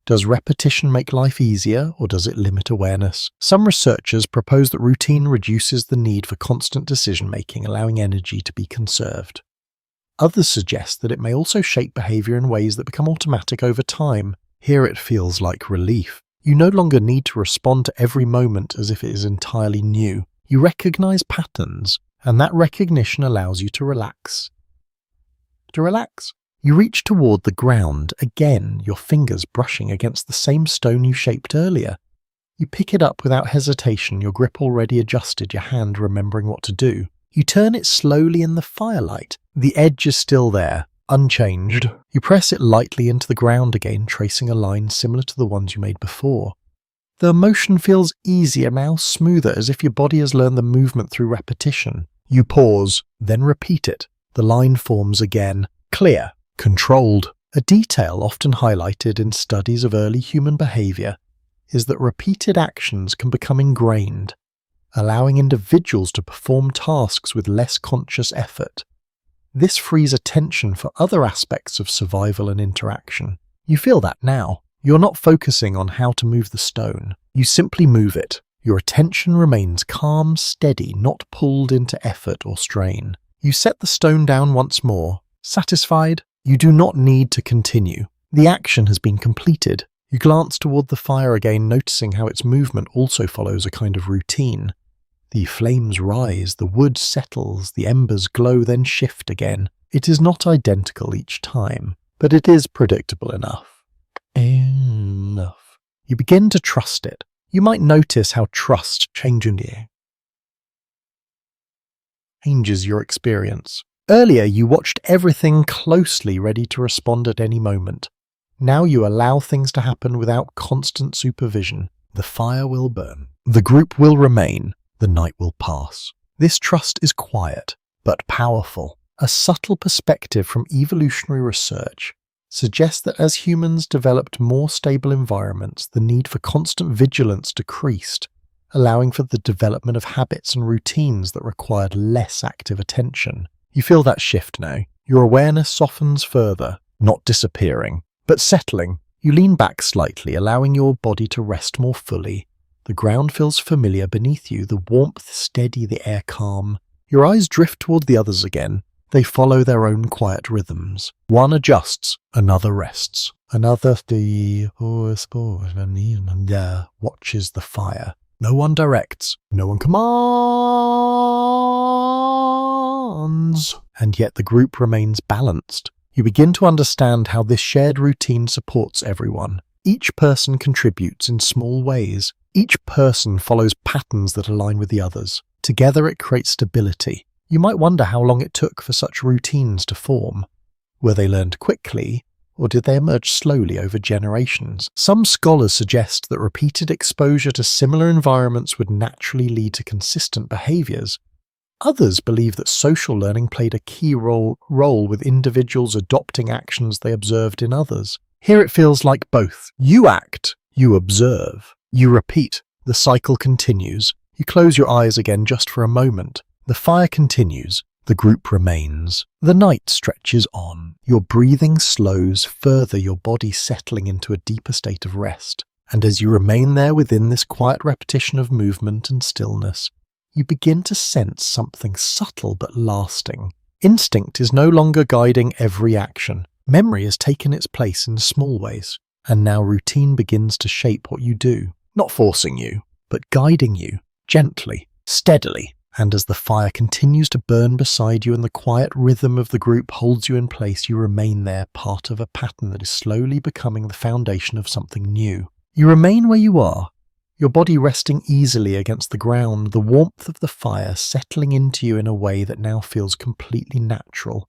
Speaker 1: Does repetition make life easier, or does it limit awareness? Some researchers propose that routine reduces the need for constant decision-making, allowing energy to be conserved. Others suggest that it may also shape behavior in ways that become automatic over time. Here it feels like relief. You no longer need to respond to every moment as if it is entirely new. You recognize patterns, and that recognition allows you to relax. You reach toward the ground, again, your fingers brushing against the same stone you shaped earlier. You pick it up without hesitation, your grip already adjusted, your hand remembering what to do. You turn it slowly in the firelight. The edge is still there, unchanged. You press it lightly into the ground again, tracing a line similar to the ones you made before. The motion feels easier now, smoother, as if your body has learned the movement through repetition. You pause, then repeat it. The line forms again, clear, controlled. A detail often highlighted in studies of early human behavior is that repeated actions can become ingrained, allowing individuals to perform tasks with less conscious effort. This frees attention for other aspects of survival and interaction. You feel that now. You're not focusing on how to move the stone. You simply move it. Your attention remains calm, steady, not pulled into effort or strain. You set the stone down once more. Satisfied? You do not need to continue. The action has been completed. You glance toward the fire again, noticing how its movement also follows a kind of routine. The flames rise, the wood settles, the embers glow, then shift again. It is not identical each time, but it is predictable enough. You begin to trust it. You might notice how trust changes your experience. Earlier, you watched everything closely, ready to respond at any moment. Now you allow things to happen without constant supervision. The fire will burn. The group will remain. The night will pass. This trust is quiet, but powerful. A subtle perspective from evolutionary research suggests that as humans developed more stable environments, the need for constant vigilance decreased, allowing for the development of habits and routines that required less active attention. You feel that shift now. Your awareness softens further, not disappearing, but settling. You lean back slightly, allowing your body to rest more fully. The ground feels familiar beneath you, the warmth steady, the air calm. Your eyes drift toward the others again. They follow their own quiet rhythms. One adjusts, another rests. Another watches the fire. No one directs, no one commands, and yet the group remains balanced. You begin to understand how this shared routine supports everyone. Each person contributes in small ways. Each person follows patterns that align with the others. Together it creates stability. You might wonder how long it took for such routines to form. Were they learned quickly, or did they emerge slowly over generations? Some scholars suggest that repeated exposure to similar environments would naturally lead to consistent behaviors. Others believe that social learning played a key role with individuals adopting actions they observed in others. Here it feels like both. You act, you observe, you repeat. The cycle continues. You close your eyes again just for a moment. The fire continues. The group remains. The night stretches on. Your breathing slows further, your body settling into a deeper state of rest. And as you remain there within this quiet repetition of movement and stillness, you begin to sense something subtle but lasting. Instinct is no longer guiding every action. Memory has taken its place in small ways, and now routine begins to shape what you do, not forcing you, but guiding you, gently, steadily. And as the fire continues to burn beside you and the quiet rhythm of the group holds you in place, you remain there, part of a pattern that is slowly becoming the foundation of something new. You remain where you are, your body resting easily against the ground, the warmth of the fire settling into you in a way that now feels completely natural.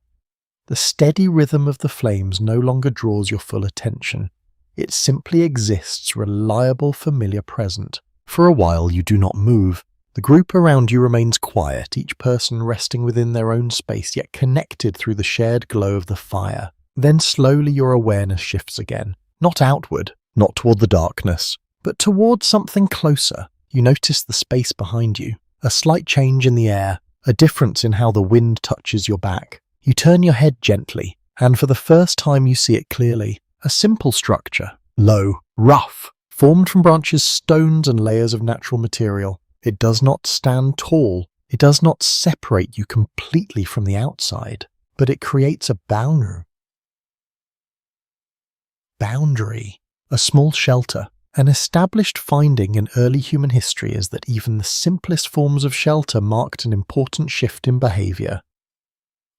Speaker 1: The steady rhythm of the flames no longer draws your full attention. It simply exists, reliable, familiar, present. For a while you do not move. The group around you remains quiet, each person resting within their own space, yet connected through the shared glow of the fire. Then slowly your awareness shifts again, not outward, not toward the darkness, but toward something closer. You notice the space behind you, a slight change in the air, a difference in how the wind touches your back. You turn your head gently, and for the first time you see it clearly. A simple structure, low, rough, formed from branches, stones, and layers of natural material. It does not stand tall. It does not separate you completely from the outside, but it creates a boundary, a small shelter. An established finding in early human history is that even the simplest forms of shelter marked an important shift in behavior.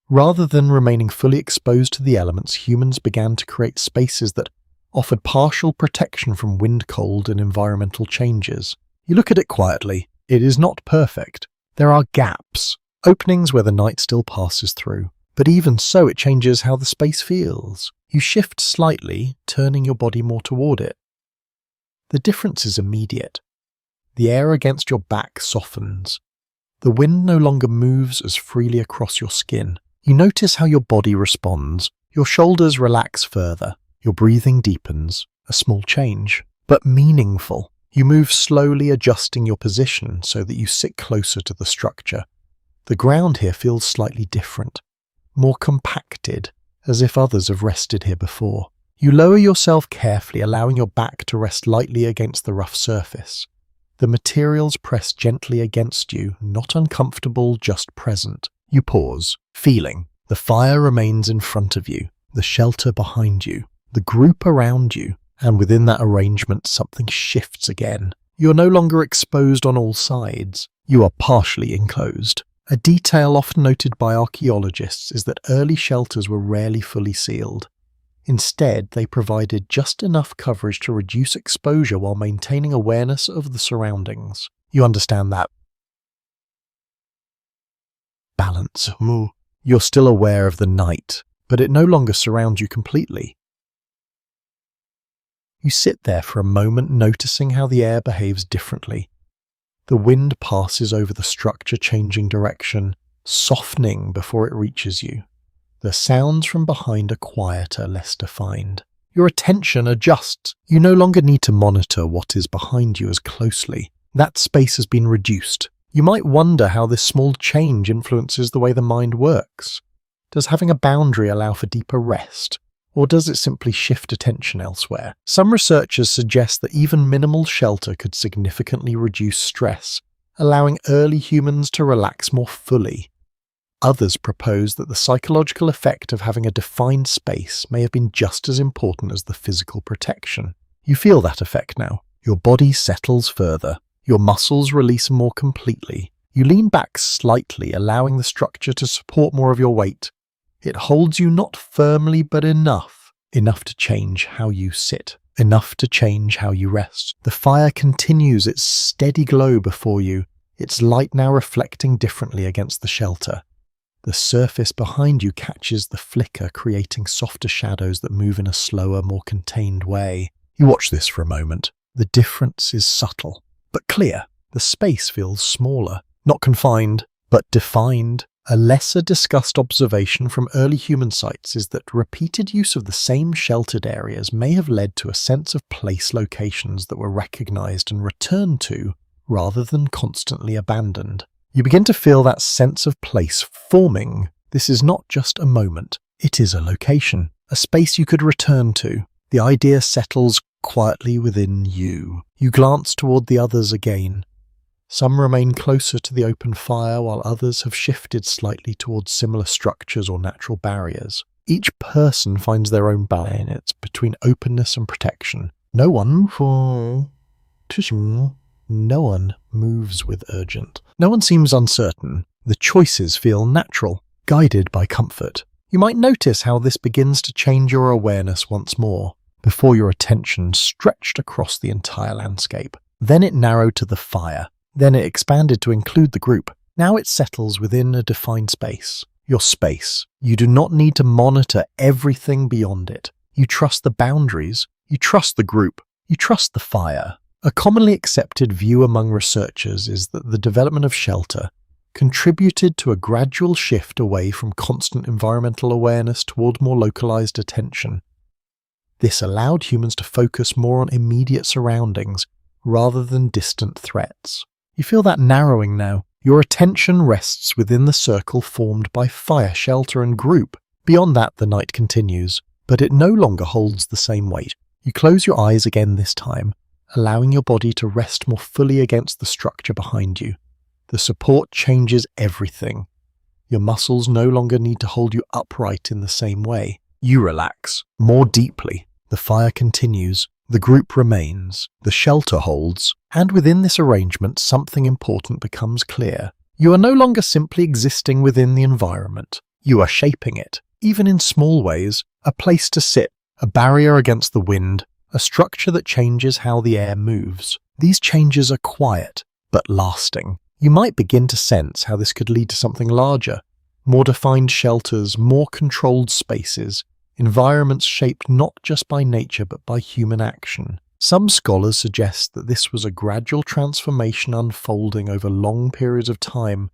Speaker 1: Rather than remaining fully exposed to the elements, humans began to create spaces that offered partial protection from wind, cold, and environmental changes. You look at it quietly. It is not perfect. There are gaps, openings where the night still passes through. But even so, it changes how the space feels. You shift slightly, turning your body more toward it. The difference is immediate. The air against your back softens. The wind no longer moves as freely across your skin. You notice how your body responds. Your shoulders relax further. Your breathing deepens. A small change, but meaningful. You move slowly, adjusting your position so that you sit closer to the structure. The ground here feels slightly different, more compacted, as if others have rested here before. You lower yourself carefully, allowing your back to rest lightly against the rough surface. The materials press gently against you, not uncomfortable, just present. You pause, feeling. The fire remains in front of you, the shelter behind you, the group around you, and within that arrangement something shifts again. You're no longer exposed on all sides. You are partially enclosed. A detail often noted by archaeologists is that early shelters were rarely fully sealed. Instead, they provided just enough coverage to reduce exposure while maintaining awareness of the surroundings. You understand that balance. You're still aware of the night, but it no longer surrounds you completely. You sit there for a moment, noticing how the air behaves differently. The wind passes over the structure, changing direction, softening before it reaches you. The sounds from behind are quieter, less defined. Your attention adjusts. You no longer need to monitor what is behind you as closely. That space has been reduced. You might wonder how this small change influences the way the mind works. Does having a boundary allow for deeper rest? Or does it simply shift attention elsewhere? Some researchers suggest that even minimal shelter could significantly reduce stress, allowing early humans to relax more fully. Others propose that the psychological effect of having a defined space may have been just as important as the physical protection. You feel that effect now. Your body settles further. Your muscles release more completely. You lean back slightly, allowing the structure to support more of your weight. It holds you not firmly, but enough to change how you sit, enough to change how you rest. The fire continues its steady glow before you, its light now reflecting differently against the shelter. The surface behind you catches the flicker, creating softer shadows that move in a slower, more contained way. You watch this for a moment. The difference is subtle, but clear. The space feels smaller, not confined, but defined. A lesser discussed observation from early human sites is that repeated use of the same sheltered areas may have led to a sense of place locations that were recognized and returned to, rather than constantly abandoned. You begin to feel that sense of place forming. This is not just a moment, it is a location, a space you could return to. The idea settles quietly within you. You glance toward the others again. Some remain closer to the open fire, while others have shifted slightly towards similar structures or natural barriers. Each person finds their own balance between openness and protection. No one moves with urgent. No one seems uncertain. The choices feel natural, guided by comfort. You might notice how this begins to change your awareness once more, before your attention stretched across the entire landscape. Then it narrowed to the fire. Then it expanded to include the group. Now it settles within a defined space. Your space. You do not need to monitor everything beyond it. You trust the boundaries. You trust the group. You trust the fire. A commonly accepted view among researchers is that the development of shelter contributed to a gradual shift away from constant environmental awareness toward more localized attention. This allowed humans to focus more on immediate surroundings rather than distant threats. You feel that narrowing now. Your attention rests within the circle formed by fire, shelter, and group. Beyond that, the night continues, but it no longer holds the same weight. You close your eyes again this time, allowing your body to rest more fully against the structure behind you. The support changes everything. Your muscles no longer need to hold you upright in the same way. You relax more deeply. The fire continues. The group remains. The shelter holds. And within this arrangement, something important becomes clear. You are no longer simply existing within the environment. You are shaping it, even in small ways. A place to sit, a barrier against the wind, a structure that changes how the air moves. These changes are quiet, but lasting. You might begin to sense how this could lead to something larger. More defined shelters, more controlled spaces, environments shaped not just by nature but by human action. Some scholars suggest that this was a gradual transformation unfolding over long periods of time.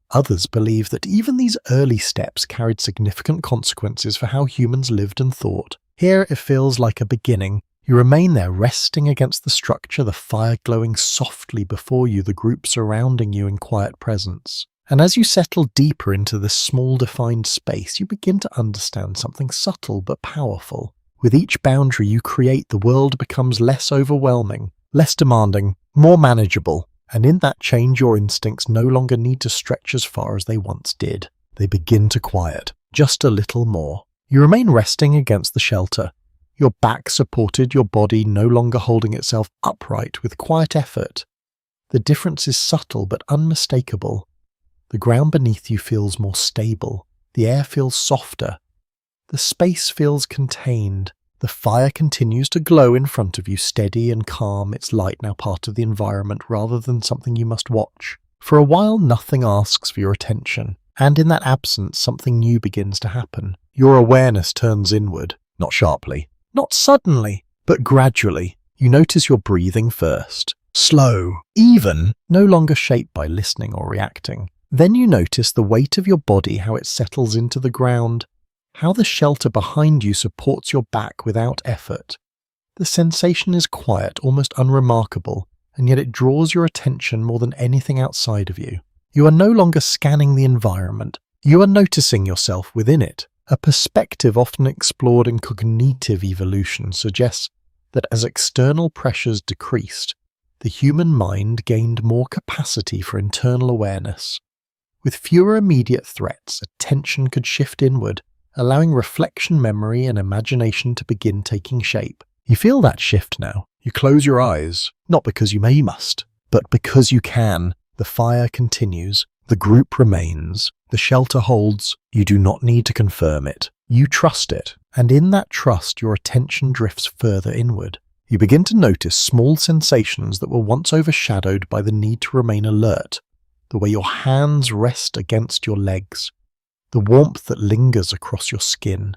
Speaker 1: Others believe that even these early steps carried significant consequences for how humans lived and thought. Here it feels like a beginning. You remain there resting against the structure, the fire glowing softly before you, the group surrounding you in quiet presence. And as you settle deeper into this small defined space, you begin to understand something subtle but powerful. With each boundary you create, the world becomes less overwhelming, less demanding, more manageable. And in that change, your instincts no longer need to stretch as far as they once did. They begin to quiet, just a little more. You remain resting against the shelter, your back supported, your body no longer holding itself upright with quiet effort. The difference is subtle but unmistakable. The ground beneath you feels more stable. The air feels softer. The space feels contained. The fire continues to glow in front of you, steady and calm, its light now part of the environment rather than something you must watch. For a while, nothing asks for your attention, and in that absence, something new begins to happen. Your awareness turns inward, not sharply, not suddenly, but gradually. You notice your breathing first, slow, even, no longer shaped by listening or reacting. Then you notice the weight of your body, how it settles into the ground, how the shelter behind you supports your back without effort. The sensation is quiet, almost unremarkable, and yet it draws your attention more than anything outside of you. You are no longer scanning the environment. You are noticing yourself within it. A perspective often explored in cognitive evolution suggests that as external pressures decreased, the human mind gained more capacity for internal awareness. With fewer immediate threats, attention could shift inward, allowing reflection, memory, and imagination to begin taking shape. You feel that shift now. You close your eyes, not because you must, but because you can. The fire continues. The group remains. The shelter holds. You do not need to confirm it. You trust it. And in that trust, your attention drifts further inward. You begin to notice small sensations that were once overshadowed by the need to remain alert. The way your hands rest against your legs. The warmth that lingers across your skin.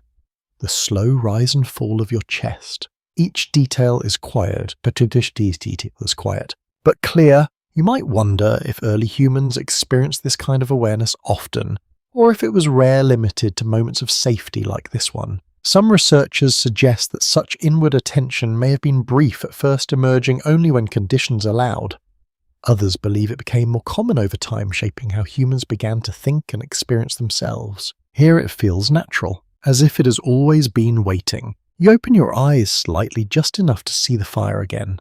Speaker 1: The slow rise and fall of your chest. Each detail is quiet, but clear. You might wonder if early humans experienced this kind of awareness often, or if it was rare, limited to moments of safety like this one. Some researchers suggest that such inward attention may have been brief at first, emerging only when conditions allowed. Others believe it became more common over time, shaping how humans began to think and experience themselves. Here it feels natural, as if it has always been waiting. You open your eyes slightly, just enough to see the fire again.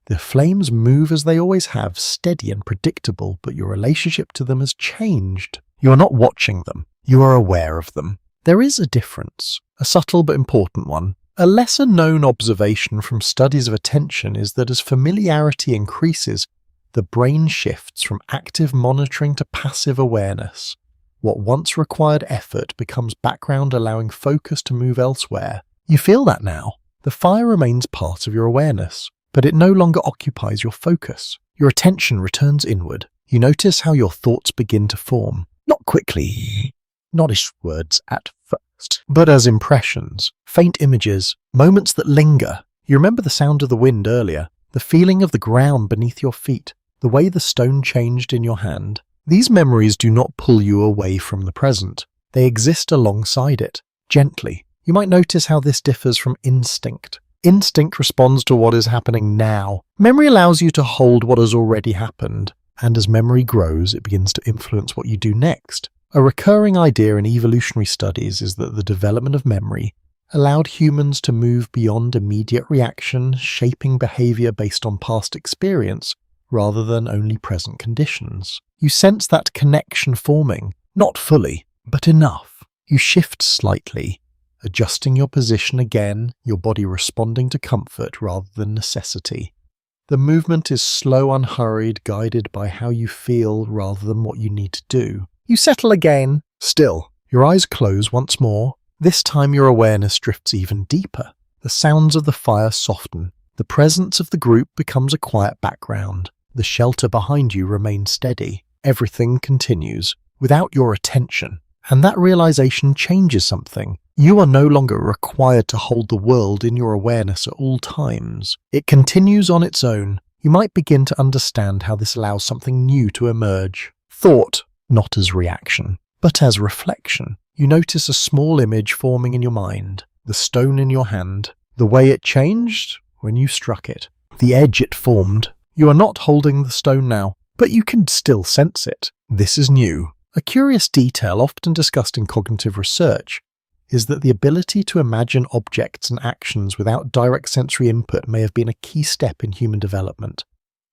Speaker 1: The flames move as they always have, steady and predictable, but your relationship to them has changed. You are not watching them. You are aware of them. There is a difference, a subtle but important one. A lesser-known observation from studies of attention is that as familiarity increases, the brain shifts from active monitoring to passive awareness. What once required effort becomes background, allowing focus to move elsewhere. You feel that now. The fire remains part of your awareness, but it no longer occupies your focus. Your attention returns inward. You notice how your thoughts begin to form. Not quickly, not as words at first, but as impressions, faint images, moments that linger. You remember the sound of the wind earlier, the feeling of the ground beneath your feet, the way the stone changed in your hand. These memories do not pull you away from the present. They exist alongside it, gently. You might notice how this differs from instinct. Instinct responds to what is happening now. Memory allows you to hold what has already happened, and as memory grows, it begins to influence what you do next. A recurring idea in evolutionary studies is that the development of memory allowed humans to move beyond immediate reaction, shaping behavior based on past experience rather than only present conditions. You sense that connection forming, not fully, but enough. You shift slightly, adjusting your position again, your body responding to comfort rather than necessity. The movement is slow, unhurried, guided by how you feel rather than what you need to do. You settle again. Still, your eyes close once more. This time your awareness drifts even deeper. The sounds of the fire soften. The presence of the group becomes a quiet background. The shelter behind you remains steady. Everything continues without your attention. And that realization changes something. You are no longer required to hold the world in your awareness at all times. It continues on its own. You might begin to understand how this allows something new to emerge. Thought, not as reaction, but as reflection. You notice a small image forming in your mind, the stone in your hand, the way it changed when you struck it, the edge it formed. You are not holding the stone now, but you can still sense it. This is new. A curious detail often discussed in cognitive research is that the ability to imagine objects and actions without direct sensory input may have been a key step in human development.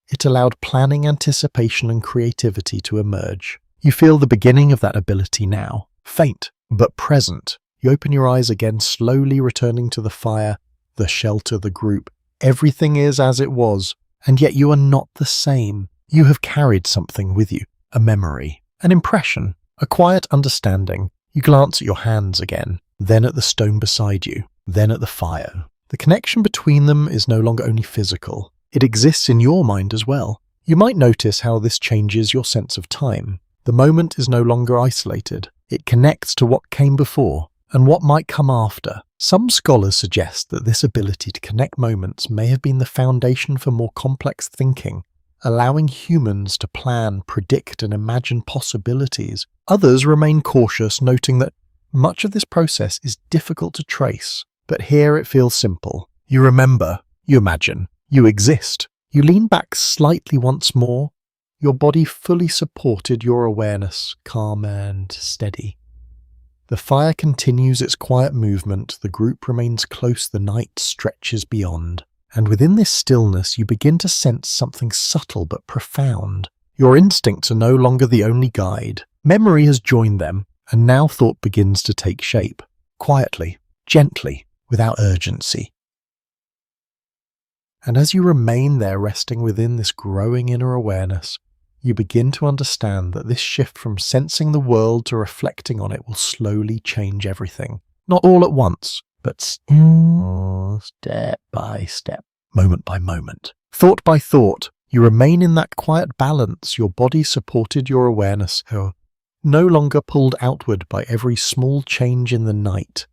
Speaker 1: It allowed planning, anticipation, and creativity to emerge. You feel the beginning of that ability now, faint but present. You open your eyes again, slowly returning to the fire, the shelter, the group. Everything is as it was, and yet you are not the same. You have carried something with you, a memory, an impression, a quiet understanding. You glance at your hands again, then at the stone beside you, then at the fire. The connection between them is no longer only physical. It exists in your mind as well. You might notice how this changes your sense of time. The moment is no longer isolated. It connects to what came before and what might come after. Some scholars suggest that this ability to connect moments may have been the foundation for more complex thinking, allowing humans to plan, predict, and imagine possibilities. Others remain cautious, noting that much of this process is difficult to trace. But here it feels simple. You remember, you imagine, you exist. You lean back slightly once more. Your body fully supported your awareness, calm and steady. The fire continues its quiet movement, the group remains close, the night stretches beyond. And within this stillness you begin to sense something subtle but profound. Your instincts are no longer the only guide. Memory has joined them, and now thought begins to take shape. Quietly, gently, without urgency. And as you remain there resting within this growing inner awareness, you begin to understand that this shift from sensing the world to reflecting on it will slowly change everything. Not all at once, but step by step, moment by moment, thought by thought. You remain in that quiet balance. Your body supported your awareness, no longer pulled outward by every small change in the night.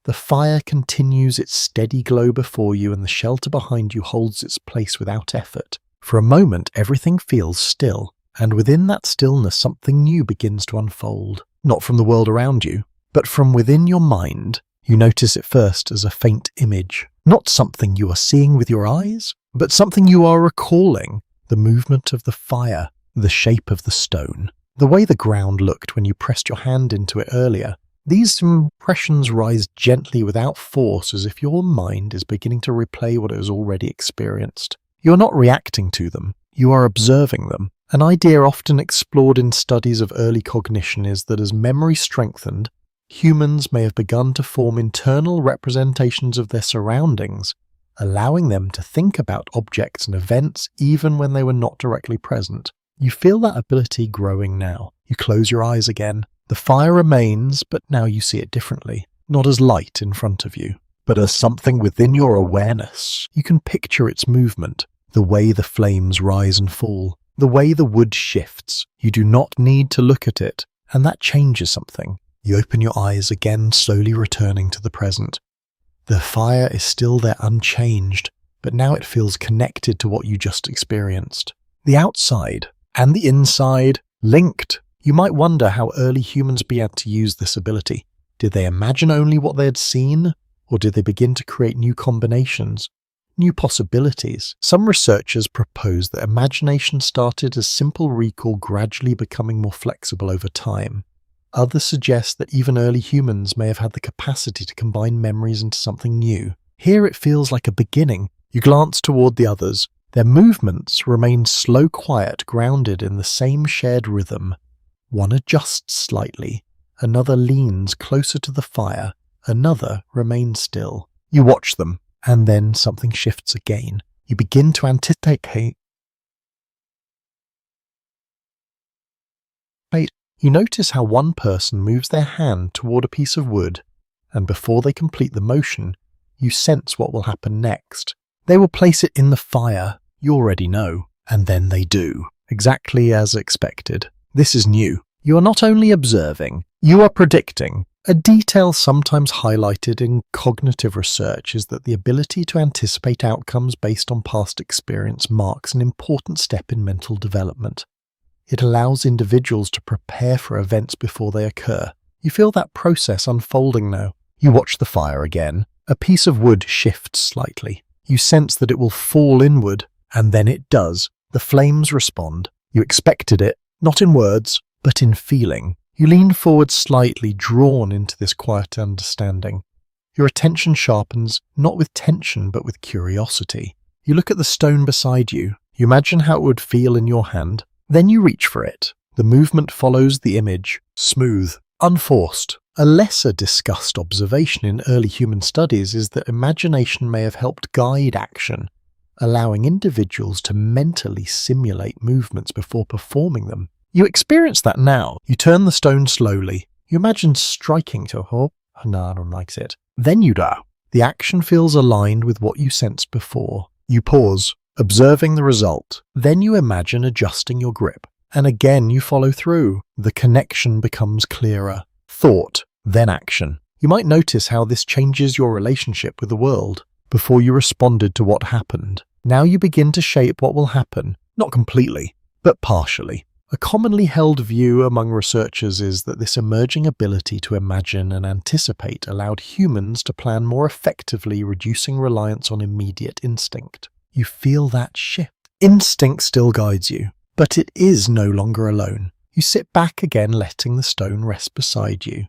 Speaker 1: The fire continues its steady glow before you, and the shelter behind you holds its place without effort. For a moment, everything feels still, and within that stillness something new begins to unfold. Not from the world around you, but from within your mind. You notice it first as a faint image. Not something you are seeing with your eyes, but something you are recalling. The movement of the fire, the shape of the stone, the way the ground looked when you pressed your hand into it earlier. These impressions rise gently without force, as if your mind is beginning to replay what it has already experienced. You are not reacting to them, you are observing them. An idea often explored in studies of early cognition is that as memory strengthened, humans may have begun to form internal representations of their surroundings, allowing them to think about objects and events even when they were not directly present. You feel that ability growing now. You close your eyes again. The fire remains, but now you see it differently. Not as light in front of you, but as something within your awareness. You can picture its movement, the way the flames rise and fall, the way the wood shifts. You do not need to look at it, and that changes something. You open your eyes again, slowly returning to the present. The fire is still there unchanged, but now it feels connected to what you just experienced. The outside and the inside linked. You might wonder how early humans began to use this ability. Did they imagine only what they had seen, Or did they begin to create new combinations, new possibilities? Some researchers propose that imagination started as simple recall, gradually becoming more flexible over time. Others suggest that even early humans may have had the capacity to combine memories into something new. Here it feels like a beginning. You glance toward the others. Their movements remain slow, quiet, grounded in the same shared rhythm. One adjusts slightly, another leans closer to the fire, another remains still. You watch them, and then something shifts again. You begin to anticipate. You notice how one person moves their hand toward a piece of wood, and before they complete the motion, you sense what will happen next. They will place it in the fire, you already know, and then they do, exactly as expected. This is new. You are not only observing, you are predicting. A detail sometimes highlighted in cognitive research is that the ability to anticipate outcomes based on past experience marks an important step in mental development. It allows individuals to prepare for events before they occur. You feel that process unfolding now. You watch the fire again. A piece of wood shifts slightly. You sense that it will fall inward, and then it does. The flames respond. You expected it, not in words, but in feeling. You lean forward slightly, drawn into this quiet understanding. Your attention sharpens, not with tension, but with curiosity. You look at the stone beside you. You imagine how it would feel in your hand. Then you reach for it. The movement follows the image, smooth, unforced. A lesser discussed observation in early human studies is that imagination may have helped guide action, allowing individuals to mentally simulate movements before performing them. You experience that now. You turn the stone slowly. You imagine striking to hope. No, I don't like it. Then you do. The action feels aligned with what you sensed before. You pause, observing the result. Then you imagine adjusting your grip. And again you follow through. The connection becomes clearer. Thought, then action. You might notice how this changes your relationship with the world. Before you responded to what happened. Now you begin to shape what will happen. Not completely, but partially. A commonly held view among researchers is that this emerging ability to imagine and anticipate allowed humans to plan more effectively, reducing reliance on immediate instinct. You feel that shift. Instinct still guides you, but it is no longer alone. You sit back again, letting the stone rest beside you.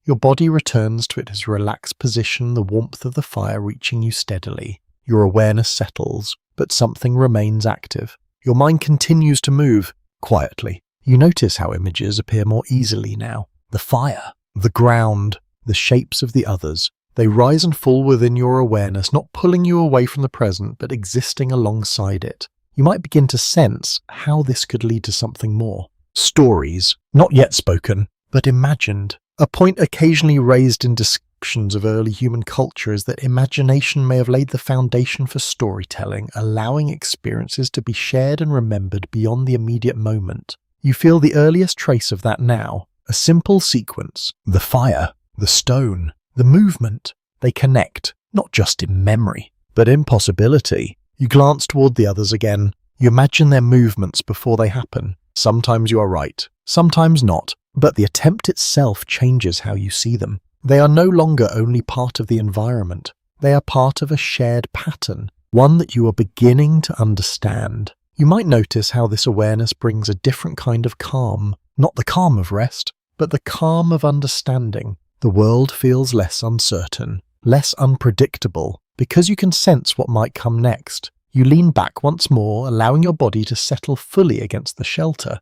Speaker 1: Your body returns to its relaxed position, the warmth of the fire reaching you steadily. Your awareness settles, but something remains active. Your mind continues to move. Quietly, you notice how images appear more easily now. The fire, the ground, the shapes of the others. They rise and fall within your awareness, not pulling you away from the present, but existing alongside it. You might begin to sense how this could lead to something more. Stories, not yet spoken, but imagined. A point occasionally raised in discussions of early human culture is that imagination may have laid the foundation for storytelling, allowing experiences to be shared and remembered beyond the immediate moment. You feel the earliest trace of that now. A simple sequence. The fire, the stone, the movement. They connect, not just in memory, but in possibility. You glance toward the others again. You imagine their movements before they happen. Sometimes you are right, sometimes not, but the attempt itself changes how you see them. They are no longer only part of the environment. They are part of a shared pattern, one that you are beginning to understand. You might notice how this awareness brings a different kind of calm, not the calm of rest, but the calm of understanding. The world feels less uncertain, less unpredictable, because you can sense what might come next. You lean back once more, allowing your body to settle fully against the shelter.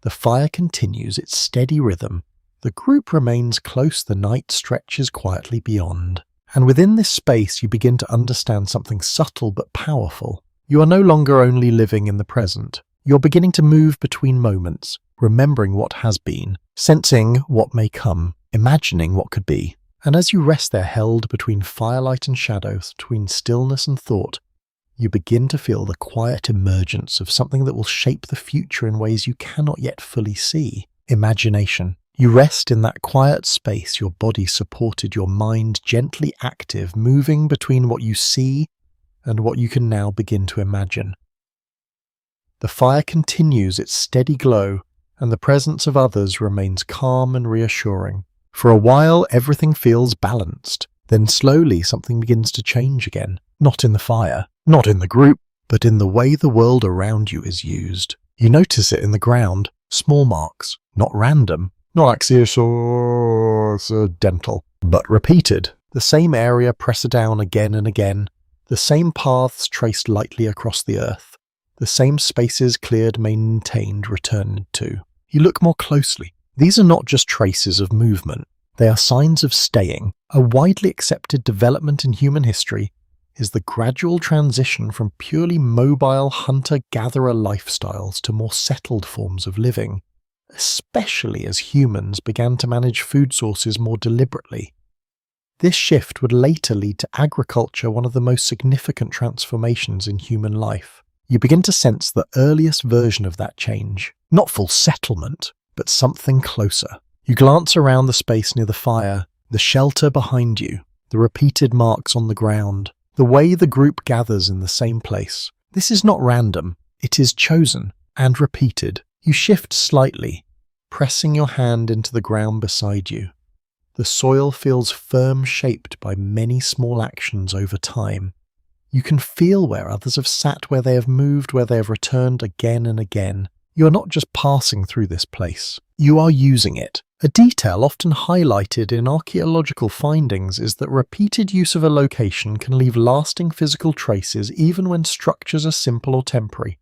Speaker 1: The fire continues its steady rhythm. The group remains close, the night stretches quietly beyond. And within this space you begin to understand something subtle but powerful. You are no longer only living in the present. You're beginning to move between moments, remembering what has been, sensing what may come, imagining what could be. And as you rest there held between firelight and shadows, between stillness and thought, you begin to feel the quiet emergence of something that will shape the future in ways you cannot yet fully see. Imagination. You rest in that quiet space, your body supported, your mind gently active, moving between what you see and what you can now begin to imagine. The fire continues its steady glow, and the presence of others remains calm and reassuring. For a while, everything feels balanced. Then slowly something begins to change again. Not in the fire, not in the group, but in the way the world around you is used. You notice it in the ground, small marks, not random, not accidental, but repeated. The same area pressed down again and again, the same paths traced lightly across the earth, the same spaces cleared, maintained, returned to. You look more closely. These are not just traces of movement. They are signs of staying. A widely accepted development in human history is the gradual transition from purely mobile hunter-gatherer lifestyles to more settled forms of living, especially as humans began to manage food sources more deliberately. This shift would later lead to agriculture, one of the most significant transformations in human life. You begin to sense the earliest version of that change. Not full settlement, but something closer. You glance around the space near the fire, the shelter behind you, the repeated marks on the ground, the way the group gathers in the same place. This is not random. It is chosen and repeated. You shift slightly, pressing your hand into the ground beside you. The soil feels firm, shaped by many small actions over time. You can feel where others have sat, where they have moved, where they have returned again and again. You are not just passing through this place. You are using it. A detail often highlighted in archaeological findings is that repeated use of a location can leave lasting physical traces even when structures are simple or temporary.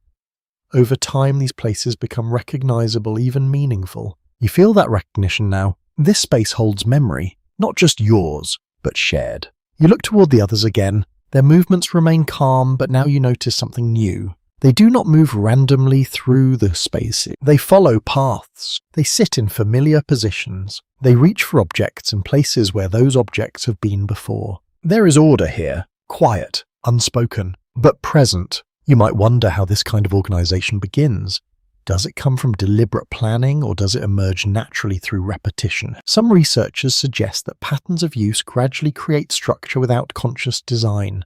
Speaker 1: Over time, these places become recognizable, even meaningful. You feel that recognition now. This space holds memory, not just yours, but shared. You look toward the others again. Their movements remain calm, but now you notice something new. They do not move randomly through the space. They follow paths. They sit in familiar positions. They reach for objects in places where those objects have been before. There is order here, quiet, unspoken, but present. You might wonder how this kind of organization begins. Does it come from deliberate planning, or does it emerge naturally through repetition? Some researchers suggest that patterns of use gradually create structure without conscious design.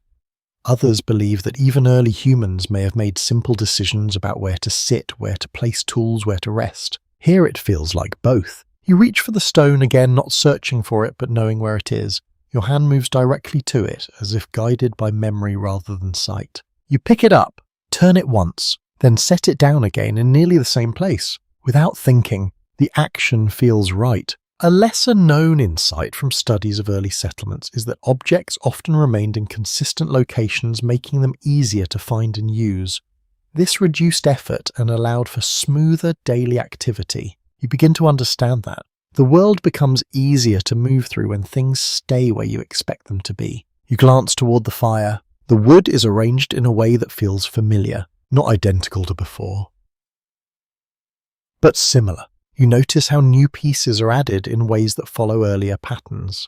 Speaker 1: Others believe that even early humans may have made simple decisions about where to sit, where to place tools, where to rest. Here it feels like both. You reach for the stone again, not searching for it, but knowing where it is. Your hand moves directly to it, as if guided by memory rather than sight. You pick it up, turn it once, then set it down again in nearly the same place. Without thinking, the action feels right. A lesser-known insight from studies of early settlements is that objects often remained in consistent locations, making them easier to find and use. This reduced effort and allowed for smoother daily activity. You begin to understand that. The world becomes easier to move through when things stay where you expect them to be. You glance toward the fire. The wood is arranged in a way that feels familiar, not identical to before, but similar. You notice how new pieces are added in ways that follow earlier patterns.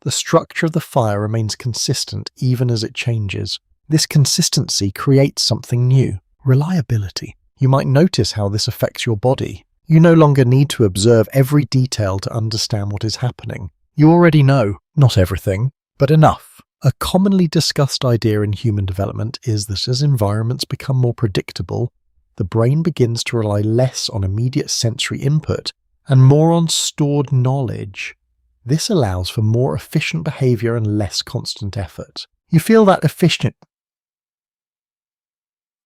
Speaker 1: The structure of the fire remains consistent even as it changes. This consistency creates something new, reliability. You might notice how this affects your body. You no longer need to observe every detail to understand what is happening. You already know, not everything, but enough. A commonly discussed idea in human development is that as environments become more predictable, the brain begins to rely less on immediate sensory input and more on stored knowledge. This allows for more efficient behavior and less constant effort. You feel that efficient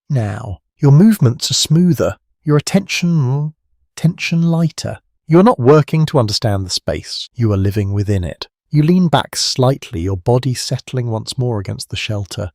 Speaker 1: now. Your movements are smoother, your attention lighter. You are not working to understand the space, you are living within it. You lean back slightly, your body settling once more against the shelter.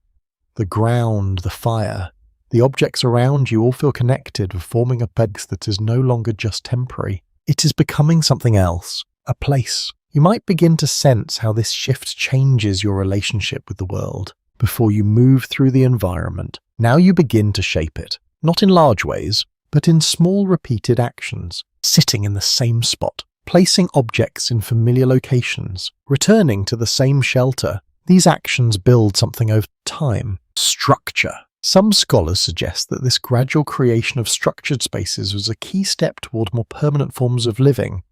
Speaker 1: The ground, the fire, the objects around you all feel connected, forming a place that is no longer just temporary. It is becoming something else, a place. You might begin to sense how this shift changes your relationship with the world. Before you move through the environment, now you begin to shape it, not in large ways, but in small repeated actions, sitting in the same spot, placing objects in familiar locations, returning to the same shelter. These actions build something over time, structure. Some scholars suggest that this gradual creation of structured spaces was a key step toward more permanent forms of living.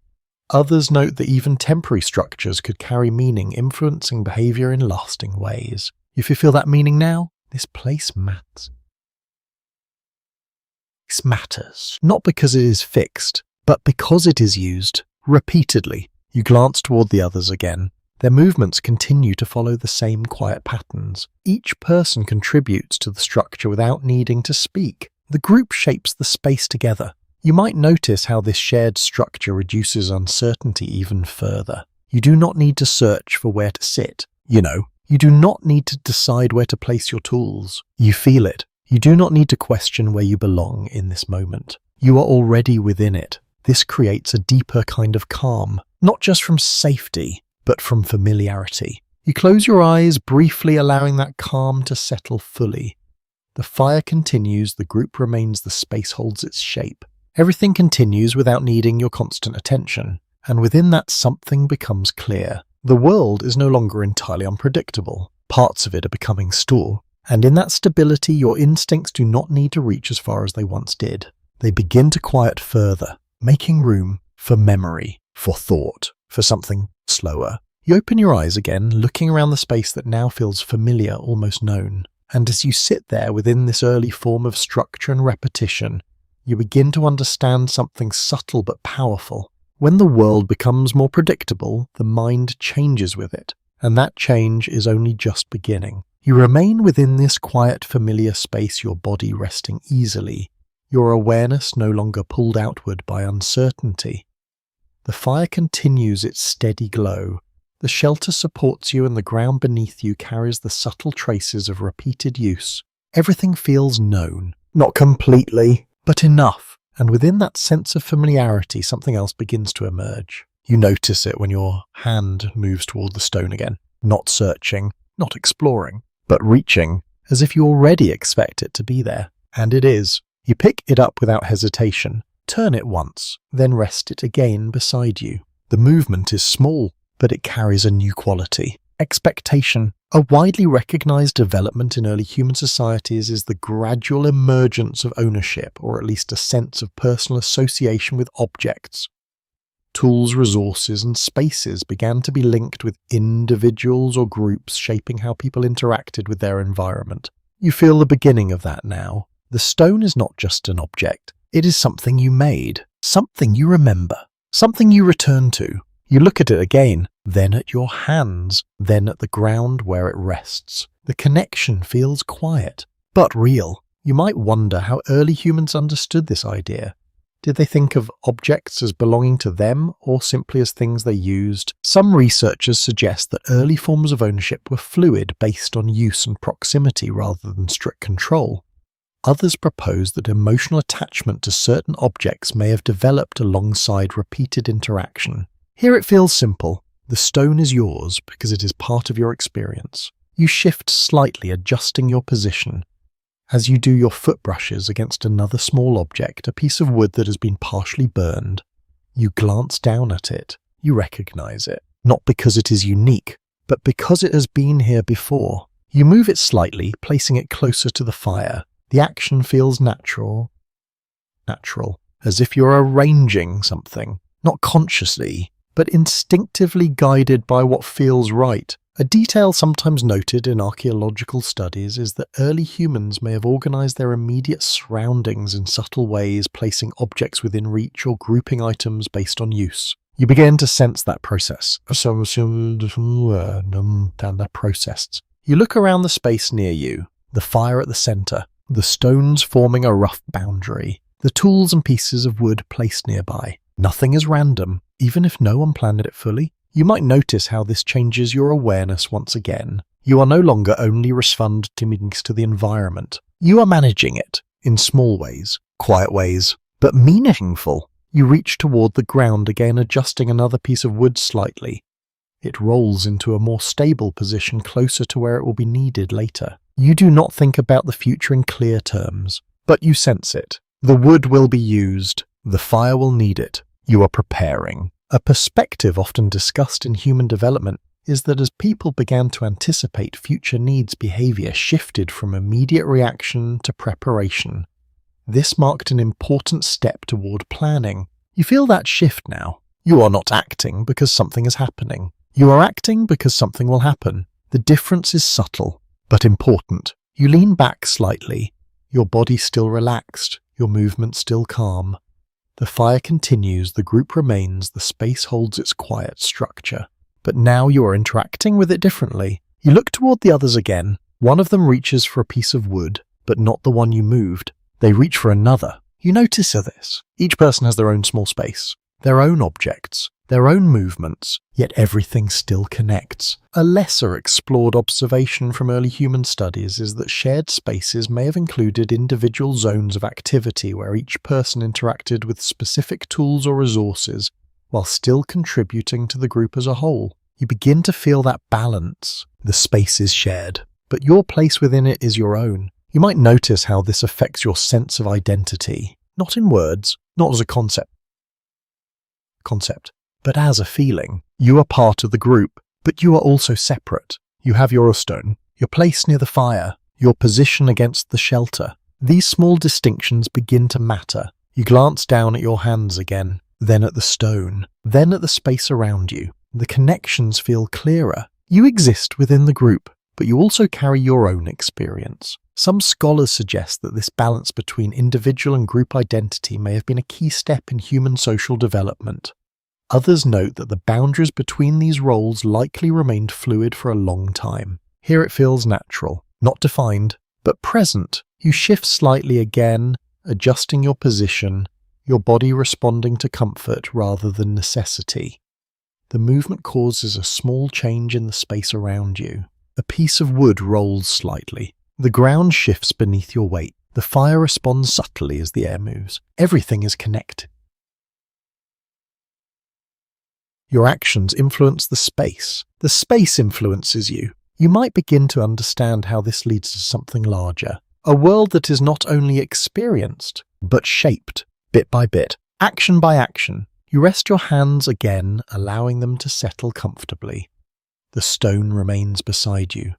Speaker 1: Others note that even temporary structures could carry meaning, influencing behavior in lasting ways. If you feel that meaning now, this place matters. This matters, not because it is fixed, but because it is used repeatedly. You glance toward the others again. Their movements continue to follow the same quiet patterns. Each person contributes to the structure without needing to speak. The group shapes the space together. You might notice how this shared structure reduces uncertainty even further. You do not need to search for where to sit. You do not need to decide where to place your tools. You feel it. You do not need to question where you belong in this moment. You are already within it. This creates a deeper kind of calm, not just from safety, but from familiarity. You close your eyes, briefly allowing that calm to settle fully. The fire continues, the group remains, the space holds its shape. Everything continues without needing your constant attention, and within that something becomes clear. The world is no longer entirely unpredictable. Parts of it are becoming stable, and in that stability your instincts do not need to reach as far as they once did. They begin to quiet further, making room for memory, for thought, for something slower. You open your eyes again, looking around the space that now feels familiar, almost known. And as you sit there within this early form of structure and repetition, you begin to understand something subtle but powerful. When the world becomes more predictable, the mind changes with it, and that change is only just beginning. You remain within this quiet, familiar space, your body resting easily, your awareness no longer pulled outward by uncertainty. The fire continues its steady glow. The shelter supports you, and the ground beneath you carries the subtle traces of repeated use. Everything feels known, not completely, but enough. And within that sense of familiarity, something else begins to emerge. You notice it when your hand moves toward the stone again, not searching, not exploring, but reaching, as if you already expect it to be there. And it is. You pick it up without hesitation, turn it once, then rest it again beside you. The movement is small, but it carries a new quality. Expectation. A widely recognized development in early human societies is the gradual emergence of ownership, or at least a sense of personal association with objects. Tools, resources, and spaces began to be linked with individuals or groups, shaping how people interacted with their environment. You feel the beginning of that now. The stone is not just an object. It is something you made, something you remember, something you return to. You look at it again, then at your hands, then at the ground where it rests. The connection feels quiet, but real. You might wonder how early humans understood this idea. Did they think of objects as belonging to them, or simply as things they used? Some researchers suggest that early forms of ownership were fluid, based on use and proximity rather than strict control. Others propose that emotional attachment to certain objects may have developed alongside repeated interaction. Here it feels simple. The stone is yours because it is part of your experience. You shift slightly, adjusting your position. As you do your foot brushes against another small object, a piece of wood that has been partially burned, you glance down at it. You recognize it, not because it is unique, but because it has been here before. You move it slightly, placing it closer to the fire. The action feels natural, as if you're arranging something, not consciously, but instinctively guided by what feels right. A detail sometimes noted in archaeological studies is that early humans may have organized their immediate surroundings in subtle ways, placing objects within reach or grouping items based on use. You begin to sense that process. You look around the space near you, the fire at the center, the stones forming a rough boundary, the tools and pieces of wood placed nearby. Nothing is random, even if no one planned it fully. You might notice how this changes your awareness once again. You are no longer only responding to the environment. You are managing it, in small ways, quiet ways, but meaningful. You reach toward the ground again, adjusting another piece of wood slightly. It rolls into a more stable position closer to where it will be needed later. You do not think about the future in clear terms, but you sense it. The wood will be used. The fire will need it. You are preparing. A perspective often discussed in human development is that as people began to anticipate future needs, behavior shifted from immediate reaction to preparation. This marked an important step toward planning. You feel that shift now. You are not acting because something is happening. You are acting because something will happen. The difference is subtle, but important. You lean back slightly, your body still relaxed, your movement still calm. The fire continues, the group remains, the space holds its quiet structure. but now you are interacting with it differently. You look toward the others again. One of them reaches for a piece of wood, but not the one you moved. They reach for another. You notice this. Each person has their own small space, their own objects, their own movements, yet everything still connects. A lesser explored observation from early human studies is that shared spaces may have included individual zones of activity where each person interacted with specific tools or resources while still contributing to the group as a whole. You begin to feel that balance. The space is shared, but your place within it is your own. You might notice how this affects your sense of identity, not in words, not as a concept, but as a feeling. You are part of the group, but you are also separate. You have your stone, your place near the fire, your position against the shelter. These small distinctions begin to matter. You glance down at your hands again, then at the stone, then at the space around you. The connections feel clearer. You exist within the group, but you also carry your own experience. Some scholars suggest that this balance between individual and group identity may have been a key step in human social development. Others note that the boundaries between these roles likely remained fluid for a long time. Here it feels natural, not defined, but present. You shift slightly again, adjusting your position, your body responding to comfort rather than necessity. The movement causes a small change in the space around you. A piece of wood rolls slightly. The ground shifts beneath your weight. The fire responds subtly as the air moves. Everything is connected. Your actions influence the space. The space influences you. You might begin to understand how this leads to something larger. A world that is not only experienced, but shaped, bit by bit, action by action. You rest your hands again, allowing them to settle comfortably. The stone remains beside you.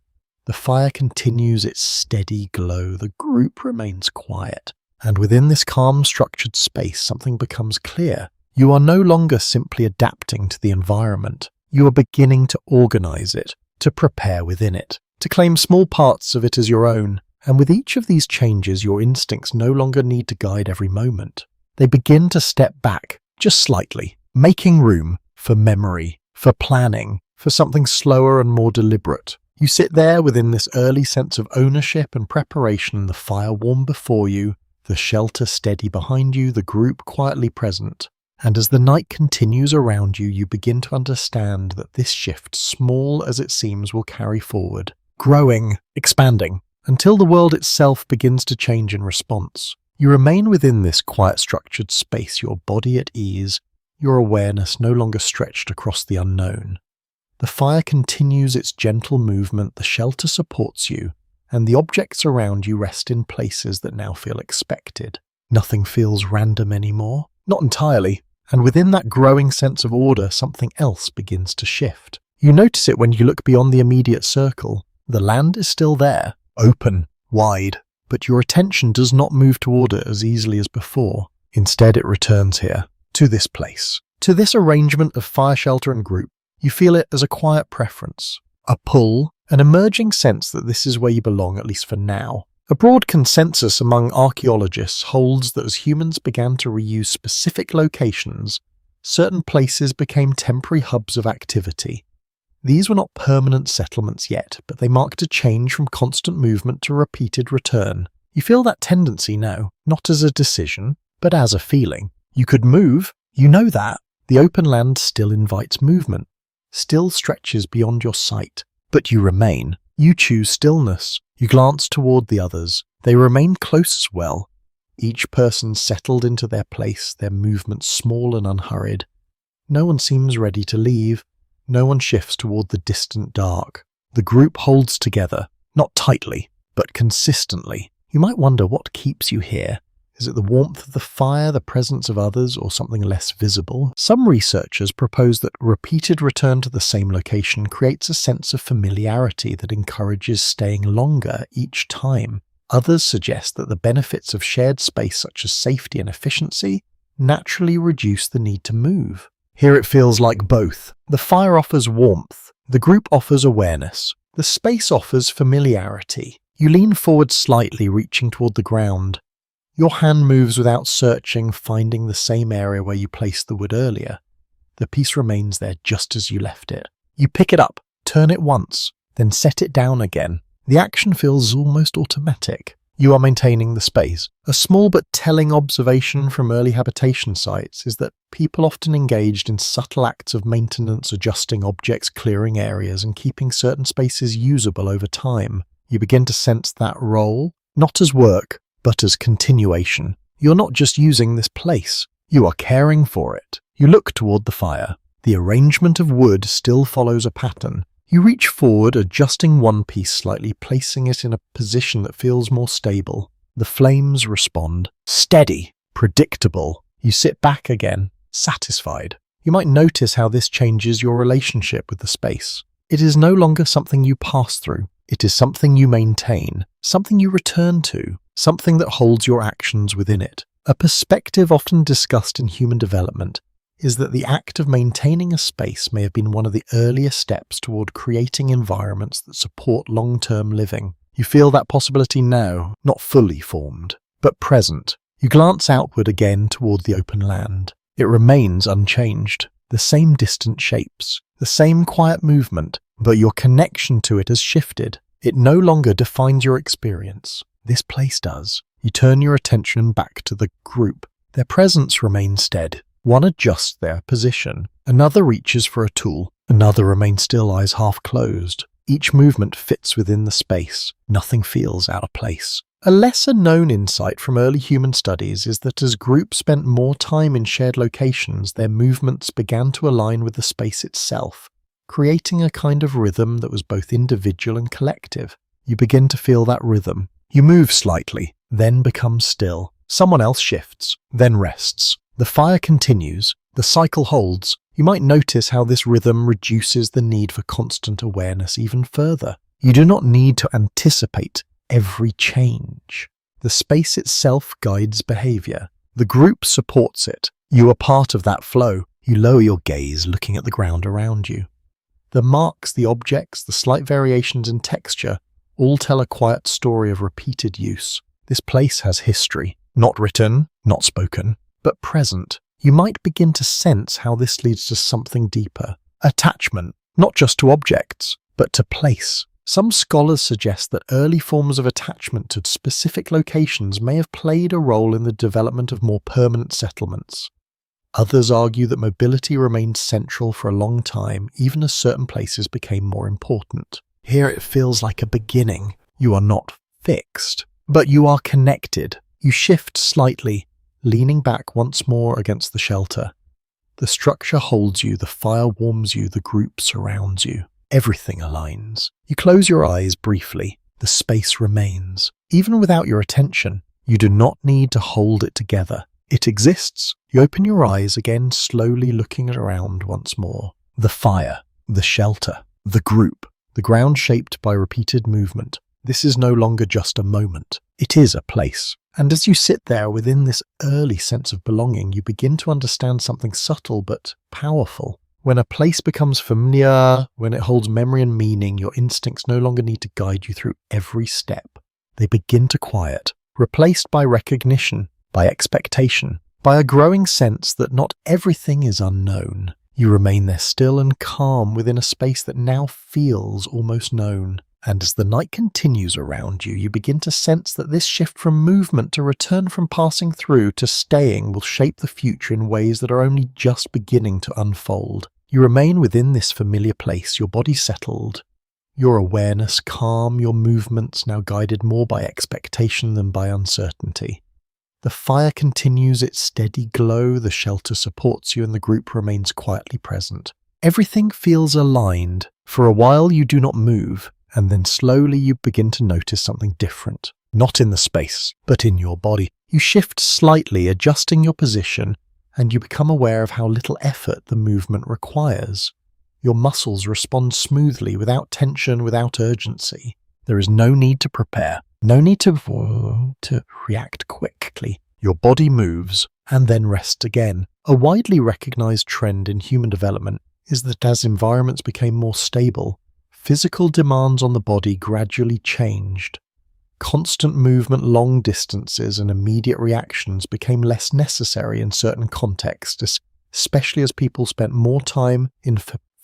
Speaker 1: The fire continues its steady glow. The group remains quiet. And within this calm, structured space, something becomes clear. You are no longer simply adapting to the environment. You are beginning to organize it, to prepare within it, to claim small parts of it as your own. And with each of these changes, your instincts no longer need to guide every moment. They begin to step back, just slightly, making room for memory, for planning, for something slower and more deliberate. You sit there within this early sense of ownership and preparation, the fire warm before you, the shelter steady behind you, the group quietly present. And as the night continues around you, you begin to understand that this shift, small as it seems, will carry forward, growing, expanding, until the world itself begins to change in response. You remain within this quiet, structured space, your body at ease, your awareness no longer stretched across the unknown. The fire continues its gentle movement, the shelter supports you, and the objects around you rest in places that now feel expected. Nothing feels random anymore. Not entirely. And within that growing sense of order, something else begins to shift. You notice it when you look beyond the immediate circle. The land is still there, open, wide, but your attention does not move toward it as easily as before. Instead, it returns here, to this place, to this arrangement of fire, shelter, and group. You feel it as a quiet preference, a pull, an emerging sense that this is where you belong, at least for now. A broad consensus among archaeologists holds that as humans began to reuse specific locations, certain places became temporary hubs of activity. These were not permanent settlements yet, but they marked a change from constant movement to repeated return. You feel that tendency now, not as a decision, but as a feeling. You could move, you know that. The open land still invites movement, still stretches beyond your sight, but you remain. You choose stillness. You glance toward the others. They remain close as well. Each person settled into their place, their movements small and unhurried. No one seems ready to leave. No one shifts toward the distant dark. The group holds together, not tightly, but consistently. You might wonder what keeps you here. Is it the warmth of the fire, the presence of others, or something less visible? Some researchers propose that repeated return to the same location creates a sense of familiarity that encourages staying longer each time. Others suggest that the benefits of shared space, such as safety and efficiency, naturally reduce the need to move. Here it feels like both. The fire offers warmth. The group offers awareness. The space offers familiarity. You lean forward slightly, reaching toward the ground. Your hand moves without searching, finding the same area where you placed the wood earlier. The piece remains there just as you left it. You pick it up, turn it once, then set it down again. The action feels almost automatic. You are maintaining the space. A small but telling observation from early habitation sites is that people often engaged in subtle acts of maintenance, adjusting objects, clearing areas, and keeping certain spaces usable over time. You begin to sense that role, not as work, but as continuation. You're not just using this place, you are caring for it. You look toward the fire. The arrangement of wood still follows a pattern. You reach forward, adjusting one piece slightly, placing it in a position that feels more stable. The flames respond. Steady, predictable. You sit back again, satisfied. You might notice how this changes your relationship with the space. It is no longer something you pass through. It is something you maintain, something you return to, something that holds your actions within it. A perspective often discussed in human development is that the act of maintaining a space may have been one of the earliest steps toward creating environments that support long-term living. You feel that possibility now, not fully formed, but present. You glance outward again toward the open land. It remains unchanged. The same distant shapes, the same quiet movement, but your connection to it has shifted. It no longer defines your experience. This place does. You turn your attention back to the group. Their presence remains steady. One adjusts their position. Another reaches for a tool. Another remains still, eyes half closed. Each movement fits within the space. Nothing feels out of place. A lesser-known insight from early human studies is that as groups spent more time in shared locations, their movements began to align with the space itself, creating a kind of rhythm that was both individual and collective. You begin to feel that rhythm. You move slightly, then become still. Someone else shifts, then rests. The fire continues. The cycle holds. You might notice how this rhythm reduces the need for constant awareness even further. You do not need to anticipate every change. The space itself guides behavior. The group supports it. You are part of that flow. You lower your gaze, looking at the ground around you. The marks, the objects, the slight variations in texture all tell a quiet story of repeated use. This place has history, not written, not spoken, but present. You might begin to sense how this leads to something deeper. Attachment, not just to objects, but to place. Some scholars suggest that early forms of attachment to specific locations may have played a role in the development of more permanent settlements. Others argue that mobility remained central for a long time, even as certain places became more important. Here it feels like a beginning. You are not fixed, but you are connected. You shift slightly, leaning back once more against the shelter. The structure holds you, the fire warms you, the group surrounds you. Everything aligns. You close your eyes briefly. The space remains. Even without your attention, you do not need to hold it together. It exists. You open your eyes again, slowly looking around once more. The fire, the shelter, the group, the ground shaped by repeated movement. This is no longer just a moment. It is a place. And as you sit there within this early sense of belonging, you begin to understand something subtle but powerful. When a place becomes familiar, when it holds memory and meaning, your instincts no longer need to guide you through every step. They begin to quiet, replaced by recognition, by expectation, by a growing sense that not everything is unknown. You remain there still and calm within a space that now feels almost known. And as the night continues around you, you begin to sense that this shift from movement to return from passing through to staying will shape the future in ways that are only just beginning to unfold. You remain within this familiar place, your body settled, your awareness calm, your movements now guided more by expectation than by uncertainty. The fire continues its steady glow, the shelter supports you, and the group remains quietly present. Everything feels aligned. For a while you do not move. And then slowly you begin to notice something different. Not in the space, but in your body. You shift slightly, adjusting your position, and you become aware of how little effort the movement requires. Your muscles respond smoothly, without tension, without urgency. There is no need to prepare, no need to react quickly. Your body moves, and then rests again. A widely recognized trend in human development is that as environments became more stable, physical demands on the body gradually changed. Constant movement, long distances, and immediate reactions became less necessary in certain contexts, especially as people spent more time in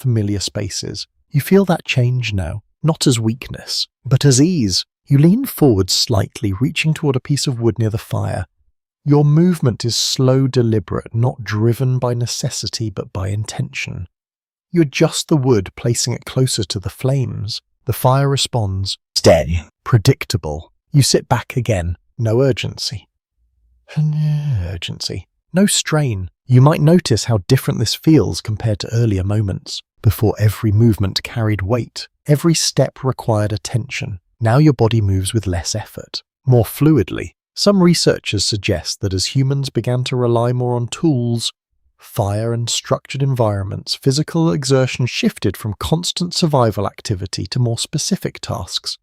Speaker 1: familiar spaces. You feel that change now, not as weakness, but as ease. You lean forward slightly, reaching toward a piece of wood near the fire. Your movement is slow, deliberate, not driven by necessity but by intention. You adjust the wood, placing it closer to the flames. The fire responds, steady, predictable. You sit back again, no urgency. No strain. You might notice how different this feels compared to earlier moments. Before, every movement carried weight. Every step required attention. Now your body moves with less effort, more fluidly. Some researchers suggest that as humans began to rely more on tools, fire and structured environments, physical exertion shifted from constant survival activity to more specific tasks.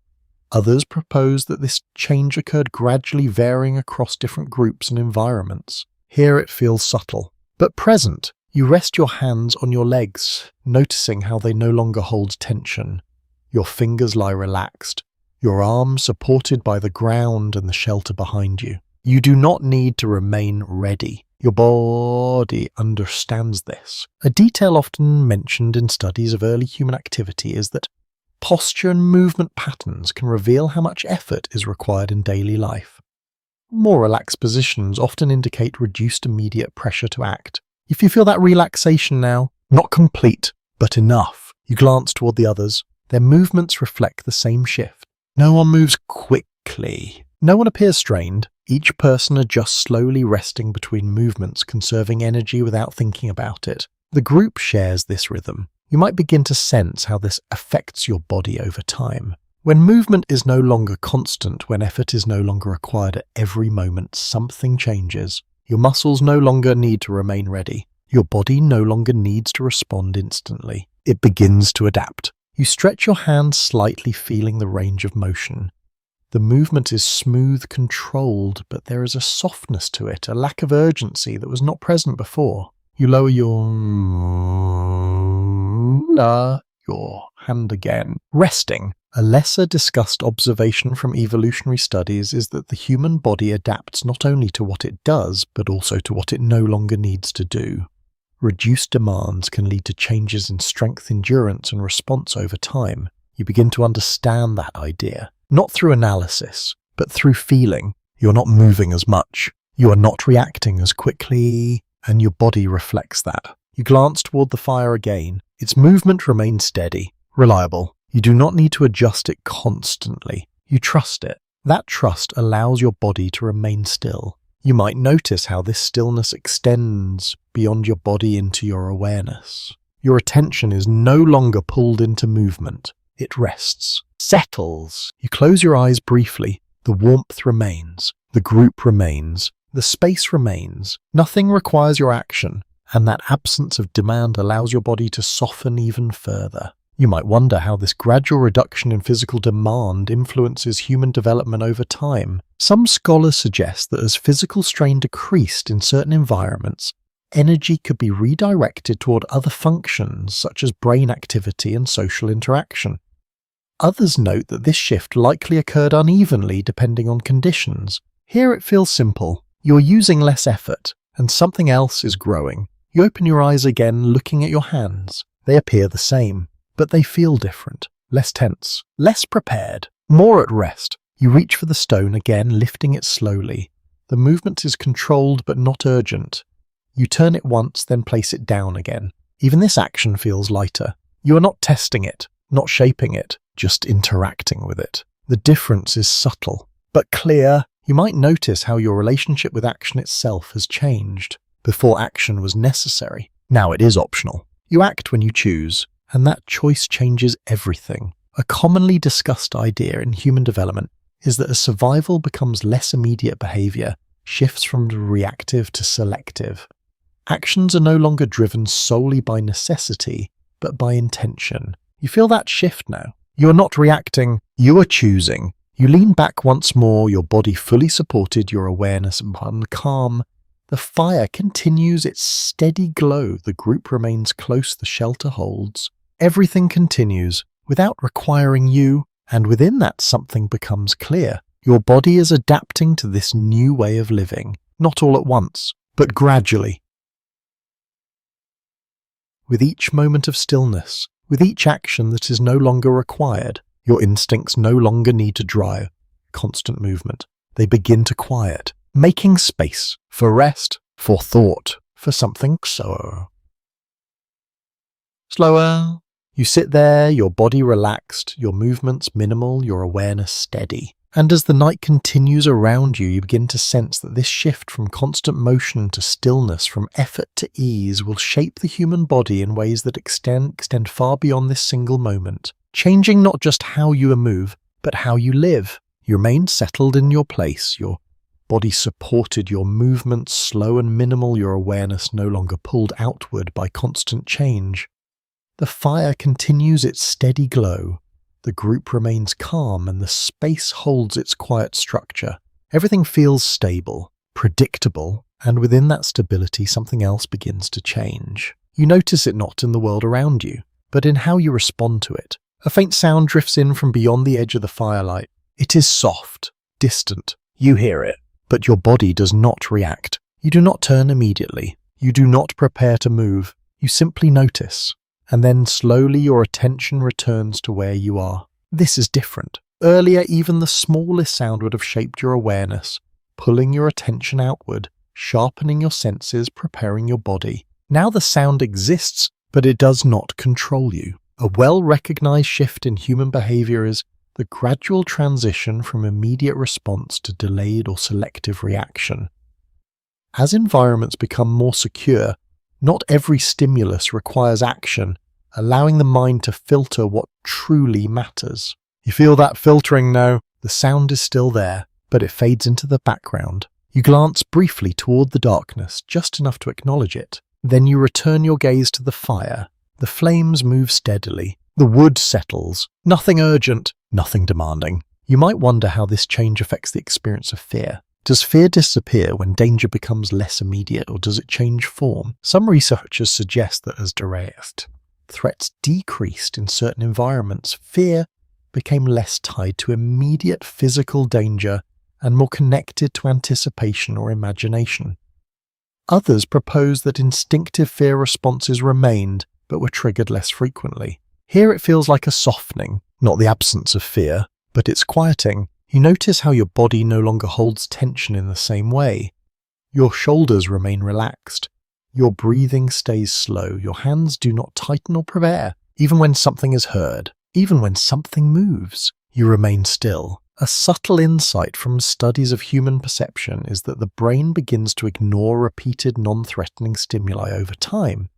Speaker 1: Others propose that this change occurred gradually, varying across different groups and environments. Here it feels subtle, but present. You rest your hands on your legs, noticing how they no longer hold tension. Your fingers lie relaxed, your arms supported by the ground and the shelter behind you. You do not need to remain ready. Your body understands this. A detail often mentioned in studies of early human activity is that posture and movement patterns can reveal how much effort is required in daily life. More relaxed positions often indicate reduced immediate pressure to act. If you feel that relaxation now, not complete, but enough, you glance toward the others. Their movements reflect the same shift. No one moves quickly. No one appears strained. Each person adjusts slowly, resting between movements, conserving energy without thinking about it. The group shares this rhythm. You might begin to sense how this affects your body over time. When movement is no longer constant, when effort is no longer required at every moment, something changes. Your muscles no longer need to remain ready. Your body no longer needs to respond instantly. It begins to adapt. You stretch your hands slightly, feeling the range of motion. The movement is smooth, controlled, but there is a softness to it, a lack of urgency that was not present before. You lower your hand again, resting. A lesser discussed observation from evolutionary studies is that the human body adapts not only to what it does, but also to what it no longer needs to do. Reduced demands can lead to changes in strength, endurance, and response over time. You begin to understand that idea, not through analysis, but through feeling. You're not moving as much. You are not reacting as quickly, and your body reflects that. You glance toward the fire again. Its movement remains steady, reliable. You do not need to adjust it constantly. You trust it. That trust allows your body to remain still. You might notice how this stillness extends beyond your body into your awareness. Your attention is no longer pulled into movement. It rests, settles. You close your eyes briefly. The warmth remains. The group remains. The space remains. Nothing requires your action, and that absence of demand allows your body to soften even further. You might wonder how this gradual reduction in physical demand influences human development over time. Some scholars suggest that as physical strain decreased in certain environments, energy could be redirected toward other functions such as brain activity and social interaction. Others note that this shift likely occurred unevenly depending on conditions. Here it feels simple. You're using less effort, and something else is growing. You open your eyes again, looking at your hands. They appear the same, but they feel different, less tense, less prepared, more at rest. You reach for the stone again, lifting it slowly. The movement is controlled but not urgent. You turn it once, then place it down again. Even this action feels lighter. You are not testing it, not shaping it, just interacting with it. The difference is subtle, but clear. You might notice how your relationship with action itself has changed. Before, action was necessary. Now it is optional. You act when you choose, and that choice changes everything. A commonly discussed idea in human development is that as survival becomes less immediate behavior, shifts from reactive to selective. Actions are no longer driven solely by necessity, but by intention. You feel that shift now. You are not reacting, you are choosing. You lean back once more, your body fully supported, your awareness calm. The fire continues its steady glow. The group remains close, the shelter holds. Everything continues without requiring you, and within that something becomes clear. Your body is adapting to this new way of living, not all at once, but gradually. With each moment of stillness, with each action that is no longer required, your instincts no longer need to drive constant movement. They begin to quiet, making space for rest, for thought, for something slower. You sit there, your body relaxed, your movements minimal, your awareness steady. And as the night continues around you, you begin to sense that this shift from constant motion to stillness, from effort to ease, will shape the human body in ways that extend far beyond this single moment, changing not just how you move, but how you live. You remain settled in your place, your body supported, your movements slow and minimal, your awareness no longer pulled outward by constant change. The fire continues its steady glow. The group remains calm and the space holds its quiet structure. Everything feels stable, predictable, and within that stability something else begins to change. You notice it not in the world around you, but in how you respond to it. A faint sound drifts in from beyond the edge of the firelight. It is soft, distant. You hear it, but your body does not react. You do not turn immediately. You do not prepare to move. You simply notice. And then slowly your attention returns to where you are. This is different. Earlier, even the smallest sound would have shaped your awareness, pulling your attention outward, sharpening your senses, preparing your body. Now the sound exists, but it does not control you. A well-recognized shift in human behavior is the gradual transition from immediate response to delayed or selective reaction. As environments become more secure, not every stimulus requires action, allowing the mind to filter what truly matters. You feel that filtering now. The sound is still there, but it fades into the background. You glance briefly toward the darkness, just enough to acknowledge it. Then you return your gaze to the fire. The flames move steadily. The wood settles. Nothing urgent, nothing demanding. You might wonder how this change affects the experience of fear. Does fear disappear when danger becomes less immediate, or does it change form? Some researchers suggest that as threats decreased in certain environments, fear became less tied to immediate physical danger and more connected to anticipation or imagination. Others propose that instinctive fear responses remained, but were triggered less frequently. Here it feels like a softening, not the absence of fear, but its quieting. You notice how your body no longer holds tension in the same way. Your shoulders remain relaxed. Your breathing stays slow. Your hands do not tighten or prepare. Even when something is heard, even when something moves, you remain still. A subtle insight from studies of human perception is that the brain begins to ignore repeated non-threatening stimuli over time.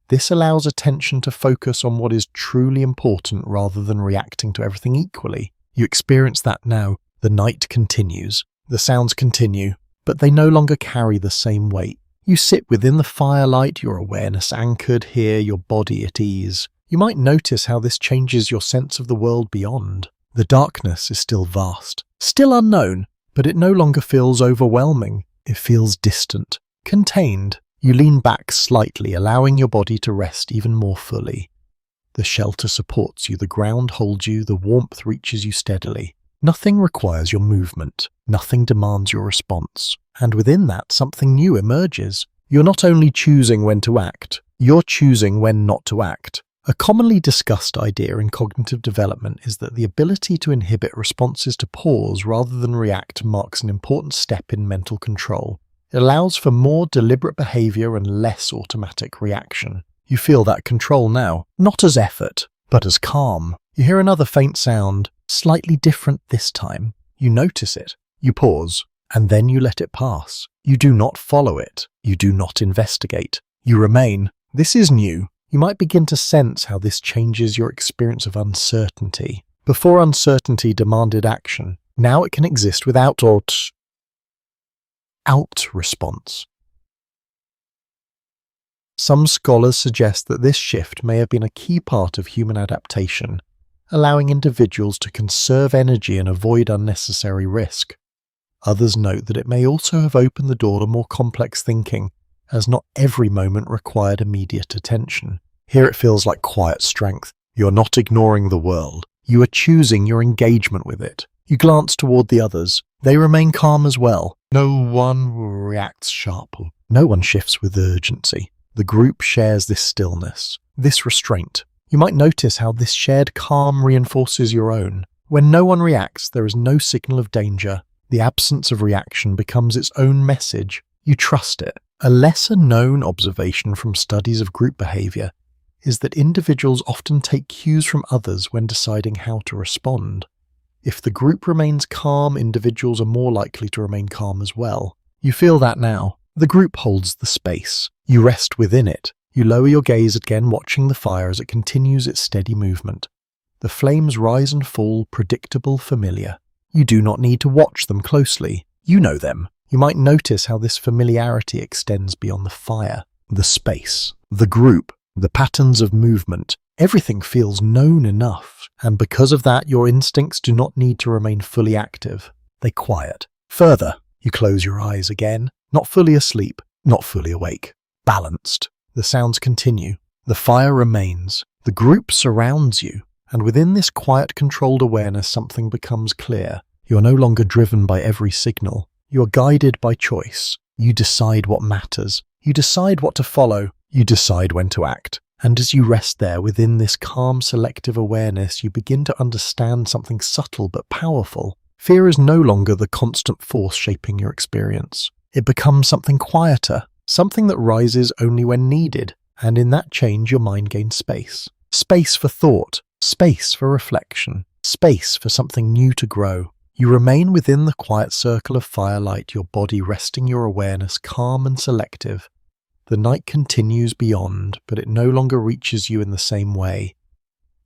Speaker 1: This allows attention to focus on what is truly important rather than reacting to everything equally. You experience that now. The night continues. The sounds continue, but they no longer carry the same weight. You sit within the firelight, your awareness anchored here, your body at ease. You might notice how this changes your sense of the world beyond. The darkness is still vast, still unknown, but it no longer feels overwhelming. It feels distant, contained. You lean back slightly, allowing your body to rest even more fully. The shelter supports you, the ground holds you, the warmth reaches you steadily. Nothing requires your movement, nothing demands your response. And within that, something new emerges. You're not only choosing when to act, you're choosing when not to act. A commonly discussed idea in cognitive development is that the ability to inhibit responses to pause rather than react marks an important step in mental control. It allows for more deliberate behavior and less automatic reaction. You feel that control now, not as effort, but as calm. You hear another faint sound, slightly different this time. You notice it. You pause, and then you let it pass. You do not follow it. You do not investigate. You remain. This is new. You might begin to sense how this changes your experience of uncertainty. Before, uncertainty demanded action. Now it can exist without response. Some scholars suggest that this shift may have been a key part of human adaptation, allowing individuals to conserve energy and avoid unnecessary risk. Others note that it may also have opened the door to more complex thinking, as not every moment required immediate attention. Here it feels like quiet strength. You're not ignoring the world. You are choosing your engagement with it. You glance toward the others. They remain calm as well. No one reacts sharply. No one shifts with urgency. The group shares this stillness. this restraint. You might notice how this shared calm reinforces your own. When no one reacts, there is no signal of danger. The absence of reaction becomes its own message. You trust it. A lesser-known observation from studies of group behavior is that individuals often take cues from others when deciding how to respond. If the group remains calm, individuals are more likely to remain calm as well. You feel that now. The group holds the space. You rest within it. You lower your gaze again, watching the fire as it continues its steady movement. The flames rise and fall, predictable, familiar. You do not need to watch them closely. You know them. You might notice how this familiarity extends beyond the fire, the space, the group, the patterns of movement. Everything feels known enough, and because of that, your instincts do not need to remain fully active. They quiet. Further, you close your eyes again, not fully asleep, not fully awake. Balanced. The sounds continue. The fire remains. The group surrounds you, and within this quiet, controlled awareness, something becomes clear. You are no longer driven by every signal. You are guided by choice. You decide what matters. You decide what to follow. You decide when to act. And as you rest there within this calm, selective awareness, you begin to understand something subtle but powerful. Fear is no longer the constant force shaping your experience. It becomes something quieter, something that rises only when needed. And in that change, your mind gains space. Space for thought, space for reflection, space for something new to grow. You remain within the quiet circle of firelight, your body resting, your awareness calm and selective. The night continues beyond, but it no longer reaches you in the same way.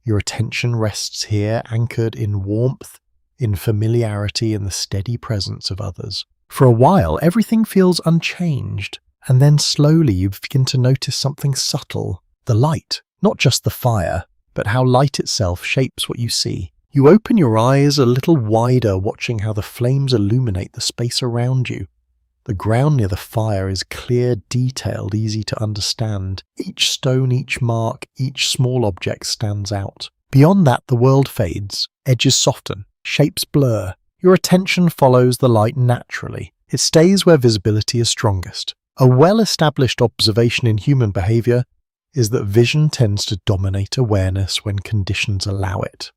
Speaker 1: Your attention rests here, anchored in warmth, in familiarity, in the steady presence of others. For a while, everything feels unchanged, and then slowly you begin to notice something subtle. The light, not just the fire, but how light itself shapes what you see. You open your eyes a little wider, watching how the flames illuminate the space around you. The ground near the fire is clear, detailed, easy to understand. Each stone, each mark, each small object stands out. Beyond that, the world fades. Edges soften. Shapes blur. Your attention follows the light naturally. It stays where visibility is strongest. A well-established observation in human behavior is that vision tends to dominate awareness when conditions allow it.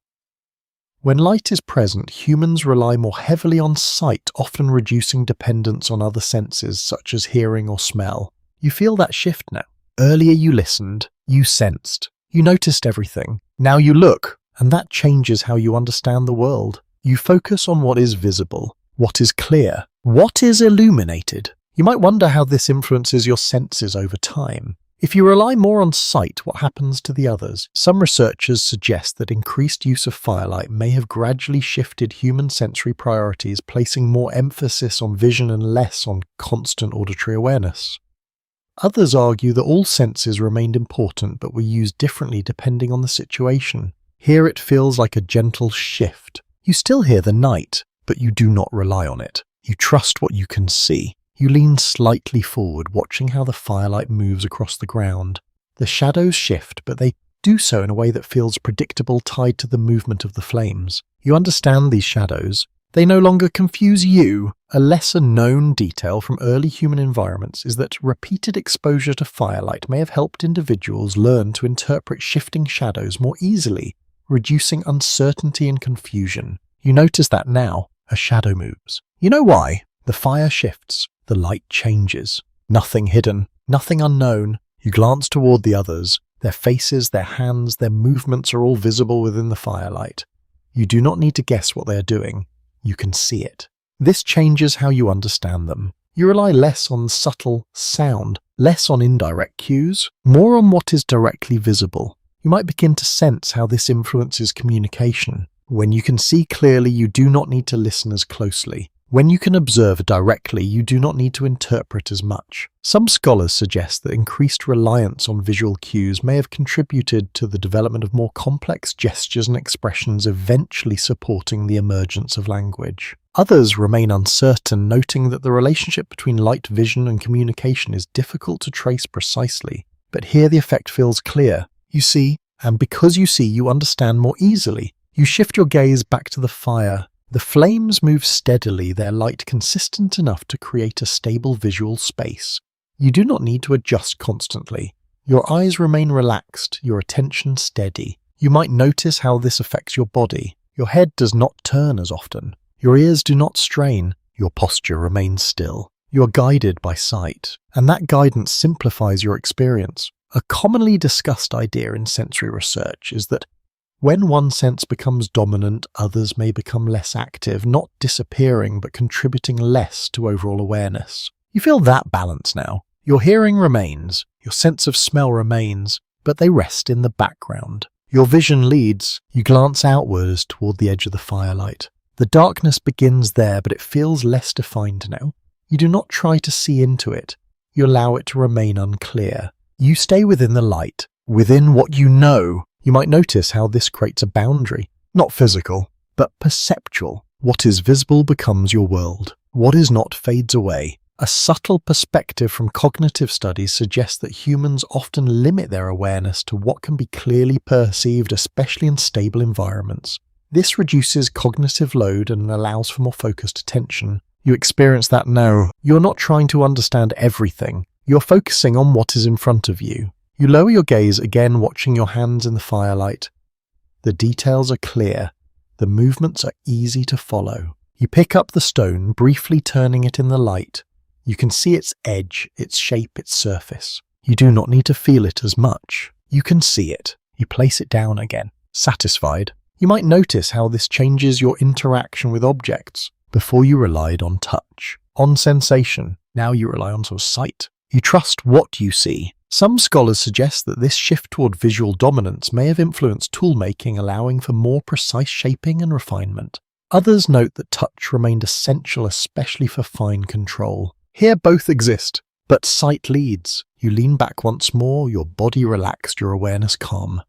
Speaker 1: When light is present, humans rely more heavily on sight, often reducing dependence on other senses such as hearing or smell. You feel that shift now. Earlier you listened, you sensed, you noticed everything. Now you look, and that changes how you understand the world. You focus on what is visible, what is clear, what is illuminated. You might wonder how this influences your senses over time. If you rely more on sight, what happens to the others? Some researchers suggest that increased use of firelight may have gradually shifted human sensory priorities, placing more emphasis on vision and less on constant auditory awareness. Others argue that all senses remained important but were used differently depending on the situation. Here it feels like a gentle shift. You still hear the night, but you do not rely on it. You trust what you can see. You lean slightly forward, watching how the firelight moves across the ground. The shadows shift, but they do so in a way that feels predictable, tied to the movement of the flames. You understand these shadows. They no longer confuse you. A lesser-known detail from early human environments is that repeated exposure to firelight may have helped individuals learn to interpret shifting shadows more easily, reducing uncertainty and confusion. You notice that now. A shadow moves. You know why? The fire shifts. The light changes. Nothing hidden, nothing unknown. You glance toward the others. Their faces, their hands, their movements are all visible within the firelight. You do not need to guess what they are doing. You can see it. This changes how you understand them. You rely less on subtle sound, less on indirect cues, more on what is directly visible. You might begin to sense how this influences communication. When you can see clearly, you do not need to listen as closely. When you can observe directly, you do not need to interpret as much. Some scholars suggest that increased reliance on visual cues may have contributed to the development of more complex gestures and expressions, eventually supporting the emergence of language. Others remain uncertain, noting that the relationship between light vision and communication is difficult to trace precisely. But here the effect feels clear. You see, and because you see, you understand more easily. You shift your gaze back to the fire. The flames move steadily, their light consistent enough to create a stable visual space. You do not need to adjust constantly. Your eyes remain relaxed, your attention steady. You might notice how this affects your body. Your head does not turn as often. Your ears do not strain. Your posture remains still. You are guided by sight, and that guidance simplifies your experience. A commonly discussed idea in sensory research is that when one sense becomes dominant, others may become less active, not disappearing but contributing less to overall awareness. You feel that balance now. Your hearing remains, your sense of smell remains, but they rest in the background. Your vision leads, you glance outwards toward the edge of the firelight. The darkness begins there, but it feels less defined now. You do not try to see into it, you allow it to remain unclear. You stay within the light, within what you know. You might notice how this creates a boundary, not physical, but perceptual. What is visible becomes your world. What is not fades away. A subtle perspective from cognitive studies suggests that humans often limit their awareness to what can be clearly perceived, especially in stable environments. This reduces cognitive load and allows for more focused attention. You experience that now. You're not trying to understand everything. You're focusing on what is in front of you. You lower your gaze again, watching your hands in the firelight. The details are clear. The movements are easy to follow. You pick up the stone, briefly turning it in the light. You can see its edge, its shape, its surface. You do not need to feel it as much. You can see it. You place it down again. Satisfied, you might notice how this changes your interaction with objects. Before you relied on touch, on sensation. Now you rely on sight. You trust what you see. Some scholars suggest that this shift toward visual dominance may have influenced toolmaking, allowing for more precise shaping and refinement. Others note that touch remained essential, especially for fine control. Here both exist, but sight leads. You lean back once more, your body relaxed, your awareness calm.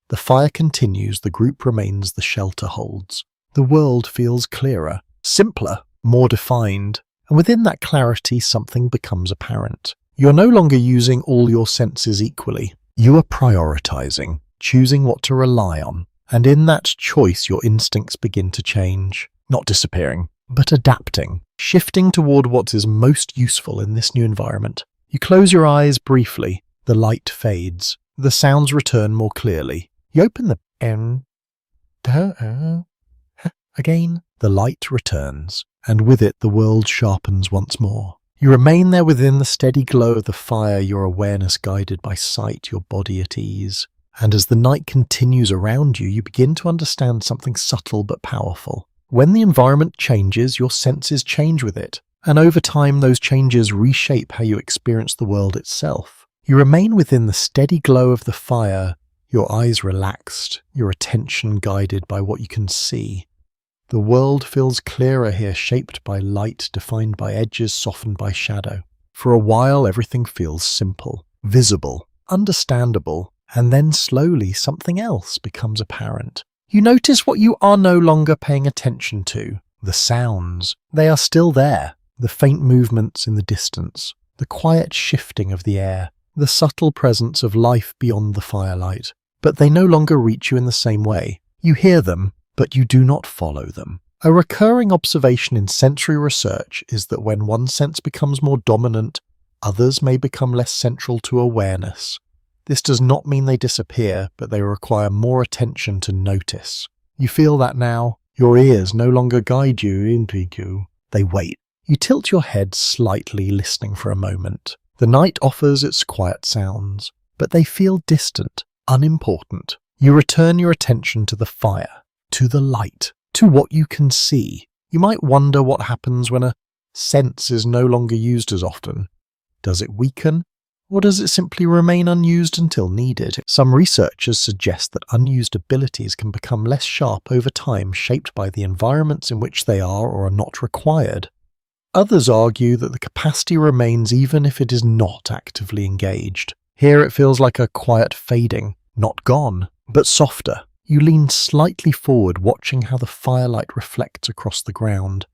Speaker 1: The fire continues, the group remains, the shelter holds. The world feels clearer, simpler, more defined, and within that clarity something becomes apparent. You're no longer using all your senses equally. You are prioritizing, choosing what to rely on, and in that choice your instincts begin to change, not disappearing, but adapting, shifting toward what is most useful in this new environment. You close your eyes briefly, the light fades, the sounds return more clearly. You open the again, the light returns, and with it the world sharpens once more. You remain there within the steady glow of the fire, your awareness guided by sight, your body at ease. And as the night continues around you, you begin to understand something subtle but powerful. When the environment changes, your senses change with it, and over time those changes reshape how you experience the world itself. You remain within the steady glow of the fire, your eyes relaxed, your attention guided by what you can see. The world feels clearer here, shaped by light, defined by edges, softened by shadow. For a while, everything feels simple, visible, understandable, and then slowly something else becomes apparent. You notice what you are no longer paying attention to. The sounds. They are still there. The faint movements in the distance. The quiet shifting of the air. The subtle presence of life beyond the firelight. But they no longer reach you in the same way. You hear them, but you do not follow them. A recurring observation in sensory research is that when one sense becomes more dominant, others may become less central to awareness. This does not mean they disappear, but they require more attention to notice. You feel that now. Your ears no longer guide you into you. They wait. You tilt your head slightly, listening for a moment. The night offers its quiet sounds, but they feel distant, unimportant. You return your attention to the fire, to the light, to what you can see. You might wonder what happens when a sense is no longer used as often. Does it weaken, or does it simply remain unused until needed? Some researchers suggest that unused abilities can become less sharp over time, shaped by the environments in which they are or are not required. Others argue that the capacity remains even if it is not actively engaged. Here it feels like a quiet fading, not gone, but softer. You lean slightly forward, watching how the firelight reflects across the ground.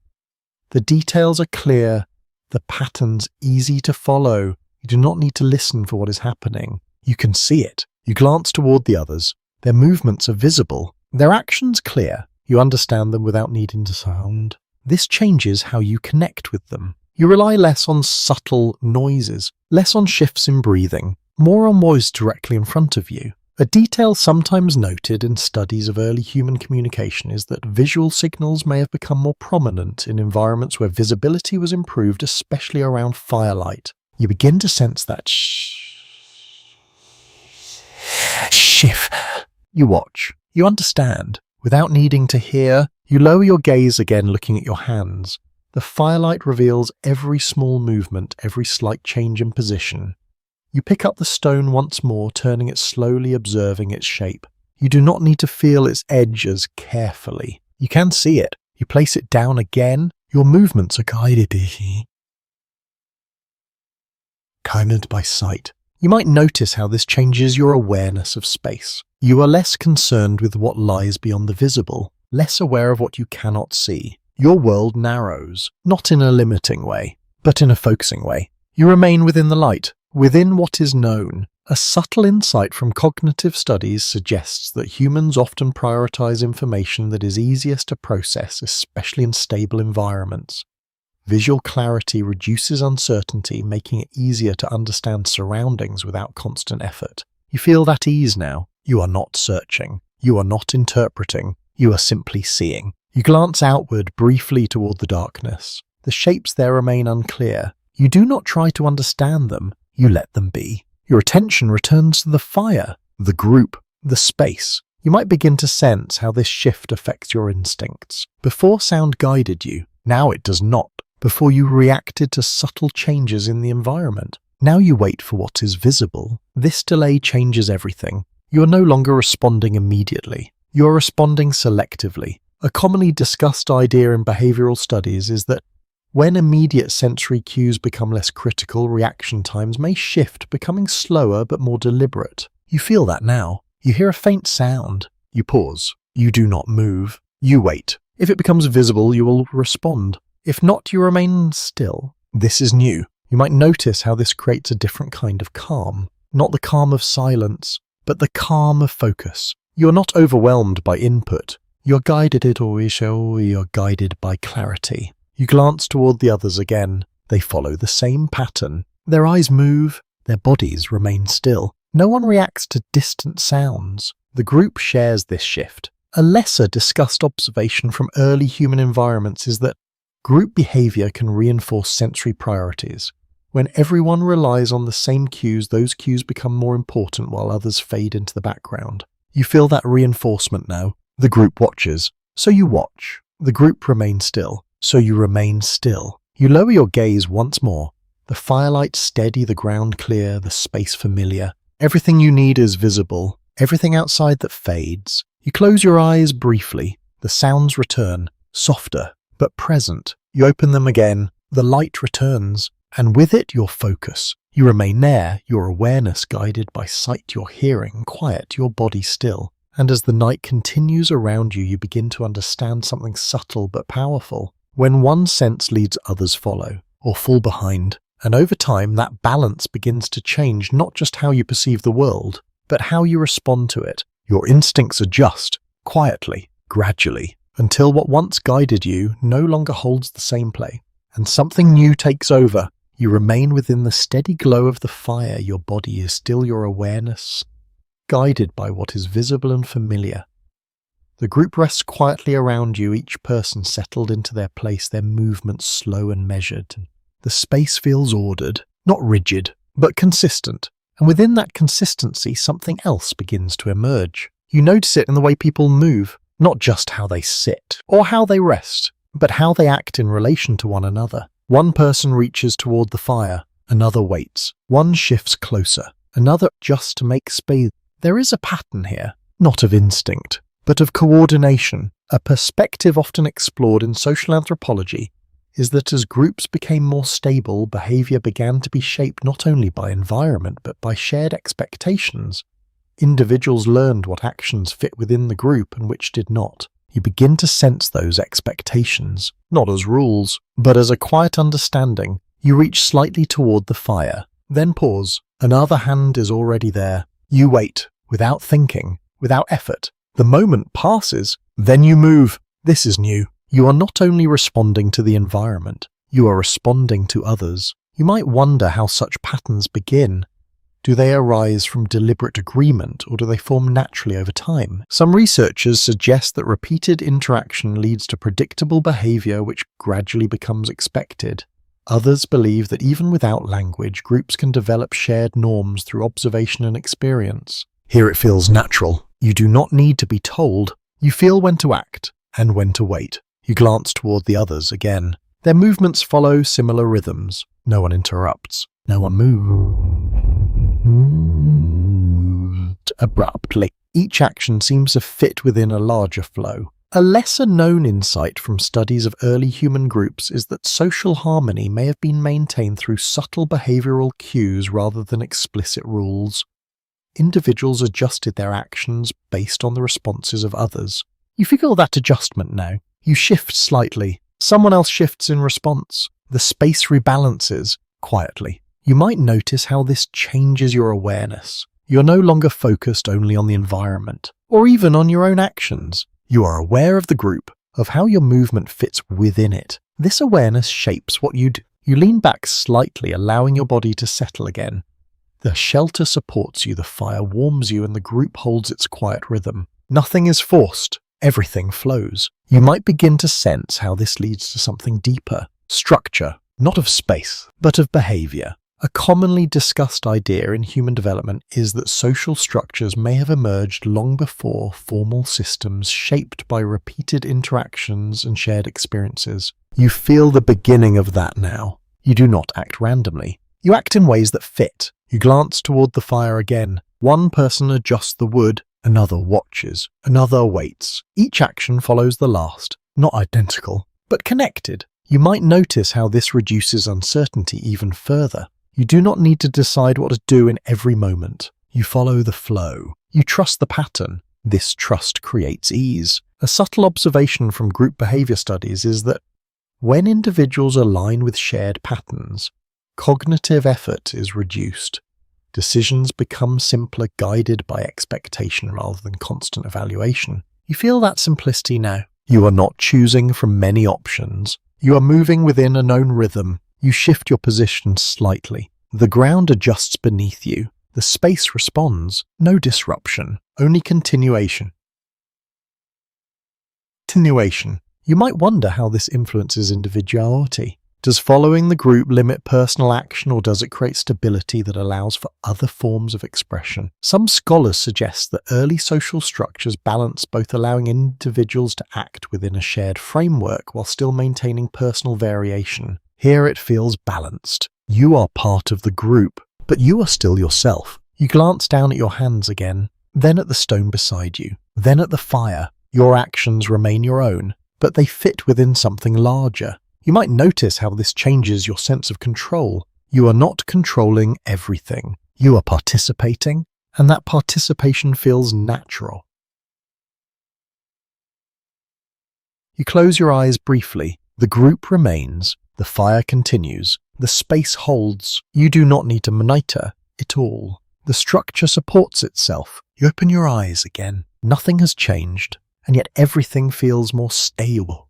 Speaker 1: The details are clear, the patterns easy to follow. You do not need to listen for what is happening. You can see it. You glance toward the others. Their movements are visible. Their actions clear. You understand them without needing to sound. This changes how you connect with them. You rely less on subtle noises, less on shifts in breathing, more on what is directly in front of you. A detail sometimes noted in studies of early human communication is that visual signals may have become more prominent in environments where visibility was improved, especially around firelight. You begin to sense that shift. You watch. You understand. Without needing to hear, you lower your gaze again, looking at your hands. The firelight reveals every small movement, every slight change in position. You pick up the stone once more, turning it slowly, observing its shape. You do not need to feel its edge as carefully. You can see it. You place it down again. Your movements are guided by sight. You might notice how this changes your awareness of space. You are less concerned with what lies beyond the visible, less aware of what you cannot see. Your world narrows, not in a limiting way, but in a focusing way. You remain within the light, within what is known. A subtle insight from cognitive studies suggests that humans often prioritize information that is easiest to process, especially in stable environments. Visual clarity reduces uncertainty, making it easier to understand surroundings without constant effort. You feel that ease now. You are not searching. You are not interpreting. You are simply seeing. You glance outward briefly toward the darkness. The shapes there remain unclear. You do not try to understand them. You let them be. Your attention returns to the fire, the group, the space. You might begin to sense how this shift affects your instincts. Before sound guided you, now it does not. Before you reacted to subtle changes in the environment, now you wait for what is visible. This delay changes everything. You are no longer responding immediately. You are responding selectively. A commonly discussed idea in behavioral studies is that when immediate sensory cues become less critical, reaction times may shift, becoming slower but more deliberate. You feel that now. You hear a faint sound. You pause. You do not move. You wait. If it becomes visible, you will respond. If not, you remain still. This is new. You might notice how this creates a different kind of calm. Not the calm of silence, but the calm of focus. You're not overwhelmed by input. You're guided by clarity. You glance toward the others again. They follow the same pattern. Their eyes move. Their bodies remain still. No one reacts to distant sounds. The group shares this shift. A lesser discussed observation from early human environments is that group behavior can reinforce sensory priorities. When everyone relies on the same cues, those cues become more important while others fade into the background. You feel that reinforcement now. The group watches, so you watch. The group remains still, so you remain still. You lower your gaze once more. The firelight steady, the ground clear, the space familiar. Everything you need is visible, everything outside that fades. You close your eyes briefly. The sounds return, softer, but present. You open them again. The light returns, and with it your focus. You remain there, your awareness guided by sight, your hearing quiet, your body still. And as the night continues around you, you begin to understand something subtle but powerful. When one sense leads, others follow, or fall behind. And over time, that balance begins to change not just how you perceive the world, but how you respond to it. Your instincts adjust, quietly, gradually, until what once guided you no longer holds the same play, and something new takes over. You remain within the steady glow of the fire. Your body is still, your awareness guided by what is visible and familiar. The group rests quietly around you, each person settled into their place, their movements slow and measured. The space feels ordered, not rigid, but consistent. And within that consistency, something else begins to emerge. You notice it in the way people move, not just how they sit or how they rest, but how they act in relation to one another. One person reaches toward the fire, another waits. One shifts closer, another just to make space. There is a pattern here, not of instinct, but of coordination. A perspective often explored in social anthropology is that as groups became more stable, behavior began to be shaped not only by environment but by shared expectations. Individuals learned what actions fit within the group and which did not. You begin to sense those expectations, not as rules, but as a quiet understanding. You reach slightly toward the fire, then pause. Another hand is already there. You wait, without thinking, without effort. The moment passes, then you move. This is new. You are not only responding to the environment, you are responding to others. You might wonder how such patterns begin. Do they arise from deliberate agreement, or do they form naturally over time? Some researchers suggest that repeated interaction leads to predictable behavior which gradually becomes expected. Others believe that even without language, groups can develop shared norms through observation and experience. Here it feels natural. You do not need to be told. You feel when to act and when to wait. You glance toward the others again. Their movements follow similar rhythms. No one interrupts. No one moves abruptly. Each action seems to fit within a larger flow. A lesser-known insight from studies of early human groups is that social harmony may have been maintained through subtle behavioral cues rather than explicit rules. Individuals adjusted their actions based on the responses of others. You feel that adjustment now. You shift slightly. Someone else shifts in response. The space rebalances quietly. You might notice how this changes your awareness. You're no longer focused only on the environment, or even on your own actions. You are aware of the group, of how your movement fits within it. This awareness shapes what you do. You lean back slightly, allowing your body to settle again. The shelter supports you, the fire warms you, and the group holds its quiet rhythm. Nothing is forced. Everything flows. You might begin to sense how this leads to something deeper. Structure, not of space, but of behavior. A commonly discussed idea in human development is that social structures may have emerged long before formal systems shaped by repeated interactions and shared experiences. You feel the beginning of that now. You do not act randomly. You act in ways that fit. You glance toward the fire again. One person adjusts the wood, another watches, another waits. Each action follows the last, not identical, but connected. You might notice how this reduces uncertainty even further. You do not need to decide what to do in every moment. You follow the flow. You trust the pattern. This trust creates ease. A subtle observation from group behavior studies is that when individuals align with shared patterns, cognitive effort is reduced. Decisions become simpler, guided by expectation rather than constant evaluation. You feel that simplicity now. You are not choosing from many options. You are moving within a known rhythm. You shift your position slightly. The ground adjusts beneath you. The space responds. No disruption, only continuation. Continuation. You might wonder how this influences individuality. Does following the group limit personal action, or does it create stability that allows for other forms of expression? Some scholars suggest that early social structures balance both allowing individuals to act within a shared framework while still maintaining personal variation. Here it feels balanced. You are part of the group, but you are still yourself. You glance down at your hands again, then at the stone beside you, then at the fire. Your actions remain your own, but they fit within something larger. You might notice how this changes your sense of control. You are not controlling everything. You are participating, and that participation feels natural. You close your eyes briefly. The group remains. The fire continues. The space holds. You do not need to monitor it all. The structure supports itself. You open your eyes again. Nothing has changed, and yet everything feels more stable.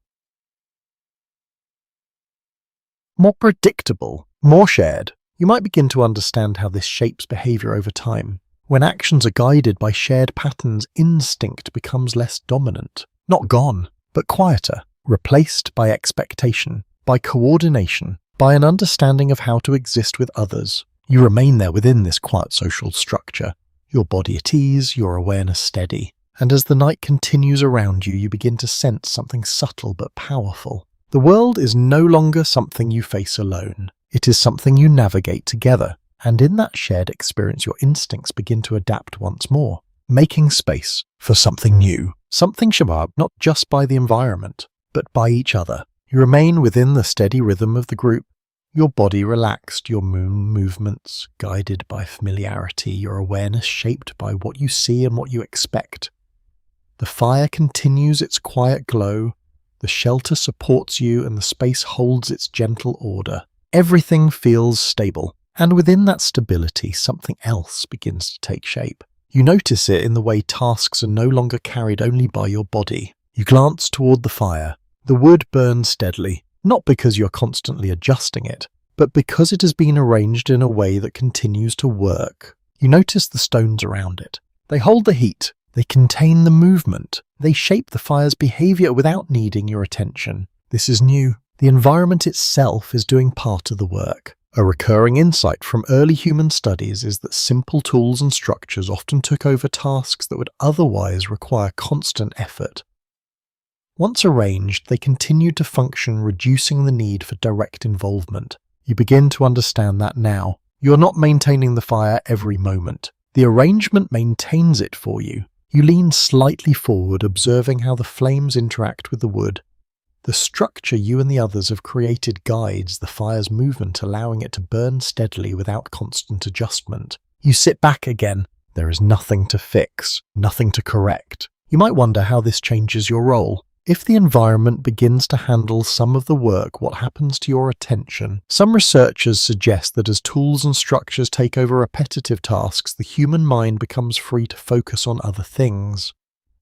Speaker 1: More predictable, more shared. You might begin to understand how this shapes behavior over time. When actions are guided by shared patterns, instinct becomes less dominant. Not gone, but quieter, replaced by expectation, by coordination, by an understanding of how to exist with others. You remain there within this quiet social structure, your body at ease, your awareness steady. And as the night continues around you, you begin to sense something subtle but powerful. The world is no longer something you face alone. It is something you navigate together, and in that shared experience your instincts begin to adapt once more, making space for something new, something shabab, not just by the environment, but by each other. You remain within the steady rhythm of the group, your body relaxed, your movements guided by familiarity, your awareness shaped by what you see and what you expect. The fire continues its quiet glow. The shelter supports you, and the space holds its gentle order. Everything feels stable, and within that stability, something else begins to take shape. You notice it in the way tasks are no longer carried only by your body. You glance toward the fire. The wood burns steadily, not because you're constantly adjusting it, but because it has been arranged in a way that continues to work. You notice the stones around it. They hold the heat. They contain the movement. They shape the fire's behavior without needing your attention. This is new. The environment itself is doing part of the work. A recurring insight from early human studies is that simple tools and structures often took over tasks that would otherwise require constant effort. Once arranged, they continued to function, reducing the need for direct involvement. You begin to understand that now. You're not maintaining the fire every moment. The arrangement maintains it for you. You lean slightly forward, observing how the flames interact with the wood. The structure you and the others have created guides the fire's movement, allowing it to burn steadily without constant adjustment. You sit back again. There is nothing to fix, nothing to correct. You might wonder how this changes your role. If the environment begins to handle some of the work, what happens to your attention? Some researchers suggest that as tools and structures take over repetitive tasks, the human mind becomes free to focus on other things.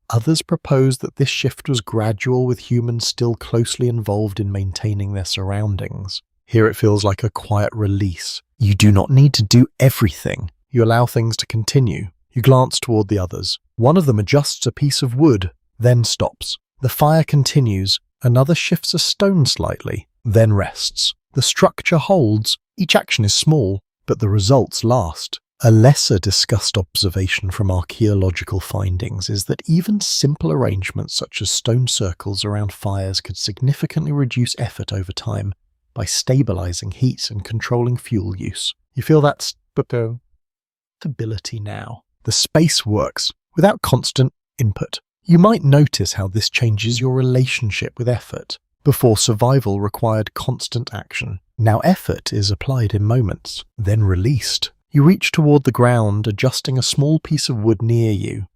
Speaker 1: Others propose that this shift was gradual, with humans still closely involved in maintaining their surroundings. Here it feels like a quiet release. You do not need to do everything. You allow things to continue. You glance toward the others. One of them adjusts a piece of wood, then stops. The fire continues. Another shifts a stone slightly, then rests. The structure holds. Each action is small, but the results last. A lesser discussed observation from archaeological findings is that even simple arrangements such as stone circles around fires could significantly reduce effort over time by stabilizing heat and controlling fuel use. You feel that stability now. The space works without constant input. You might notice how this changes your relationship with effort. Before, survival required constant action. Now effort is applied in moments, then released. You reach toward the ground, adjusting a small piece of wood near you.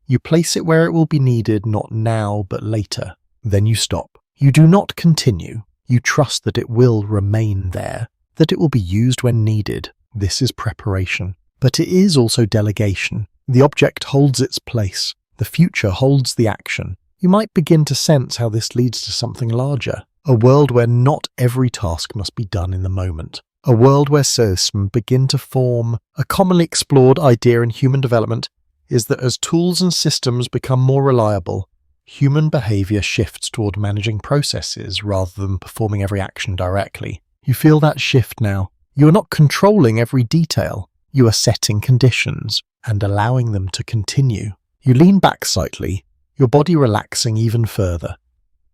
Speaker 1: You place it where it will be needed, not now, but later. Then you stop. You do not continue. You trust that it will remain there, that it will be used when needed. This is preparation. But it is also delegation. The object holds its place. The future holds the action. You might begin to sense how this leads to something larger. A world where not every task must be done in the moment. A world where systems begin to form. A commonly explored idea in human development is that as tools and systems become more reliable, human behavior shifts toward managing processes rather than performing every action directly. You feel that shift now. You are not controlling every detail. You are setting conditions and allowing them to continue. You lean back slightly, your body relaxing even further.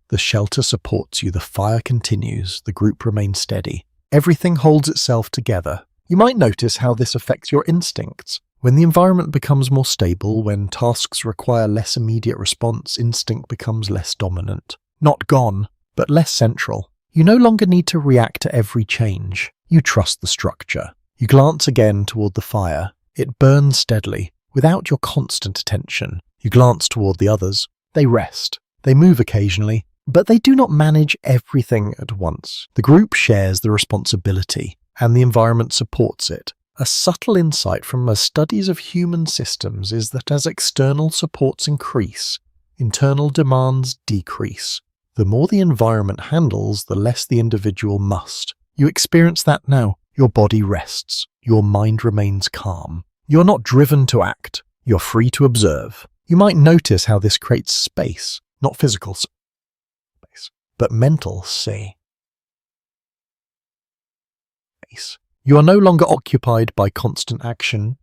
Speaker 1: The shelter supports you, the fire continues, the group remains steady. Everything holds itself together. You might notice how this affects your instincts. When the environment becomes more stable, when tasks require less immediate response, instinct becomes less dominant. Not gone, but less central. You no longer need to react to every change. You trust the structure. You glance again toward the fire. It burns steadily, without your constant attention. You glance toward the others. They rest. They move occasionally, but they do not manage everything at once. The group shares the responsibility, and the environment supports it. A subtle insight from studies of human systems is that as external supports increase, internal demands decrease. The more the environment handles, the less the individual must. You experience that now. Your body rests. Your mind remains calm. You're not driven to act. You're free to observe. You might notice how this creates space, not physical space, but mental space. You are no longer occupied by constant action.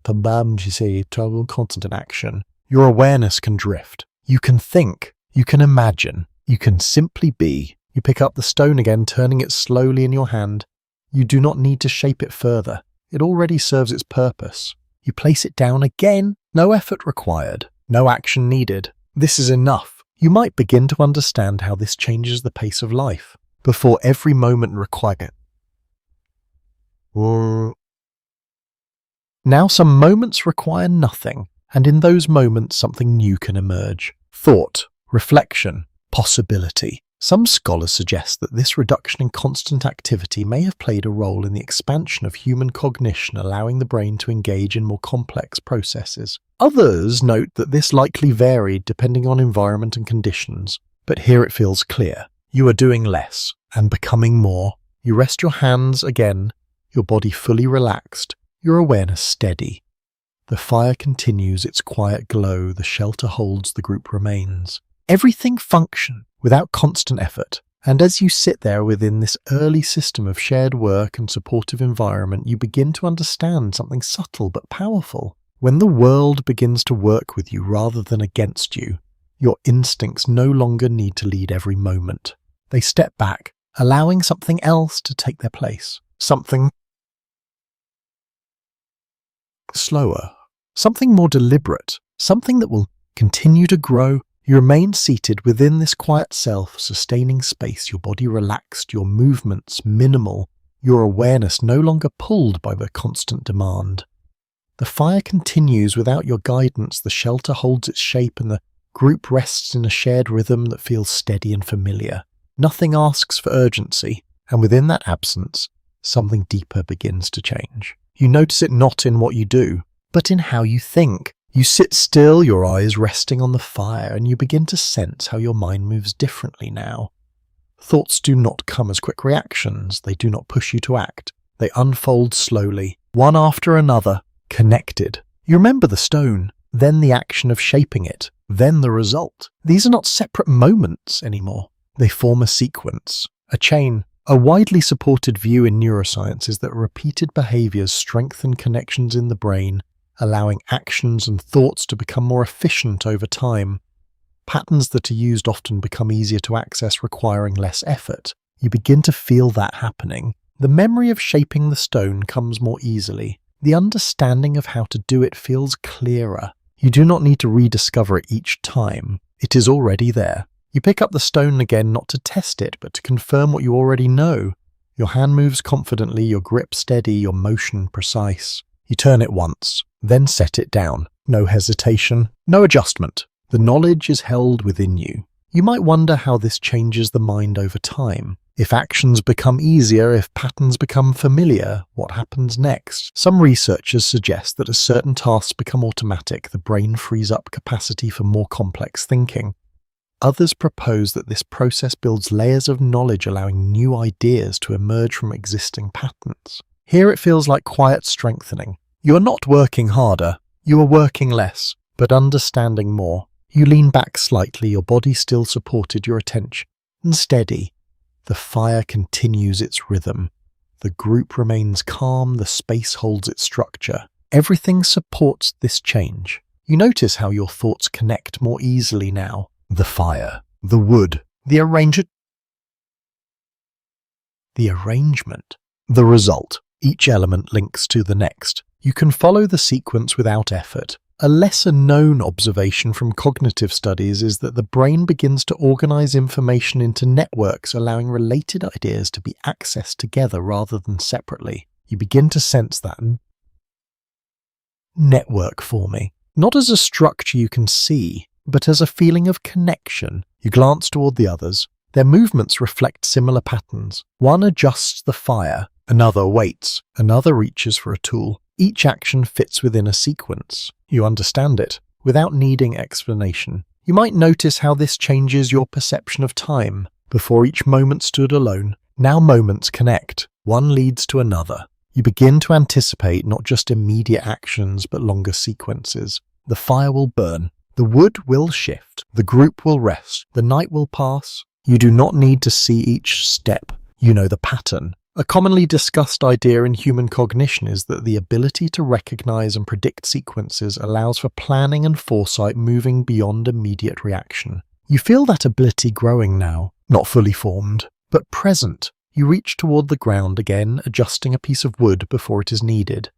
Speaker 1: Constant action. Your awareness can drift. You can think. You can imagine. You can simply be. You pick up the stone again, turning it slowly in your hand. You do not need to shape it further. It already serves its purpose. You place it down again. No effort required. No action needed. This is enough. You might begin to understand how this changes the pace of life. Before, every moment required. Now some moments require nothing, and in those moments something new can emerge. Thought, reflection, possibility. Some scholars suggest that this reduction in constant activity may have played a role in the expansion of human cognition, allowing the brain to engage in more complex processes. Others note that this likely varied depending on environment and conditions, but here it feels clear. You are doing less and becoming more. You rest your hands again, your body fully relaxed. your awareness steady. The fire continues its quiet glow, the shelter holds, the group remains. Everything functions without constant effort, and as you sit there within this early system of shared work and supportive environment, you begin to understand something subtle but powerful. When the world begins to work with you rather than against you, your instincts no longer need to lead every moment. They step back, allowing something else to take their place. Something slower, something more deliberate, something that will continue to grow. You remain seated within this quiet self-sustaining space, your body relaxed, your movements minimal, your awareness no longer pulled by the constant demand. The fire continues without your guidance, the shelter holds its shape, and the group rests in a shared rhythm that feels steady and familiar. Nothing asks for urgency, and within that absence, something deeper begins to change. You notice it not in what you do, but in how you think. You sit still, your eyes resting on the fire, and you begin to sense how your mind moves differently now. Thoughts do not come as quick reactions, they do not push you to act. They unfold slowly, one after another, connected. You remember the stone, then the action of shaping it, then the result. These are not separate moments anymore. They form a sequence, a chain. A widely supported view in neuroscience is that repeated behaviors strengthen connections in the brain, allowing actions and thoughts to become more efficient over time. Patterns that are used often become easier to access, requiring less effort. You begin to feel that happening. The memory of shaping the stone comes more easily. The understanding of how to do it feels clearer. You do not need to rediscover it each time. It is already there. You pick up the stone again not to test it, but to confirm what you already know. Your hand moves confidently, your grip steady, your motion precise. You turn it once, then set it down. No hesitation, no adjustment. The knowledge is held within you. You might wonder how this changes the mind over time. If actions become easier, if patterns become familiar, what happens next? Some researchers suggest that as certain tasks become automatic, the brain frees up capacity for more complex thinking. Others propose that this process builds layers of knowledge, allowing new ideas to emerge from existing patterns. Here it feels like quiet strengthening. You are not working harder, you are working less, but understanding more. You lean back slightly, your body still supported, your attention steady. The fire continues its rhythm. The group remains calm, the space holds its structure. Everything supports this change. You notice how your thoughts connect more easily now. The fire, the wood, the arrangement, the result. Each element links to the next. You can follow the sequence without effort. A lesser-known observation from cognitive studies is that the brain begins to organize information into networks, allowing related ideas to be accessed together rather than separately. You begin to sense that network forming, not as a structure you can see, but as a feeling of connection. You glance toward the others. Their movements reflect similar patterns. One adjusts the fire, another waits, another reaches for a tool. Each action fits within a sequence. You understand it, without needing explanation. You might notice how this changes your perception of time. Before each moment stood alone, now moments connect. One leads to another. You begin to anticipate not just immediate actions, but longer sequences. The fire will burn. The wood will shift. The group will rest. The night will pass. You do not need to see each step. You know the pattern. A commonly discussed idea in human cognition is that the ability to recognize and predict sequences allows for planning and foresight, moving beyond immediate reaction. You feel that ability growing now, not fully formed, but present. You reach toward the ground again, adjusting a piece of wood before it is needed.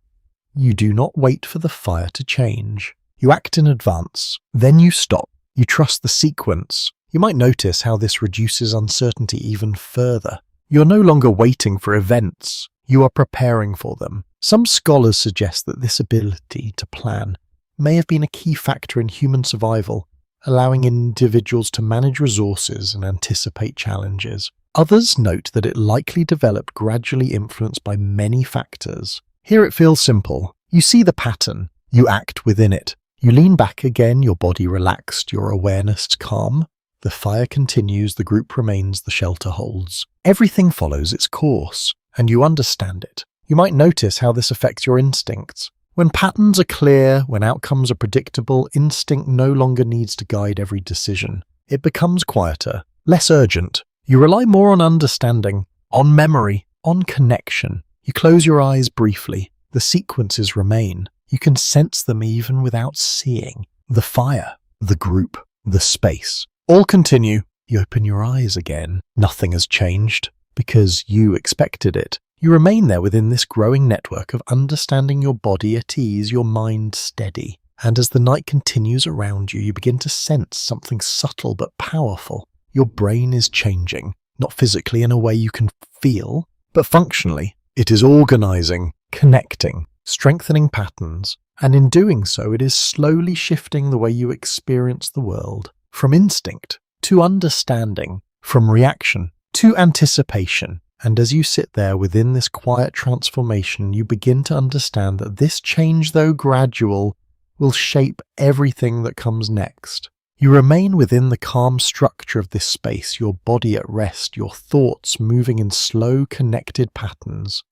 Speaker 1: You do not wait for the fire to change. You act in advance. Then you stop. You trust the sequence. You might notice how this reduces uncertainty even further. You're no longer waiting for events, you are preparing for them. Some scholars suggest that this ability to plan may have been a key factor in human survival, allowing individuals to manage resources and anticipate challenges. Others note that it likely developed gradually influenced by many factors. Here it feels simple. You see the pattern, you act within it. You lean back again, your body relaxed, your awareness calm. The fire continues, the group remains, the shelter holds. Everything follows its course, and you understand it. You might notice how this affects your instincts. When patterns are clear, when outcomes are predictable, instinct no longer needs to guide every decision. It becomes quieter, less urgent. You rely more on understanding, on memory, on connection. You close your eyes briefly. The sequences remain. You can sense them even without seeing. The fire, the group, the space. All continue. You open your eyes again. Nothing has changed because you expected it. You remain there within this growing network of understanding your body at ease, your mind steady. And as the night continues around you, you begin to sense something subtle but powerful. Your brain is changing, not physically in a way you can feel, but functionally. It is organizing, connecting, strengthening patterns, and in doing so, it is slowly shifting the way you experience the world. From instinct to understanding, from reaction to anticipation. And as you sit there within this quiet transformation, you begin to understand that this change, though gradual, will shape everything that comes next. You remain within the calm structure of this space, your body at rest, your thoughts moving in slow, connected patterns.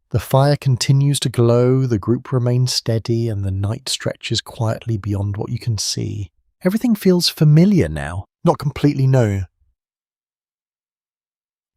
Speaker 1: The fire continues to glow, the group remains steady, and the night stretches quietly beyond what you can see. Everything feels familiar now, not completely known,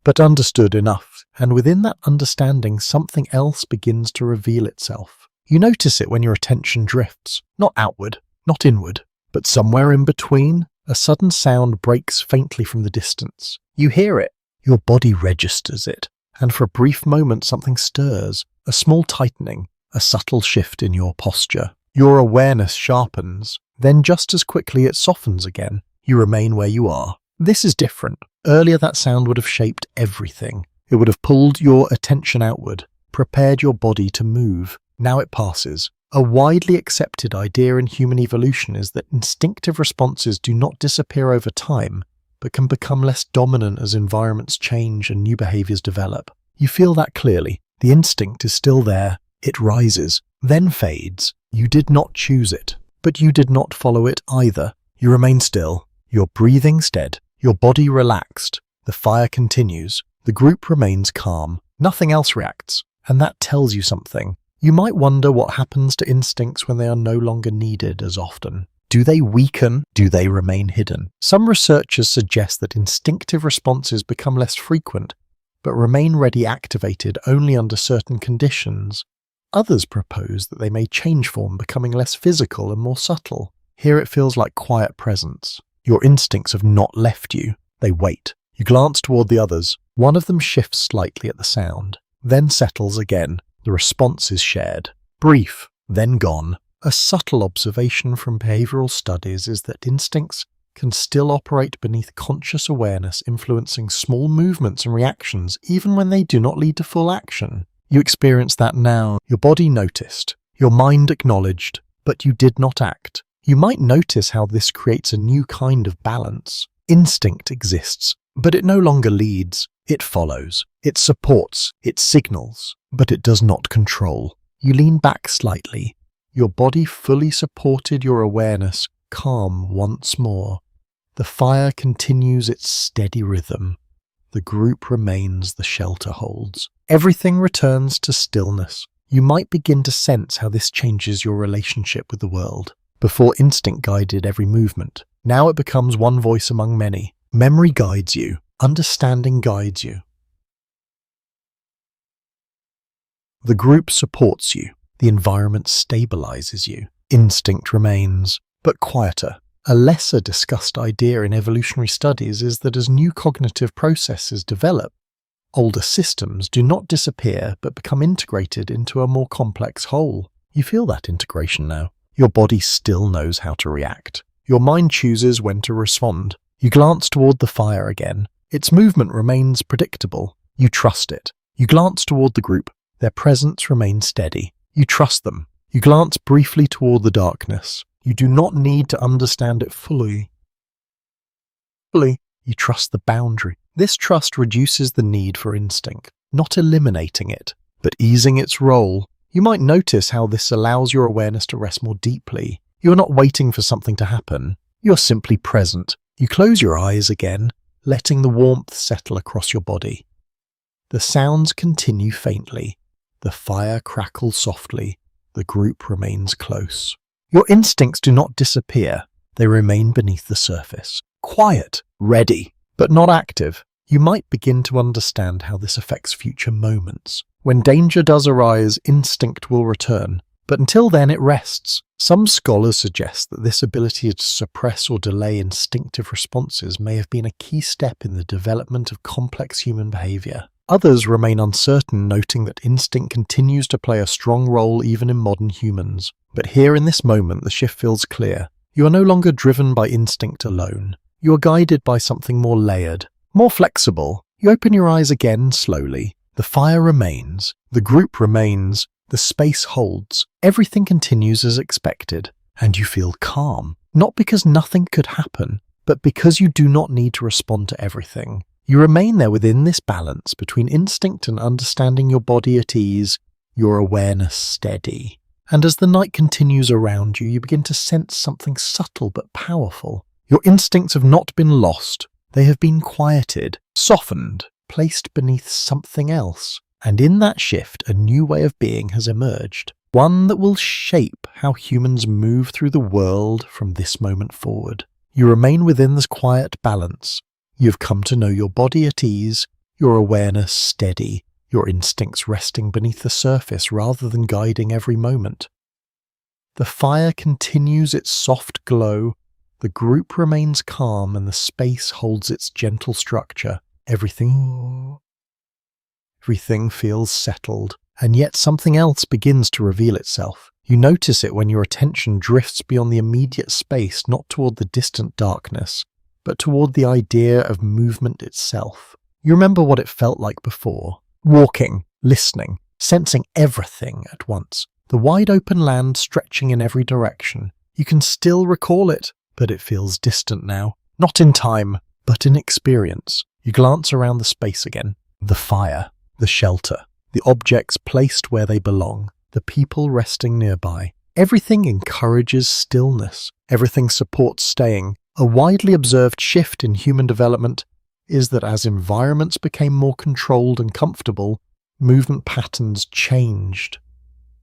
Speaker 1: but understood enough, and within that understanding something else begins to reveal itself. You notice it when your attention drifts, not outward, not inward, but somewhere in between. A sudden sound breaks faintly from the distance. You hear it, your body registers it, and for a brief moment something stirs, a small tightening, a subtle shift in your posture. Your awareness sharpens, then just as quickly it softens again. You remain where you are. This is different. Earlier that sound would have shaped everything. It would have pulled your attention outward, prepared your body to move. Now it passes. A widely accepted idea in human evolution is that instinctive responses do not disappear over time, but can become less dominant as environments change and new behaviors develop. You feel that clearly. The instinct is still there. It rises, then fades. You did not choose it, but you did not follow it either. You remain still, your breathing steady. Your body relaxed, the fire continues, the group remains calm, nothing else reacts, and that tells you something. You might wonder what happens to instincts when they are no longer needed as often. Do they weaken? Do they remain hidden? Some researchers suggest that instinctive responses become less frequent, but remain ready activated only under certain conditions. Others propose that they may change form, becoming less physical and more subtle. Here it feels like quiet presence. Your instincts have not left you. They wait. You glance toward the others. One of them shifts slightly at the sound, then settles again. The response is shared. Brief, then gone. A subtle observation from behavioral studies is that instincts can still operate beneath conscious awareness, influencing small movements and reactions even when they do not lead to full action. You experience that now. Your body noticed. Your mind acknowledged, but you did not act. You might notice how this creates a new kind of balance. Instinct exists, but it no longer leads. It follows. It supports. It signals, but it does not control. You lean back slightly. Your body fully supported your awareness, calm once more. The fire continues its steady rhythm. The group remains, the shelter holds. Everything returns to stillness. You might begin to sense how this changes your relationship with the world. Before instinct guided every movement. Now it becomes one voice among many. Memory guides you. Understanding guides you. The group supports you. The environment stabilizes you. Instinct remains, but quieter. A lesser discussed idea in evolutionary studies is that as new cognitive processes develop, older systems do not disappear but become integrated into a more complex whole. You feel that integration now. Your body still knows how to react. Your mind chooses when to respond. You glance toward the fire again. Its movement remains predictable. You trust it. You glance toward the group. Their presence remains steady. You trust them. You glance briefly toward the darkness. You do not need to understand it fully. You trust the boundary. This trust reduces the need for instinct, not eliminating it, but easing its role. You might notice how this allows your awareness to rest more deeply. You are not waiting for something to happen. You are simply present. You close your eyes again, letting the warmth settle across your body. The sounds continue faintly. The fire crackles softly. The group remains close. Your instincts do not disappear. They remain beneath the surface. Quiet, ready, but not active. You might begin to understand how this affects future moments. When danger does arise, instinct will return. But until then, it rests. Some scholars suggest that this ability to suppress or delay instinctive responses may have been a key step in the development of complex human behavior. Others remain uncertain, noting that instinct continues to play a strong role even in modern humans. But here in this moment, the shift feels clear. You are no longer driven by instinct alone. You are guided by something more layered, more flexible. You open your eyes again slowly. The fire remains. The group remains. The space holds. Everything continues as expected. And you feel calm. Not because nothing could happen, but because you do not need to respond to everything. You remain there within this balance between instinct and understanding, your body at ease, your awareness steady. And as the night continues around you, you begin to sense something subtle but powerful. Your instincts have not been lost. They have been quieted, softened, placed beneath something else. And in that shift, a new way of being has emerged. One that will shape how humans move through the world from this moment forward. You remain within this quiet balance. You've come to know your body at ease, your awareness steady, your instincts resting beneath the surface rather than guiding every moment. The fire continues its soft glow, the group remains calm, and the space holds its gentle structure. Everything feels settled, and yet something else begins to reveal itself. You notice it when your attention drifts beyond the immediate space, not toward the distant darkness, but toward the idea of movement itself. You remember what it felt like before. Walking, listening, sensing everything at once. The wide open land stretching in every direction. You can still recall it, but it feels distant now. Not in time, but in experience. You glance around the space again. The fire, the shelter, the objects placed where they belong, the people resting nearby. Everything encourages stillness. Everything supports staying. A widely observed shift in human development is that as environments became more controlled and comfortable, movement patterns changed.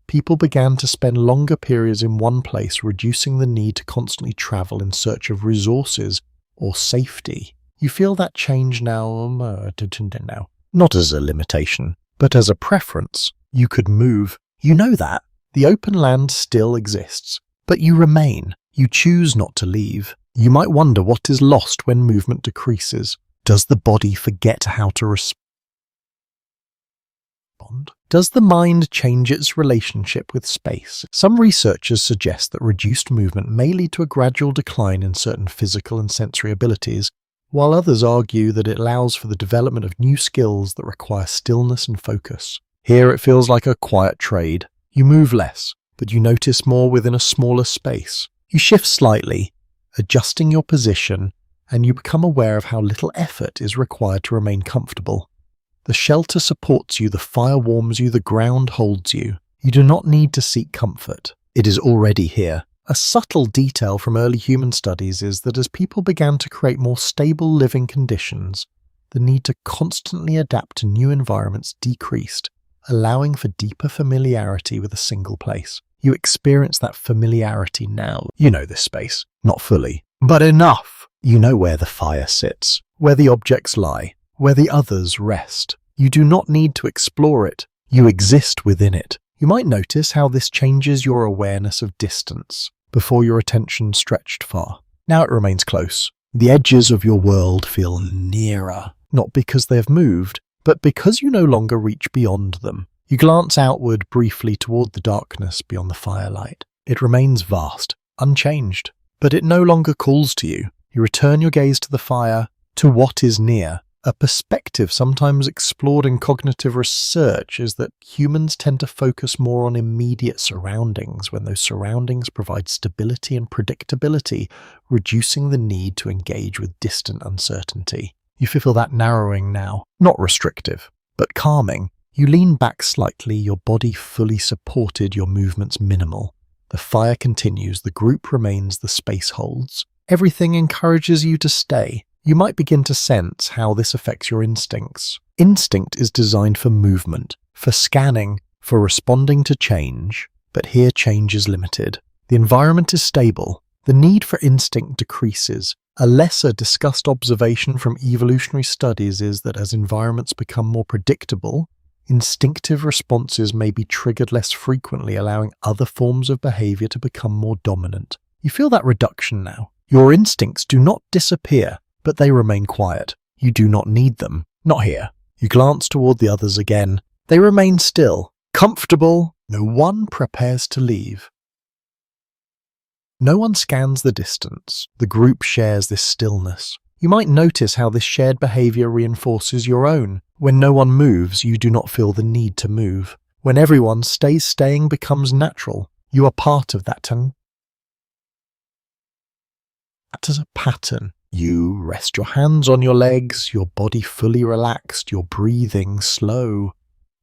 Speaker 1: People began to spend longer periods in one place, reducing the need to constantly travel in search of resources or safety. You feel that change now, not as a limitation, but as a preference. You could move. You know that. The open land still exists, but you remain. You choose not to leave. You might wonder what is lost when movement decreases. Does the body forget how to respond? Does the mind change its relationship with space? Some researchers suggest that reduced movement may lead to a gradual decline in certain physical and sensory abilities, while others argue that it allows for the development of new skills that require stillness and focus. Here it feels like a quiet trade. You move less, but you notice more within a smaller space. You shift slightly, adjusting your position, and you become aware of how little effort is required to remain comfortable. The shelter supports you, the fire warms you, the ground holds you. You do not need to seek comfort. It is already here. A subtle detail from early human studies is that as people began to create more stable living conditions, the need to constantly adapt to new environments decreased, allowing for deeper familiarity with a single place. You experience that familiarity now. You know this space. Not fully, but enough. You know where the fire sits, where the objects lie, where the others rest. You do not need to explore it. You exist within it. You might notice how this changes your awareness of distance. Before your attention stretched far. Now it remains close. The edges of your world feel nearer, not because they have moved, but because you no longer reach beyond them. You glance outward briefly toward the darkness beyond the firelight. It remains vast, unchanged, but it no longer calls to you. You return your gaze to the fire, to what is near. A perspective sometimes explored in cognitive research is that humans tend to focus more on immediate surroundings when those surroundings provide stability and predictability, reducing the need to engage with distant uncertainty. You feel that narrowing now, not restrictive, but calming. You lean back slightly, your body fully supported, your movements minimal. The fire continues, the group remains, the space holds. Everything encourages you to stay. You might begin to sense how this affects your instincts. Instinct is designed for movement, for scanning, for responding to change, but here change is limited. The environment is stable. The need for instinct decreases. A lesser discussed observation from evolutionary studies is that as environments become more predictable, instinctive responses may be triggered less frequently, allowing other forms of behavior to become more dominant. You feel that reduction now. Your instincts do not disappear, but they remain quiet. You do not need them. Not here. You glance toward the others again. They remain still, comfortable. No one prepares to leave. No one scans the distance. The group shares this stillness. You might notice how this shared behavior reinforces your own. When no one moves, you do not feel the need to move. When everyone staying becomes natural, you are part of that as a pattern. You rest your hands on your legs, your body fully relaxed, your breathing slow.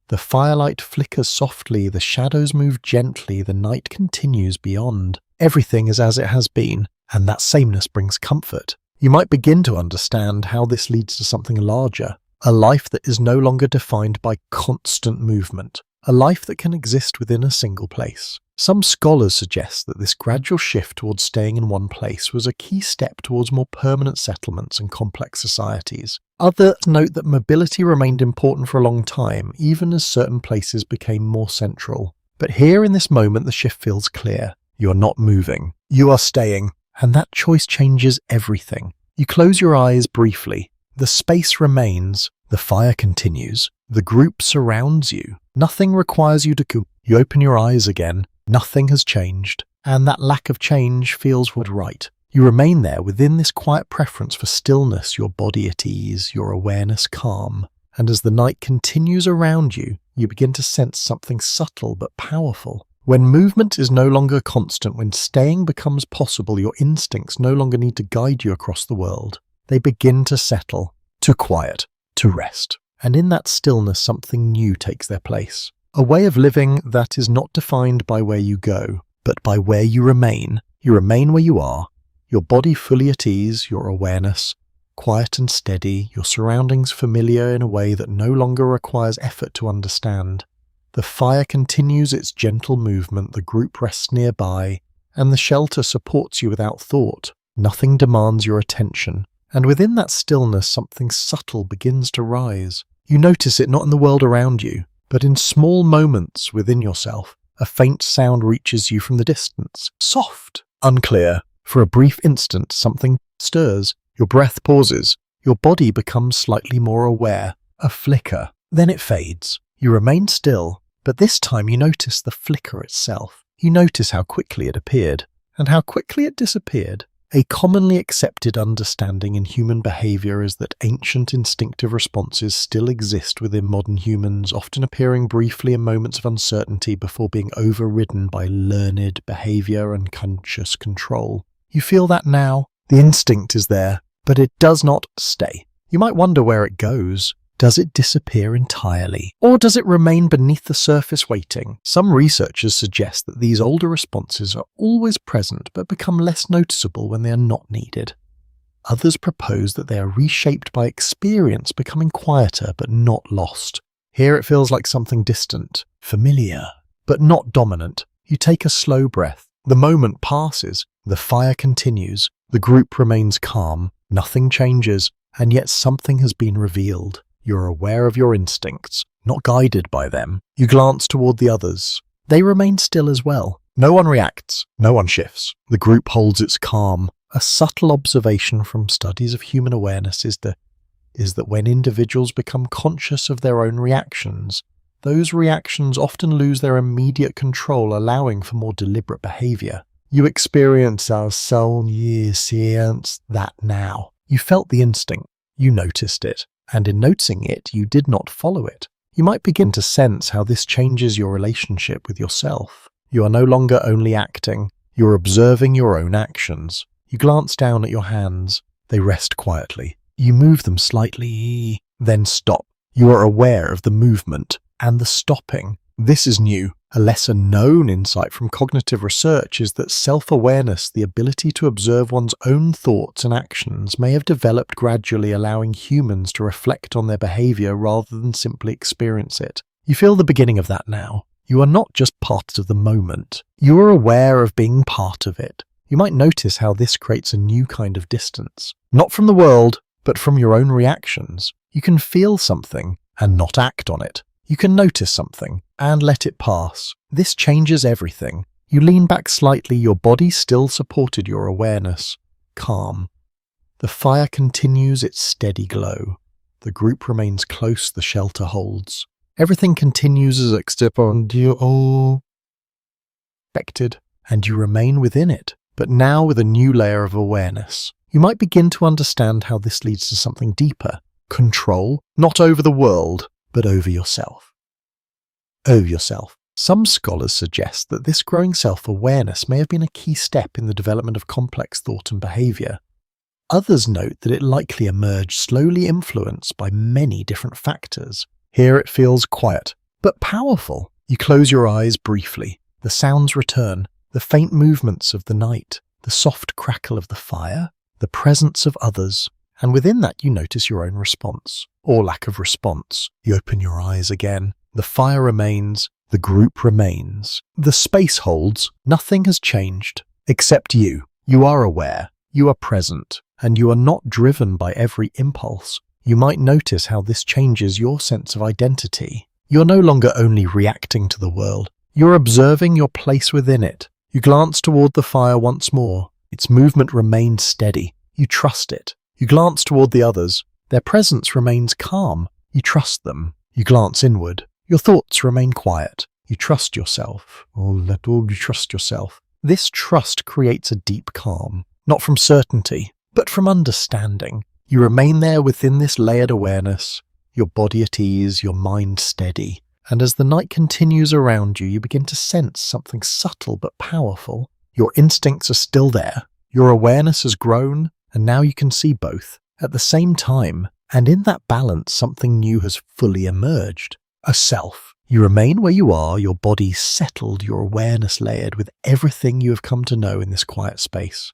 Speaker 1: The firelight flickers softly, the shadows move gently, the night continues beyond. Everything is as it has been, and that sameness brings comfort. You might begin to understand how this leads to something larger, a life that is no longer defined by constant movement, a life that can exist within a single place. Some scholars suggest that this gradual shift towards staying in one place was a key step towards more permanent settlements and complex societies. Others note that mobility remained important for a long time, even as certain places became more central. But here in this moment the shift feels clear. You are not moving. You are staying. And that choice changes everything. You close your eyes briefly. The space remains. The fire continues. The group surrounds you. Nothing requires you to go. You open your eyes again. Nothing has changed. And that lack of change feels right. You remain there within this quiet preference for stillness, your body at ease, your awareness calm. And as the night continues around you, you begin to sense something subtle but powerful. When movement is no longer constant, when staying becomes possible, your instincts no longer need to guide you across the world. They begin to settle, to quiet, to rest. And in that stillness, something new takes their place. A way of living that is not defined by where you go, but by where you remain. You remain where you are, your body fully at ease, your awareness quiet and steady, your surroundings familiar in a way that no longer requires effort to understand. The fire continues its gentle movement, the group rests nearby, and the shelter supports you without thought. Nothing demands your attention, and within that stillness something subtle begins to rise. You notice it not in the world around you, but in small moments within yourself. A faint sound reaches you from the distance. Soft, unclear. For a brief instant something stirs. Your breath pauses. Your body becomes slightly more aware. A flicker. Then it fades. You remain still, but this time you notice the flicker itself. You notice how quickly it appeared, and how quickly it disappeared. A commonly accepted understanding in human behavior is that ancient instinctive responses still exist within modern humans, often appearing briefly in moments of uncertainty before being overridden by learned behavior and conscious control. You feel that now. The instinct is there, but it does not stay. You might wonder where it goes. Does it disappear entirely? Or does it remain beneath the surface waiting? Some researchers suggest that these older responses are always present but become less noticeable when they are not needed. Others propose that they are reshaped by experience, becoming quieter but not lost. Here it feels like something distant, familiar, but not dominant. You take a slow breath. The moment passes. The fire continues. The group remains calm. Nothing changes, and yet something has been revealed. You're aware of your instincts, not guided by them. You glance toward the others. They remain still as well. No one reacts. No one shifts. The group holds its calm. A subtle observation from studies of human awareness is that when individuals become conscious of their own reactions, those reactions often lose their immediate control, allowing for more deliberate behavior. You experience that now. You felt the instinct. You noticed it. And in noticing it, you did not follow it. You might begin to sense how this changes your relationship with yourself. You are no longer only acting, you're observing your own actions. You glance down at your hands. They rest quietly. You move them slightly, then stop. You are aware of the movement and the stopping. This is new. A lesser-known insight from cognitive research is that self-awareness, the ability to observe one's own thoughts and actions, may have developed gradually, allowing humans to reflect on their behavior rather than simply experience it. You feel the beginning of that now. You are not just part of the moment. You are aware of being part of it. You might notice how this creates a new kind of distance. Not from the world, but from your own reactions. You can feel something and not act on it. You can notice something and let it pass. This changes everything. You lean back slightly, your body still supported your awareness. Calm. The fire continues its steady glow. The group remains close, the shelter holds. Everything continues as expected, and you remain within it, but now with a new layer of awareness. You might begin to understand how this leads to something deeper. Control, not over the world, but over yourself. Over yourself. Some scholars suggest that this growing self-awareness may have been a key step in the development of complex thought and behavior. Others note that it likely emerged slowly influenced by many different factors. Here it feels quiet, but powerful. You close your eyes briefly. The sounds return, the faint movements of the night, the soft crackle of the fire, the presence of others, and within that you notice your own response, or lack of response. You open your eyes again. The fire remains, the group remains. The space holds, nothing has changed, except you. You are aware, you are present, and you are not driven by every impulse. You might notice how this changes your sense of identity. You're no longer only reacting to the world, you're observing your place within it. You glance toward the fire once more. Its movement remains steady. You trust it. You glance toward the others. Their presence remains calm. You trust them. You glance inward. Your thoughts remain quiet. You trust yourself. You trust yourself. This trust creates a deep calm, not from certainty, but from understanding. You remain there within this layered awareness, your body at ease, your mind steady. And as the night continues around you, you begin to sense something subtle but powerful. Your instincts are still there. Your awareness has grown, and now you can see both at the same time. And in that balance, something new has fully emerged. A self. You remain where you are, your body settled, your awareness layered with everything you have come to know in this quiet space.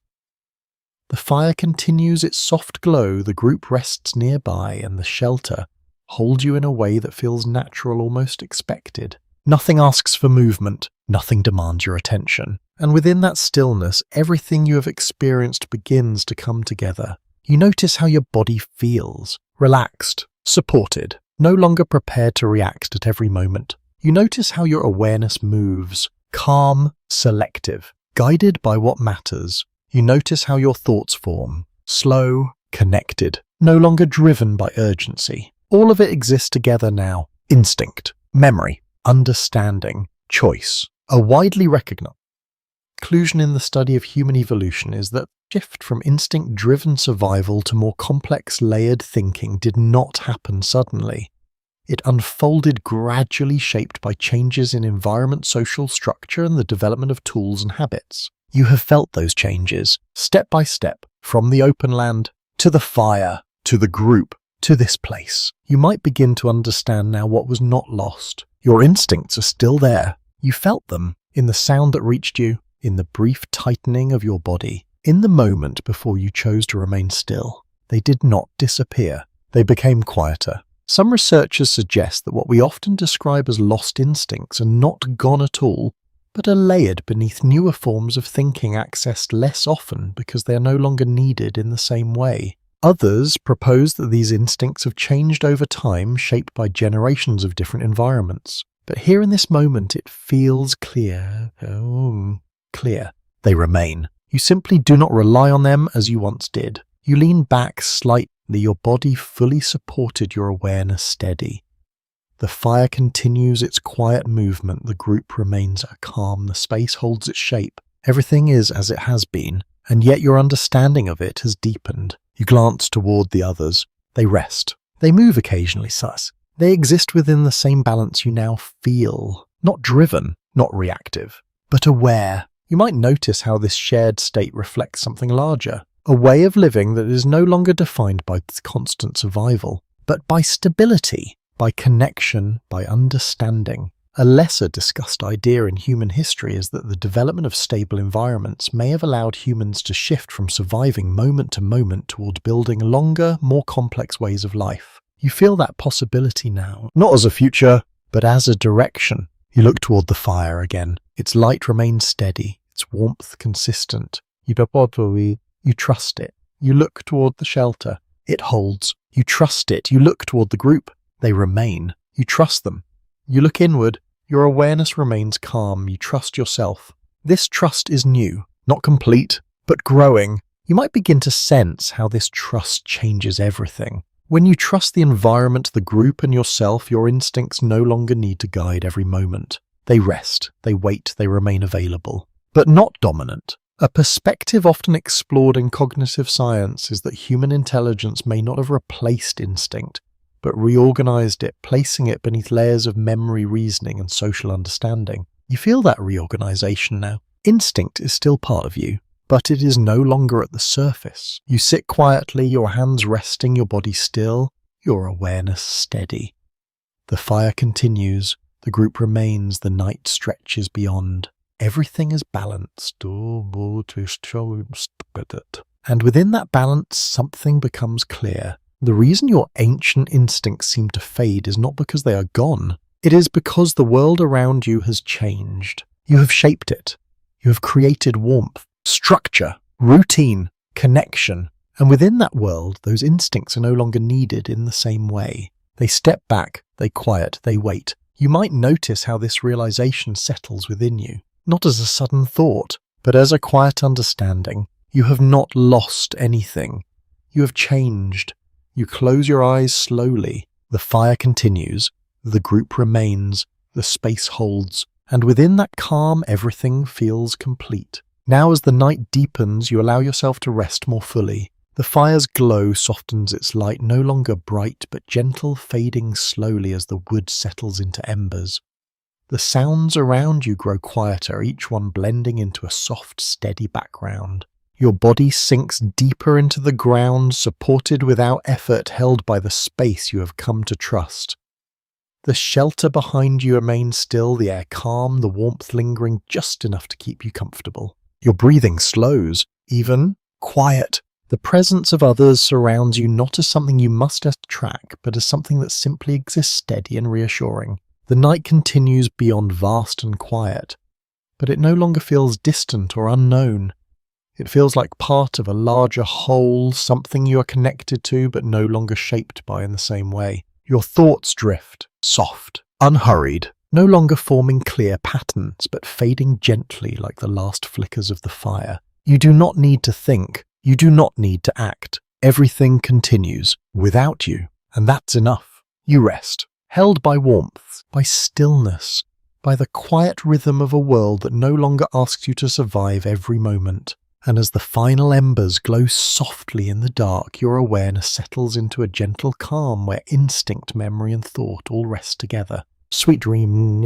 Speaker 1: The fire continues its soft glow, the group rests nearby, and the shelter holds you in a way that feels natural, almost expected. Nothing asks for movement, nothing demands your attention. And within that stillness, everything you have experienced begins to come together. You notice how your body feels, relaxed, supported, no longer prepared to react at every moment. You notice how your awareness moves, calm, selective, guided by what matters. You notice how your thoughts form, slow, connected, no longer driven by urgency. All of it exists together now. Instinct, memory, understanding, choice, a widely recognized conclusion in the study of human evolution is that the shift from instinct-driven survival to more complex layered thinking did not happen suddenly. It unfolded gradually, shaped by changes in environment, social structure, and the development of tools and habits. You have felt those changes, step by step, from the open land, to the fire, to the group, to this place. You might begin to understand now what was not lost. Your instincts are still there. You felt them in the sound that reached you, in the brief tightening of your body, in the moment before you chose to remain still. They did not disappear. They became quieter. Some researchers suggest that what we often describe as lost instincts are not gone at all, but are layered beneath newer forms of thinking accessed less often because they are no longer needed in the same way. Others propose that these instincts have changed over time, shaped by generations of different environments. But here in this moment it feels clear. Clear. They remain. You simply do not rely on them as you once did. You lean back slightly, your body fully supported, your awareness steady. The fire continues its quiet movement, the group remains calm, the space holds its shape. Everything is as it has been, and yet your understanding of it has deepened. You glance toward the others. They rest. They move occasionally, sus. They exist within the same balance you now feel. Not driven, not reactive, but aware. You might notice how this shared state reflects something larger. A way of living that is no longer defined by constant survival, but by stability, by connection, by understanding. A lesser discussed idea in human history is that the development of stable environments may have allowed humans to shift from surviving moment to moment toward building longer, more complex ways of life. You feel that possibility now, not as a future, but as a direction. You look toward the fire again. Its light remains steady, its warmth consistent. You trust it. You look toward the shelter. It holds. You trust it. You look toward the group. They remain. You trust them. You look inward. Your awareness remains calm. You trust yourself. This trust is new, not complete, but growing. You might begin to sense how this trust changes everything. When you trust the environment, the group, and yourself, your instincts no longer need to guide every moment. They rest, they wait, they remain available, but not dominant. A perspective often explored in cognitive science is that human intelligence may not have replaced instinct, but reorganized it, placing it beneath layers of memory, reasoning, and social understanding. You feel that reorganization now. Instinct is still part of you, but it is no longer at the surface. You sit quietly, your hands resting, your body still, your awareness steady. The fire continues, the group remains, the night stretches beyond. Everything is balanced. And within that balance, something becomes clear. The reason your ancient instincts seem to fade is not because they are gone. It is because the world around you has changed. You have shaped it. You have created warmth, structure, routine, connection. And within that world, those instincts are no longer needed in the same way. They step back, they quiet, they wait. You might notice how this realization settles within you, not as a sudden thought, but as a quiet understanding. You have not lost anything. You have changed. You close your eyes slowly. The fire continues. The group remains. The space holds. And within that calm, everything feels complete. Now as the night deepens, you allow yourself to rest more fully. The fire's glow softens its light, no longer bright but gentle, fading slowly as the wood settles into embers. The sounds around you grow quieter, each one blending into a soft, steady background. Your body sinks deeper into the ground, supported without effort, held by the space you have come to trust. The shelter behind you remains still, the air calm, the warmth lingering just enough to keep you comfortable. Your breathing slows, even quiet. The presence of others surrounds you not as something you must attract, but as something that simply exists steady and reassuring. The night continues beyond vast and quiet, but it no longer feels distant or unknown. It feels like part of a larger whole, something you are connected to but no longer shaped by in the same way. Your thoughts drift, soft, unhurried, no longer forming clear patterns but fading gently like the last flickers of the fire. You do not need to think. You do not need to act. Everything continues without you, and that's enough. You rest, held by warmth, by stillness, by the quiet rhythm of a world that no longer asks you to survive every moment. And as the final embers glow softly in the dark, your awareness settles into a gentle calm where instinct, memory, and thought all rest together. Sweet dreams.